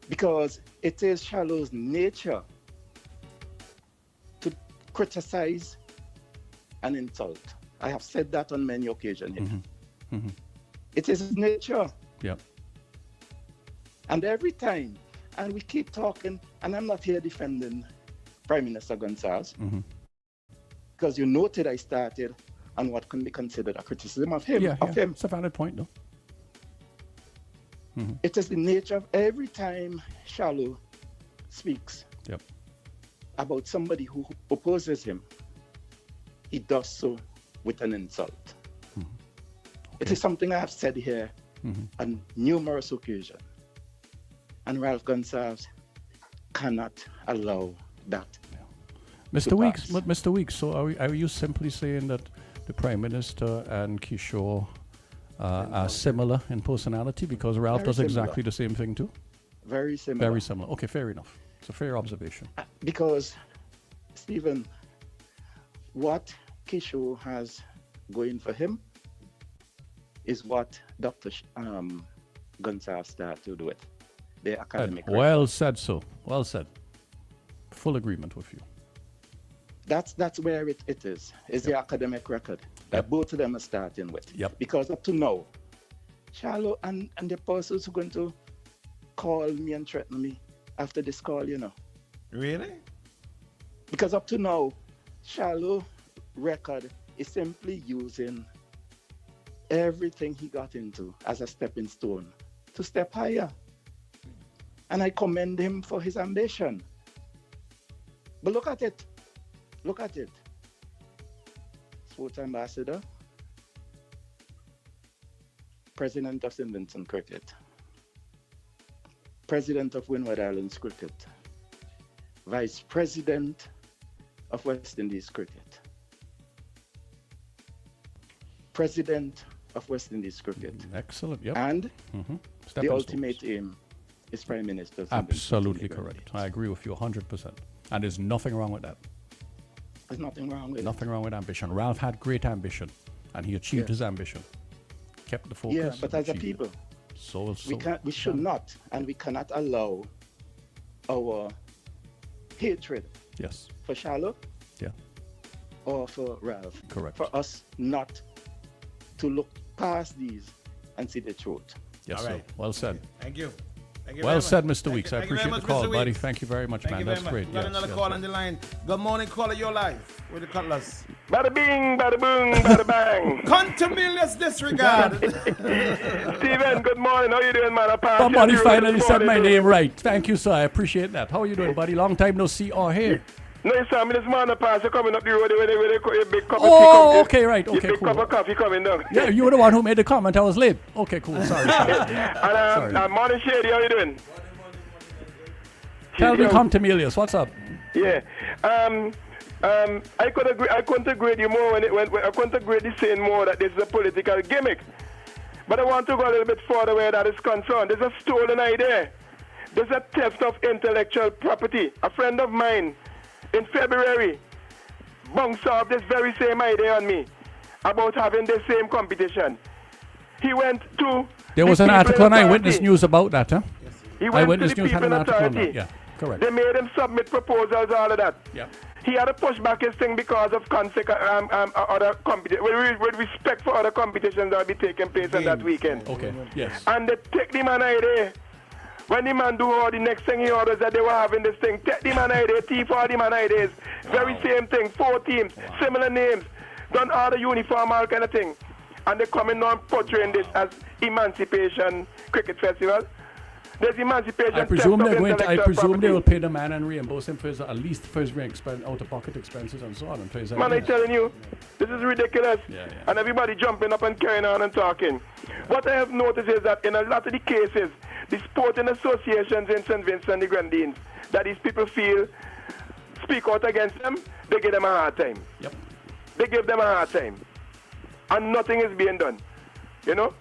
Because it is Shallow's nature to criticize and insult. I have said that on many occasions here. It is his nature. Yep. And every time, and we keep talking, and I'm not here defending Prime Minister Gonsalves, because you noted I started on what can be considered a criticism of him. Yeah, of him. It's a valid point, though. It is the nature of every time Shallow speaks about somebody who opposes him, he does so with an insult. It is something I have said here on numerous occasions. And Ralph Gonsalves cannot allow that. Mr. Weeks, but Mr. Weeks, so are you simply saying that the Prime Minister and Kishore are similar in personality because Ralph Very does similar. exactly the same thing too? Very similar. Very similar. Okay, fair enough. It's a fair observation. Because, Stephen, what Kishore has going for him is what Dr. Gonsalves started with, the academic record. Well said, so. Well said. Full agreement with you. That's where it is the academic record that both of them are starting with. Because up to now, Shallow and the persons who are going to call me and threaten me after this call, you know. Really? Because up to now, Shallow record is simply using everything he got into as a stepping stone to step higher. And I commend him for his ambition. But look at it. Look at it. Sports ambassador, president of St. Vincent Cricket, president of Windward Islands Cricket, vice president of West Indies Cricket, president of West Indies Cricket. Excellent, yep. And Stepping the stones. ultimate aim is Prime Minister. Absolutely correct. I agree with you 100%. And there's nothing wrong with that. There's nothing wrong with Nothing wrong with ambition. Ralph had great ambition, and he achieved his ambition. Kept the focus. Yeah, but as a achieved it. people, So we should not, and we cannot allow our hatred Yes. for Shallow Yeah. or for Ralph. Correct. For us not to look past these and see the truth. Yes, All sir. right. Well said. Thank you. Thank you Well very said, much. Mr. Thank Weeks. you- I thank you very appreciate the much, call, Mr. buddy. Weeks. Thank you very much, Thank man. you very That's much. great. We got Yes, another yes, call yes. on the line. Good morning, caller. You're live with the Cutlass. Bada bing, bada boom, bada bang. Contumelious disregard. Steven, good morning. How you doing, man? I passed Somebody you finally this said my morning. name right. Thank you, sir. I appreciate that. How are you doing, buddy? Long time no see or hear. No, you saw me this morning. I passed you coming up the road with a big cup of tea. Oh, okay, right. Your Okay, big cool. cup of coffee coming down. Yeah, you were the one who made the comment. I was late. Okay, cool. Sorry. And morning, Shady. How you doing? Tell me, Shady, Contumelious. What's up? Yeah. I could agree. I couldn't agree with you more when I couldn't agree with you saying more that this is a political gimmick. But I want to go a little bit further where that is concerned. There's a stolen idea. There's a theft of intellectual property. A friend of mine in February bounced off this very same idea on me about having the same competition. He went to There was the an People article on Authority. Eyewitness News about that, huh? He went to Eyewitness the News had People an article on that. Authority. Yeah, correct. They made him submit proposals, all of that. Yeah. He had to push back his thing because of other competition, with respect for other competitions that will be taking place on that weekend. Okay, yes. And they take the man idea When the man do all the next thing he orders that they were having this thing, take the man idea, thief all the man ideas. Very same thing, 4 teams, similar names, done all the uniform, all kind of thing. And they coming on portraying this as Emancipation Cricket Festival. There's Emancipation. I presume theft of they're going to. I intellectual presume they property. will pay the man and reimburse him for his, at least for his out-of-pocket expenses and so on. And for his Man, I'm telling you, this is ridiculous. And everybody jumping up and carrying on and talking. What I have noticed is that in a lot of the cases, the sporting associations in St. Vincent and the Grenadines, that these people feel speak out against them, they give them a hard time. Yep. They give them a hard time. And nothing is being done. You know?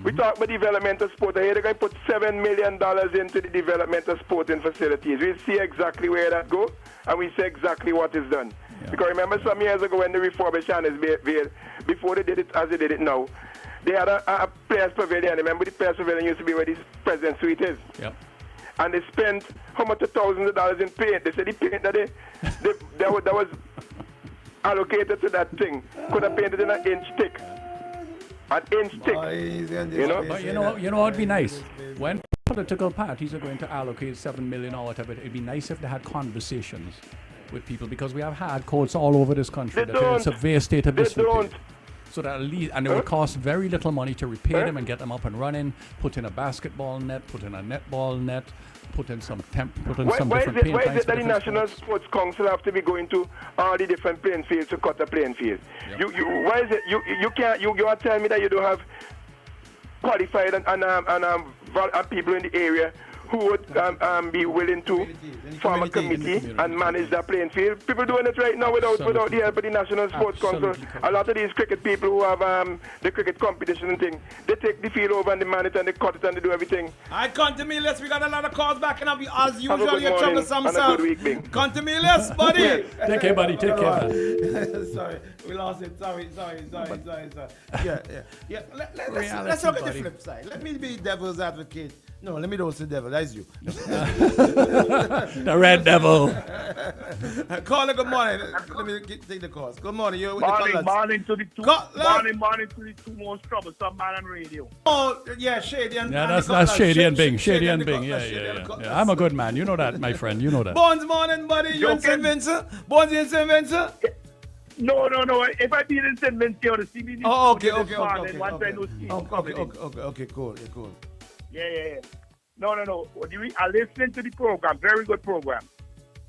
We talk about developmental sport. I hear they're going to put $7 million into the developmental sporting facilities. We see exactly where that goes, and we see exactly what is done. Because remember some years ago when they refurbished Annisvale, before they did it as they did it now, they had a players' pavilion. Remember the players' pavilion used to be where the president's suite is? Yep. And they spent how much thousands of dollars in paint. They said the paint that that was allocated to that thing could have painted in an inch thick. An inch thick. You know? But you know what'd be nice? When political parties are going to allocate $7 million or whatever, it'd be nice if they had conversations with people, because we have had courts all over this country that are in severe state of disrepair. So that at least, and it would cost very little money to repair them and get them up and running. Put in a basketball net, put in a netball net, put in some different paint why is lines it that the for National Sports Council have to be going to all the different playing fields to cut a playing field? Why is it you can't you are telling me that you don't have qualified and people in the area who would be willing to form a committee and manage that playing field? People doing it right now without the help of the National Sports Council. A lot of these cricket people who have the cricket competition and thing, they take the field over and they manage and they cut it and they do everything. I Contamelius, we got a lot of calls back and I'll be as Have a usual, good you're morning troublesome and a self. good week, Bing. Contamelius, buddy. Yes. Take care, buddy. Take care. Sorry, we lost it. Sorry. Yeah. Let's look at the flip side. Let me be devil's advocate. No, let me don't say devil. That's you. The red devil. Caller, good morning. Let me take the calls. Good morning. You're with the Morning to the two. Morning to the two most troublesome man on radio. Oh, yeah, Shady and that's Shady and Bing. Shady and Bing. Yeah. I'm a good man. You know that, my friend. You know that. Bones morning, buddy. You in St. Vincent? Bones in St. Vincent? No. If I be in St. Vincent, you see me. Oh, okay. Once I know Okay, cool. Yeah. No. I'm listening to the program. Very good program.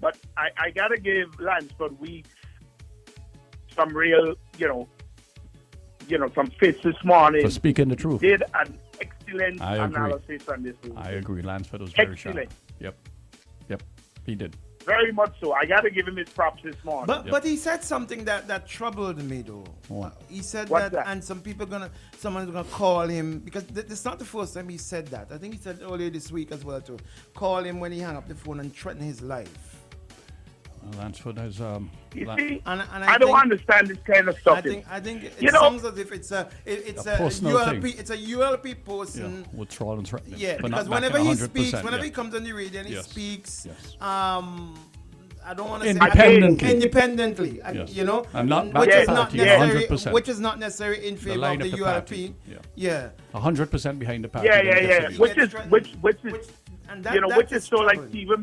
But I got to give Lansford Weeks some real, some fits this morning. For speaking the truth. Did an excellent analysis on this. I agree. Lansford was very sharp. Excellent. Yep. He did. Very much so. I got to give him his props this morning. But he said something that troubled me though. What? He said What's that? and someone's gonna call him, because it's not the first time he said that. I think he said earlier this week as well, to call him when he hung up the phone and threaten his life. Well, Lansford has You see, and I don't understand this kind of stuff. I think it sounds as if it's a personal ULP. thing. It's a ULP person. with troll and threatening. Yeah, but because not whenever he speaks, 100%, whenever he comes on the radio and he speaks, I don't want to Independently. say independently, Yes. which And not is back not to necessary, 100%. which is not necessary in favor of the ULP. party. Yeah. 100% behind the party. Yeah. Which is which is so like Steven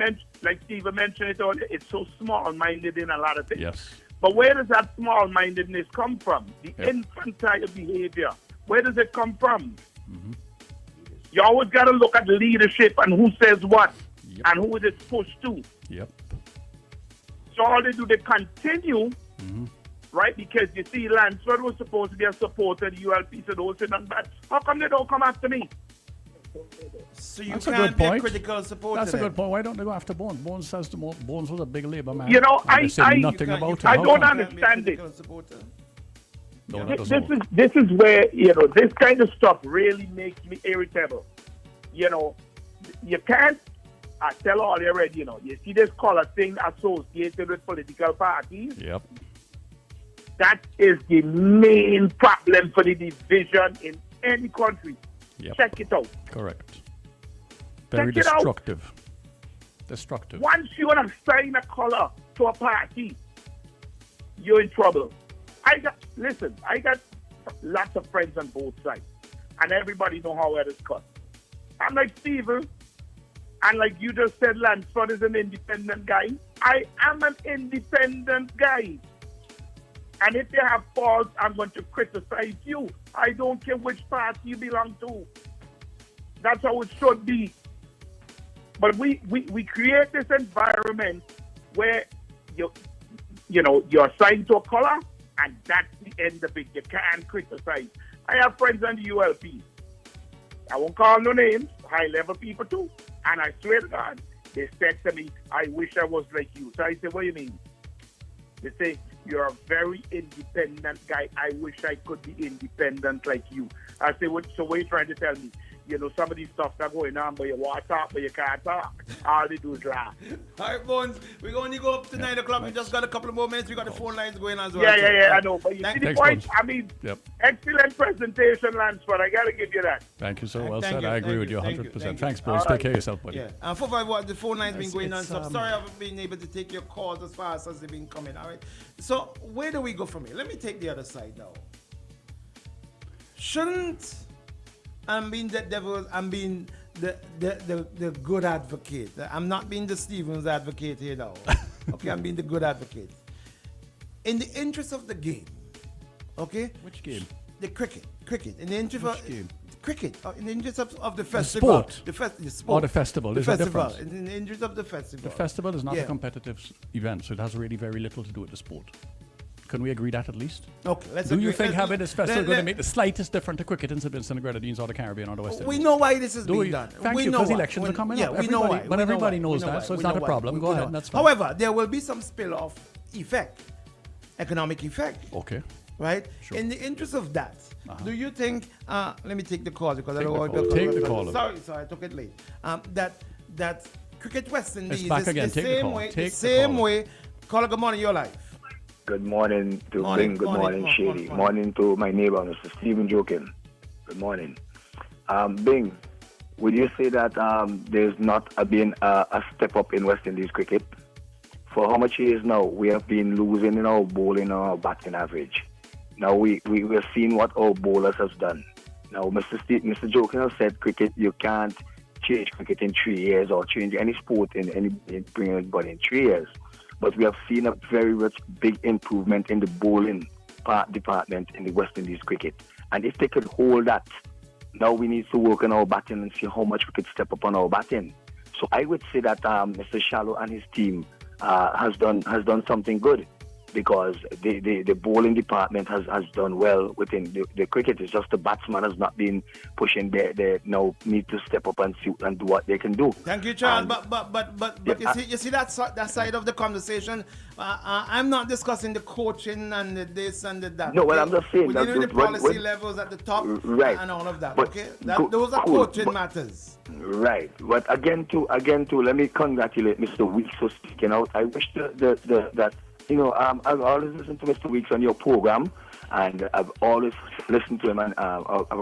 mentioned it all. It's so small-minded in a lot of things. Yes. But where does that small-mindedness come from? The infantile behavior. Where does it come from? Mm-hmm. You always got to look at leadership and who says what and who is it pushed to. Yep. So all they do, they continue, right? Because you see, Lansford was supposed to be a supporter of the ULP, so don't say nothing bad. How come they don't come after me? So you That's a can't good be a point. critical supporter. That's a then. good point. Why don't they go after Bones? Bones says Bones was a big Labour man. You know, and they say nothing about it. I How don't come? understand it. No, that This doesn't work. is where, this kind of stuff really makes me irritable. You can't, I tell all you already, you see this color thing associated with political parties? Yep. That is the main problem for the division in any country. Yep. Check it out. Correct. Very Check it out. destructive. Destructive. Once you want to sign a color to a party, you're in trouble. I got lots of friends on both sides, and everybody know how it is cut. I'm like, Steven, And like you just said, Lansford is an independent guy. I am an independent guy. And if you have faults, I'm going to criticize you. I don't care which party you belong to. That's how it should be. But we create this environment where you're assigned to a color, and that's the end of it. You can't criticize. I have friends on the ULP. I won't call no names, high-level people too. And I swear to God, they said to me, I wish I was like you. So I said, what do you mean? They say, you're a very independent guy. I wish I could be independent like you. I say, so what are you trying to tell me? You know, some of these stuff that going on, but you want to talk, but you can't talk. All they do is laugh. All right, Bones, we're going to go up to 9 o'clock. We just got a couple of more minutes. We got the phone lines going as well. Yeah, I know. But you see the point? I mean, excellent presentation, Lansford. I got to give you that. Thank you so well said. I agree with you 100%. Thanks, Bruce. Take care of yourself, buddy. Yeah. 451, the phone line's been going on. So I'm sorry I haven't been able to take your calls as fast as they've been coming. All right. So where do we go from here? Let me take the other side now. Shouldn't I'm being the devil, I'm being the good advocate. I'm not being the Stevens advocate here now. Okay, I'm being the good advocate. In the interest of the game, okay? Which game? The cricket. In the interest of game? Cricket. In the interest of the festival. The sport. The sport. Or the festival. There's a difference. In the interest of the festival. The festival is not a competitive event, so it has really very little to do with the sport. Can we agree that at least? Okay, let's Do agree. you think having this festival going to make the slightest difference to cricket incidents in the Grenadines or the Caribbean or the West Indies? We know why this is being done. Thank you, because elections are coming up. We know why. But everybody knows that, so it's not a problem. Go ahead, that's fine. However, there will be some spill-off effect, economic effect. Okay. Right? Sure. In the interest of that, do you think, let me take the call because I Take don't the want call. Take the call. Sorry, I took it late. That Cricket West Indies It's back is again. the Take the same call. way. Take The the same call. way. Caller, good morning, your life. Good morning to Bing. Good morning, Shady. Morning to my neighbor, Mr. Stephen Jokin. Good morning. Bing, would you say that there's not been a step up in West Indies cricket? For how much years now we have been losing in our bowling and our batting average? Now we are seeing what our bowlers have done. Now, Mr. Jokin has said cricket, you can't change cricket in 3 years or change any sport in bring anybody in 3 years. But we have seen a very big improvement in the bowling department in the West Indies cricket. And if they could hold that, now we need to work on our batting and see how much we could step up on our batting. So I would say that Mr. Shallow and his team has done something good, because the bowling department has done well within the cricket. It's just the batsman has not been pushing. They now need to step up and do what they can do. Thank you, Charles. But you see that side of the conversation. I'm not discussing the coaching and the this and the that. No, well, I'm just saying we're that dealing with the policy levels at the top, right, and all of that. But Okay, those are coaching matters. Right, but again, let me congratulate Mr. Weeks for speaking out. I wish that. You know, I've always listened to Mr. Weeks on your program, and I've always listened to him and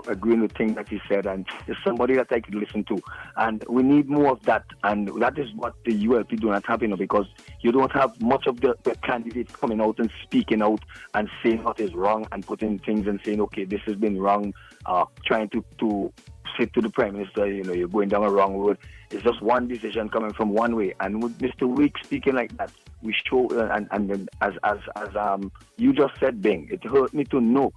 agreeing with things that he said, and he's somebody that I could listen to. And we need more of that, and that is what the ULP do not have, because you don't have much of the candidates coming out and speaking out and saying what is wrong and putting things and saying, okay, this has been wrong, trying to say to the Prime Minister, you're going down a wrong road. It's just one decision coming from one way. And with Mr. Weeks speaking like that, we show, and as you just said, Bing, it hurt me to know.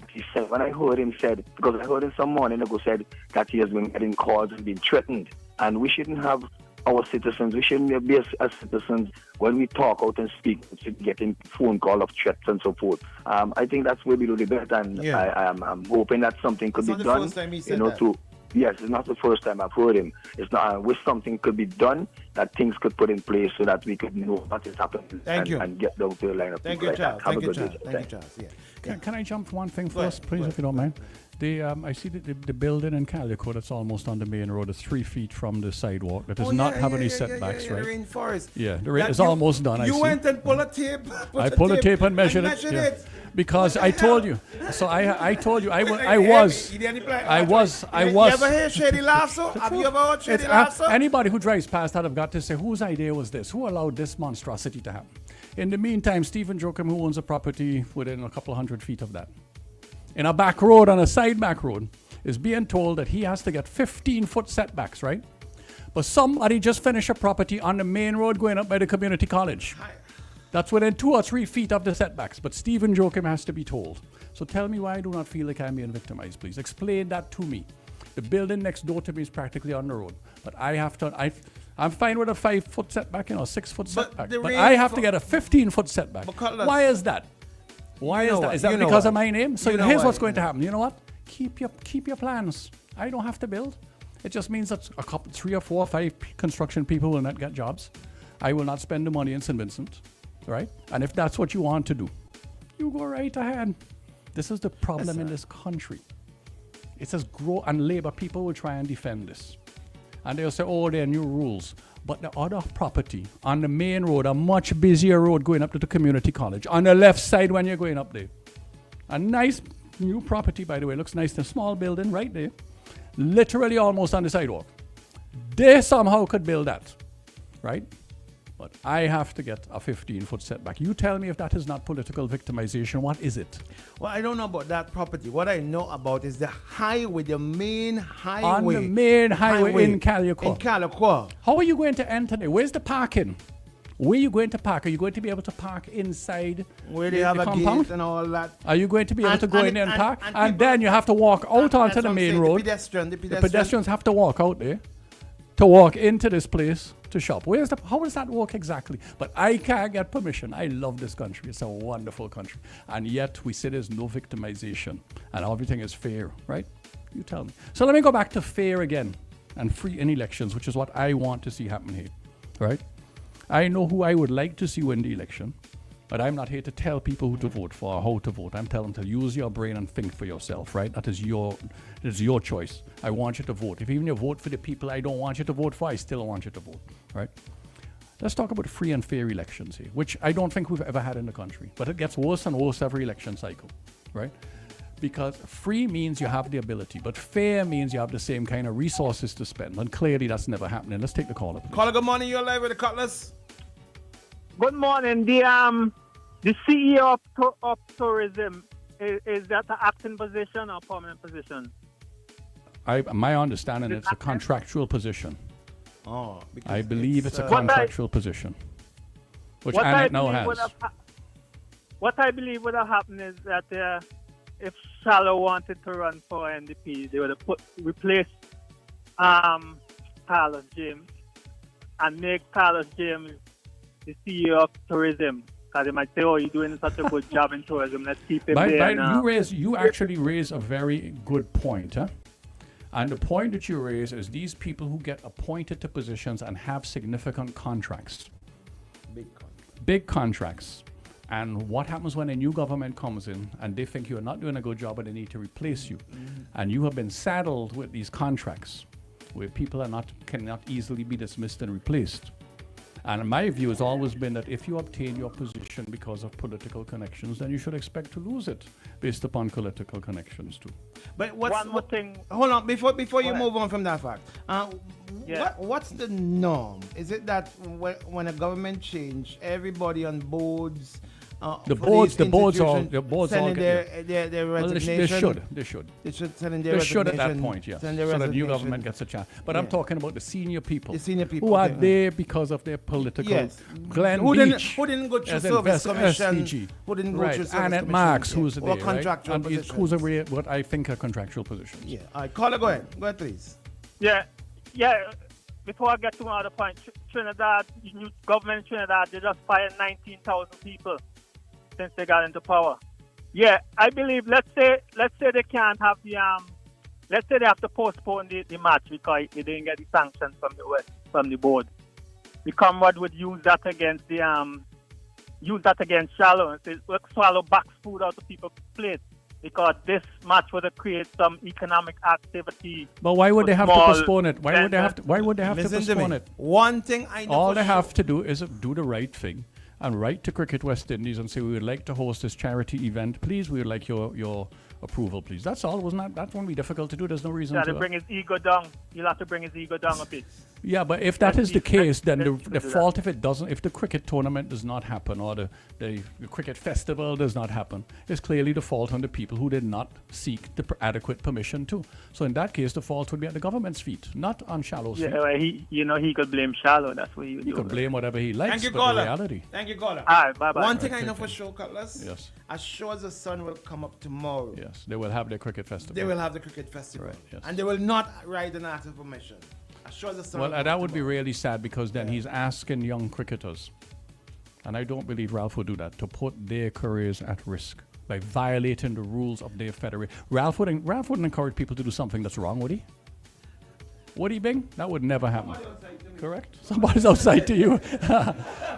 He said, when I heard him said, because I heard him some morning ago said that he has been getting calls and been threatened. And we shouldn't have our citizens, we shouldn't be as citizens when we talk out and speak, getting phone call of threats and so forth. I think that's way below the belt, and I'm hoping that something could be done. It's not the first time he said that. Yes, it's not the first time I've heard him. It's not. I wish something could be done, that things could put in place so that we could know what is happening and get down to the line of Thank people. you, Charles. Have a good day. Thank you, Charles. Yeah. Can I jump one thing first, please, if you don't mind? I see the building in Calico that's almost on the main road is 3 feet from the sidewalk. That does not have any setbacks, right? The rainforest. Yeah, the rain is almost done. You went and pulled a tape. I pulled a tape and measured it. Yeah. Because I told you. So I told you I was. You ever hear Shady Lasso? Have you ever heard Shady Lasso? Anybody who drives past that have got to say, whose idea was this? Who allowed this monstrosity to happen? In the meantime, Stephen Joachim, who owns a property within a couple 100 feet of that, in a back road, on a side back road, is being told that he has to get 15-foot setbacks, right? But somebody just finished a property on the main road going up by the community college. That's within 2 or 3 feet of the setbacks. But Stephen Joachim has to be told. So tell me why I do not feel like I'm being victimized, please. Explain that to me. The building next door to me is practically on the road. But I have to, I'm fine with a 5-foot setback, 6-foot setback. But I have to get a 15-foot setback. Why is that? Why is that? Is that because of my name? So here's what's going to happen. You know what? Keep your plans. I don't have to build. It just means that 3 or 4 or 5 construction people will not get jobs. I will not spend the money in St. Vincent, right? And if that's what you want to do, you go right ahead. This is the problem in this country. It says grow, and Labour people will try and defend this. And they'll say, oh, there are new rules. But the other property on the main road, a much busier road going up to the community college, on the left side when you're going up there. A nice new property, by the way, looks nice. A small building right there, literally almost on the sidewalk. They somehow could build that, right? But I have to get a 15-foot setback. You tell me if that is not political victimization. What is it? Well, I don't know about that property. What I know about is the highway, the main highway. On the main highway in Calico. In Calico. How are you going to enter there? Where's the parking? Where are you going to park? Are you going to be able to park inside where they have a gate and all that? Are you going to be able to go in there and park? And then you have to walk out onto the main road. The pedestrians have to walk out there to walk into this place to shop. How does that work exactly? But I can't get permission. I love this country. It's a wonderful country. And yet we say there's no victimization and everything is fair, right? You tell me. So let me go back to fair again and free in elections, which is what I want to see happen here, right? I know who I would like to see win the election, but I'm not here to tell people who to vote for or how to vote. I'm telling them to use your brain and think for yourself, right? That is your choice. I want you to vote. If even you vote for the people I don't want you to vote for, I still want you to vote, right? Let's talk about free and fair elections here, which I don't think we've ever had in the country, but it gets worse and worse every election cycle, right? Because free means you have the ability, but fair means you have the same kind of resources to spend, and clearly that's never happening. Let's take the caller, please. Caller, good morning. You're live with the Cutlass. Good morning. The CEO of tourism, is that an acting position or permanent position? My understanding it's a contractual position. Oh, I believe it's a contractual position, which Annette now has. What I believe would have happened is that if Shallow wanted to run for NDP, they would have replaced Carlos James and make Carlos James the CEO of tourism. Because they might say, oh, you're doing such a good job in tourism, let's keep him there. You actually raise a very good point, huh? And the point that you raise is these people who get appointed to positions and have significant contracts. Big contracts. And what happens when a new government comes in and they think you're not doing a good job and they need to replace you? And you have been saddled with these contracts where people cannot easily be dismissed and replaced. And my view has always been that if you obtain your position because of political connections, then you should expect to lose it based upon political connections too. But one more thing. Hold on, before you move on from that fact. What's the norm? Is it that when a government change, everybody on boards, the boards all sending their resignation? They should. They should send in their resignation. They should at that point, yes. So the new government gets a chance. But I'm talking about the senior people. The senior people who are there because of their political. Yes. Glenn who Beach, didn't go through service commission. SVG. Who didn't go through service Annette commission. Marks, who's there, or contractual right? positions. Who's what I think are contractual positions. Yeah. All right, caller, go ahead. Go ahead, please. Yeah. Before I get to another point, Trinidad, the new government in Trinidad, they just fired 19,000 people since they got into power. Yeah, I believe. Let's say they can't have the let's say they have to postpone the match because they didn't get the sanctions from the board. The Comrade would use that against Shallow and say, "Look, Swallow backs food out of people's plates." Because this match would create some economic activity. But why would they have to postpone it? Why would they have to postpone it? One thing I know. All they have to do is do the right thing and write to Cricket West Indies and say, we would like to host this charity event. Please, we would like your approval, please. That's all. That won't be difficult to do. There's no reason to. Bring his ego down. You'll have to bring his ego down a bit. Yeah, but if that is the case, then the fault if the cricket tournament does not happen or the cricket festival does not happen, is clearly the fault on the people who did not seek the adequate permission to. So in that case, the fault would be at the government's feet, not on Shallow's feet. Yeah, well, he could blame Shallow. That's what he would do. He could blame whatever he likes, Thank you, but caller. the reality. Thank you, caller. All right, bye-bye. One thing I Right, know take for care. sure, Cutlass. Yes. As sure as the sun will come up tomorrow. Yes, they will have their cricket festival. They will have the cricket festival. Right, yes. And they will not write an act of permission. As sure as the sun Well, will come that would be tomorrow. really sad because then he's asking young cricketers, and I don't believe Ralph would do that, to put their careers at risk by violating the rules of their federation. Ralph wouldn't encourage people to do something that's wrong, would he? Would he, Bing? That would never happen. Correct? Somebody's outside to you.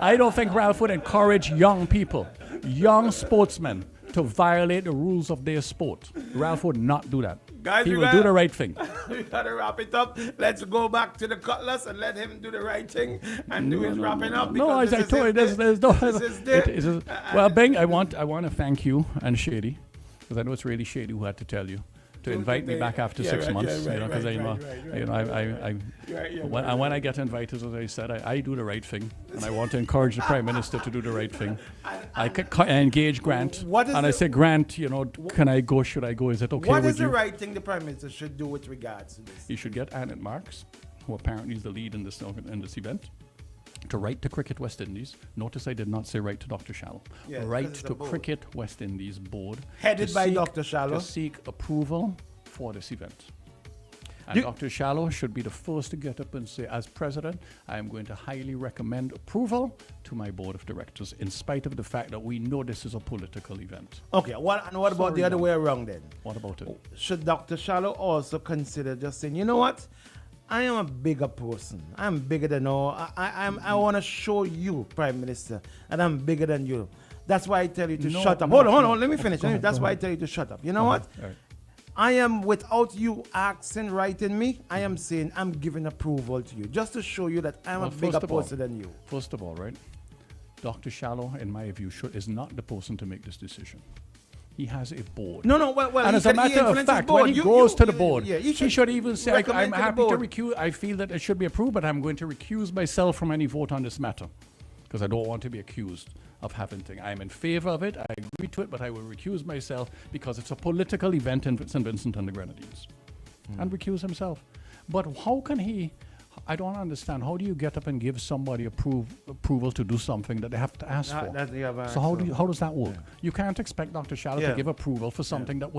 I don't think Ralph would encourage young people, young sportsmen, to violate the rules of their sport. Ralph would not do that. Guys, he we will gotta- do the right thing. We gotta wrap it up. Let's go back to the Cutlass and let him do the right thing and do his wrapping up. No, because as I this is told you, his there's day. no. This is day. It is well, Bing, I want to thank you and Shady, because I know it's really Shady who had to tell you to invite me back after 6 months. Because when I get invited, as I said, I do the right thing, and I want to encourage the Prime Minister to do the right thing. I engage Grant, and I say, Grant, can I go? Should I go? Is it okay What with is you? the right thing the Prime Minister should do with regards to this? You should get Annette Marks, who apparently is the lead in this event, to write to Cricket West Indies. Notice I did not say write to Dr. Shallow. Yes, write because it's to a board. Cricket West Indies board. Headed to by seek- Dr. Shallow. To seek approval for this event. And Do- Dr. Shallow should be the first to get up and say, as president, I am going to highly recommend approval to my board of directors, in spite of the fact that we know this is a political event. Okay, what about Sorry, the other Don. way around then? What about it? Should Dr. Shallow also consider just saying, you know what? I am a bigger person. I'm bigger than all. I want to show you, Prime Minister, that I'm bigger than you. That's why I tell you to No, shut up. no, Hold on. no. Let me finish. Go ahead, That's go why I ahead. tell you to shut up. You know what? All right. I am, without you asking, writing me, I am saying I'm giving approval to you, just to show you that I'm a Well, bigger first of all- person than you. First of all, right, Dr. Shallow, in my view, is not the person to make this decision. He has a board. No, well, and he as a can- he matter of influences fact, board. when he You- goes you- to the you- board, yeah, you he should even say, recommend I'm to the happy to board. recuse. I feel that it should be approved, but I'm going to recuse myself from any vote on this matter, because I don't want to be accused of having things. I'm in favor of it. I agree to it, but I will recuse myself because it's a political event in St. Vincent and the Grenadines. And recuse himself. But how can he? I don't understand. How do you get up and give somebody approval to do something that they have to ask for? That they have asked So how for. how does that work? You can't expect Dr. Shallow Yeah. to give approval for something that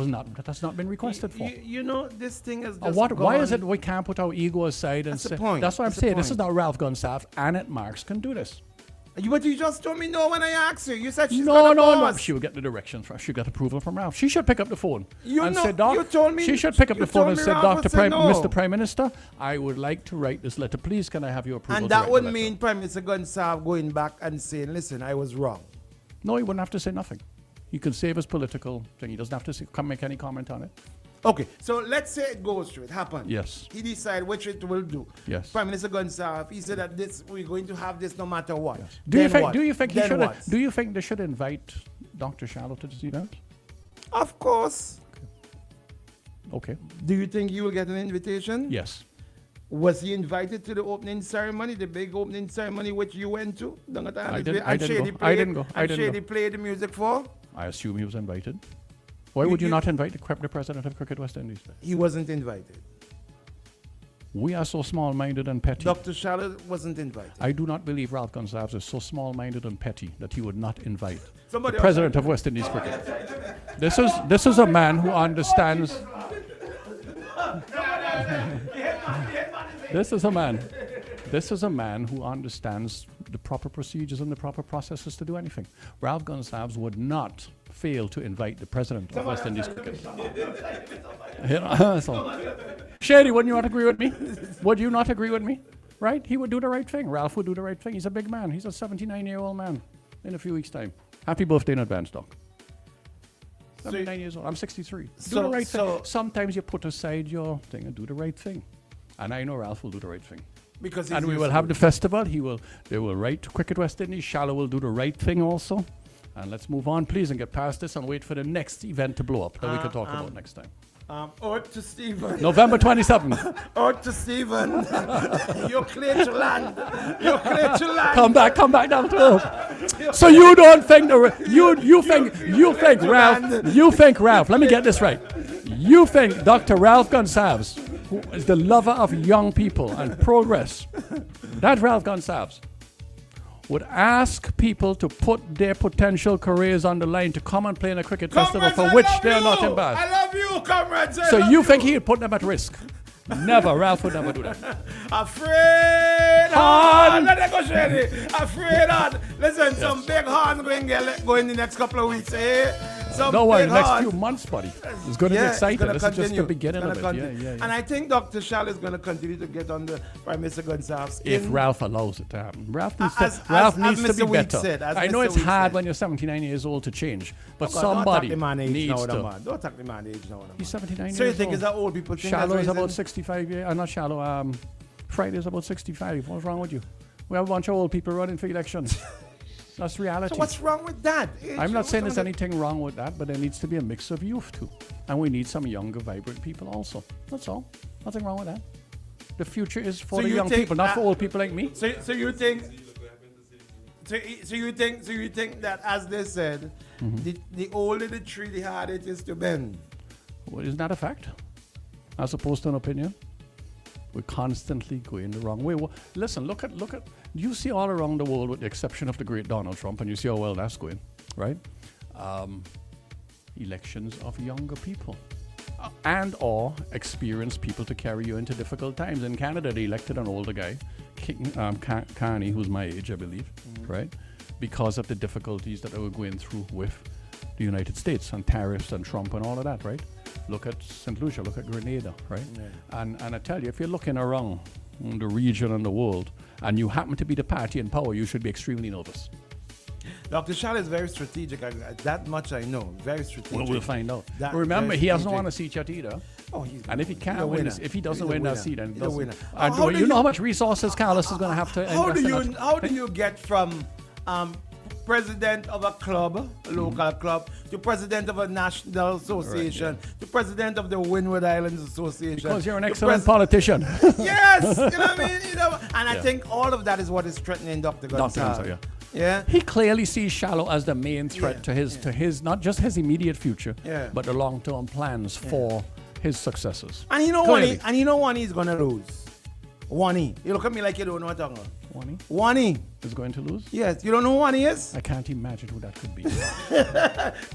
has not been requested for. You know, this thing is just Why is gone- it we can't put our ego aside and That's the say? point. That's what I'm That's the saying. This is point. not Ralph Gunstaff. Annette Marks can do this. But you just told me no when I asked you. You said she's No. got a boss. She will get the directions from. She got approval from Ralph. She should pick up the phone You and know- say, "Doc." you told me- she should pick up you the phone told and me say, Ralph would "Dr. say no." Mr. Prime Minister, I would like to write this letter. Please, can I have your approval?" And to that write the would letter?" mean Prime Minister Gonsalves going back and saying, listen, I was wrong. No, he wouldn't have to say nothing. He can save his political thing. He doesn't have to make any comment on it. Okay, so let's say it goes through. It happened. Yes. He decided which it will do. Yes. Prime Minister Gonsalves, he said that we're going to have this no matter what. Do you Then think? what? Do you think he Then should? what? Do you think they should invite Dr. Shallow to this event? Of course. Okay. Do you think you will get an invitation? Yes. Was he invited to the opening ceremony, the big opening ceremony which you went to? I didn't go. Shady played the music for? I assume he was invited. Why would you not invite the president of Cricket West Indies? He wasn't invited. We are so small-minded and petty. Dr. Shallow wasn't invited. I do not believe Ralph Gonsalves is so small-minded and petty that he would not invite Somebody the president of West Indies Cricket. This is a man who understands. This is a man who understands the proper procedures and the proper processes to do anything. Ralph Gonsalves would not fail to invite the president of West Indies Cricket. So, Shady, wouldn't you not agree with me? Would you not agree with me? Right? He would do the right thing. Ralph would do the right thing. He's a big man. He's a 79-year-old man in a few weeks' time. Happy birthday in advance, Doc. 79 years old. I'm 63. Do So- the right so- thing. Sometimes you put aside your thing and do the right thing. And I know Ralph will do the right thing. Because And he's we will used have to the festival. They will write to Cricket West Indies. Shallow will do the right thing also. And let's move on, please, and get past this and wait for the next event to blow up that we can talk about next time. Out to Stephen. November 27th. Out to Stephen. You clear to land. You clear to land. Come back down to earth. So you don't think you think Ralph. Let me get this right. You think Dr. Ralph Gonsalves, who is the lover of young people and progress, that Ralph Gonsalves would ask people to put their potential careers on the line to come and play in a cricket festival for which they are not embarrassed. I love you, comrades. So you think he would put them at risk? Never. Ralph would never do that. Afraid on. Let it go, Shady. Afraid on. Listen, some big horn go in the next couple of weeks, eh? No worry, the next few months, buddy. It's going to be exciting. This is just the beginning of it. Yeah. And I think Dr. Shal is going to continue to get on the Prime Minister Gonsalves. If Ralph allows it to happen. Ralph needs to be better. I know it's hard when you're 79 years old to change, but somebody needs to. Don't attack the man age now. He's 79 years old. So you think it's that old people thing? Shallow is about 65 years. Not Shallow. Friday is about 65. What's wrong with you? We have a bunch of old people running for elections. That's reality. So what's wrong with that? I'm not saying there's anything wrong with that, but there needs to be a mix of youth too. And we need some younger, vibrant people also. That's all. Nothing wrong with that. The future is for the young people, not for old people like me. So you think that, as they said, the older the tree, the harder it is to bend? Well, isn't that a fact? As opposed to an opinion? We're constantly going the wrong way. Well, listen, look at. You see all around the world, with the exception of the great Donald Trump, and you see how well that's going, right? Elections of younger people and or experienced people to carry you into difficult times. In Canada, they elected an older guy, Carney, who's my age, I believe, right? Because of the difficulties that they were going through with the United States and tariffs and Trump and all of that, right? Look at St. Lucia, look at Grenada, right? Yeah. And I tell you, if you're looking around the region and the world, and you happen to be the party in power, you should be extremely nervous. Dr. Shal is very strategic. That much I know. Very strategic. Well, we'll find out. Remember, he doesn't want a seat yet either. Oh, and if he can't win, if he doesn't win that seat, then he's a winner. You know how much resources Carlos is going to have to invest. How do you get from president of a club, a local club, to president of a national association, to president of the Windward Islands Association? Because you're an excellent politician. Yes, you know what I mean? And I think all of that is what is threatening Dr. Gonsalves. Yeah. He clearly sees Shallow as the main threat to his not just his immediate future, but the long-term plans for his successors. And you know one he's gonna lose. Wani. You look at me like you don't know what I'm talking about. Wani is going to lose? Yes. You don't know who Wani is? I can't imagine who that could be.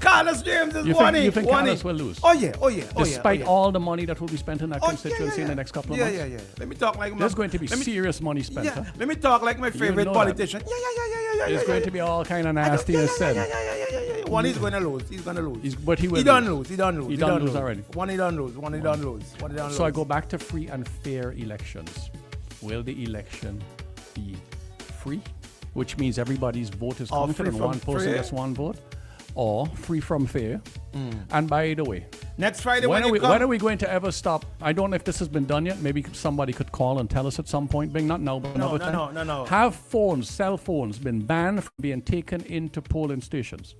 Carlos James is Wani. You think Carlos will lose? Oh yeah. Despite all the money that will be spent in that constituency in the next couple of months? Yeah. Let me talk like there's going to be serious money spent. Yeah. Let me talk like my favorite politician. Yeah. There's going to be all kind of nasty as said. Yeah. Wani's going to lose. He's going to lose. But he will. He done lose. He done lose already. Wani done lose. So I go back to free and fair elections. Will the election be free, which means everybody's vote is counted and one person gets one vote, or free from fair? And by the way, next Friday when are we going to ever stop? I don't know if this has been done yet. Maybe somebody could call and tell us at some point. Not now, but another time. No. Have cell phones been banned from being taken into polling stations?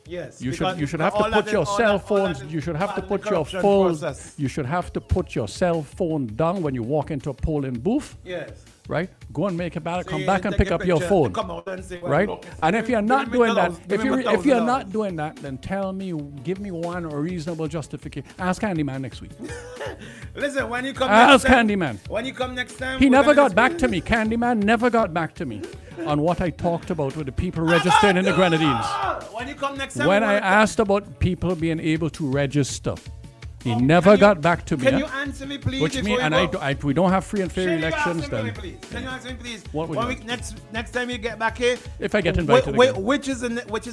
Yes, you should have to put your cell phones. You should have to put your phone. You should have to put your cell phone down when you walk into a polling booth. Yes. Right. Go and make a ballot. Come back and pick up your phone. Right. And if you're not doing that, if you're not doing that, then give me one reasonable justification. Ask Candyman next week. Listen, when you come ask Candyman. When you come next time, he never got back to me. Candyman never got back to me on what I talked about with the people registering in the Grenadines. When you come next time, when I asked about people being able to register, he never got back to me. Can you answer me, please? Which means, we don't have free and fair elections. Then can you answer me, please? What would next time you get back here? If I get invited again. Which is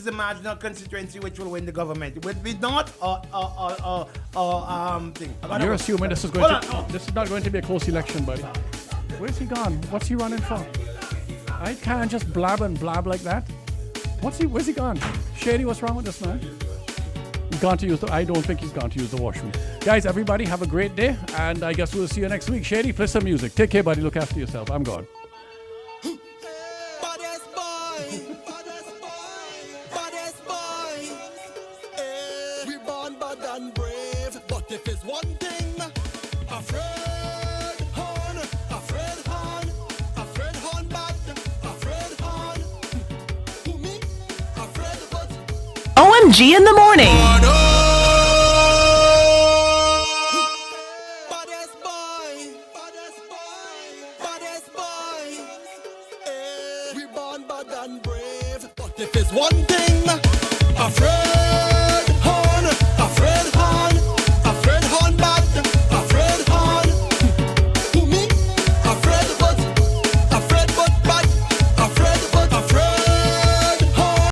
the marginal constituency which will win the government? Would it be not or thing? You're assuming this is going to. This is not going to be a close election, buddy. Where's he gone? What's he running for? I can't just blab like that. Where's he gone? Shady, what's wrong with this man? He's gone to use I don't think he's gone to use the washroom. Guys, everybody have a great day, and I guess we'll see you next week. Shady, play some music. Take care, buddy. Look after yourself. I'm gone. We born bad and brave, but if it's is one thing, afraid horn, afraid horn, afraid horn bad, afraid horn. Who me? Afraid what? OMG in the morning. Baddest boy, baddest boy, baddest boy. We born bad and brave, but if it's one thing, afraid.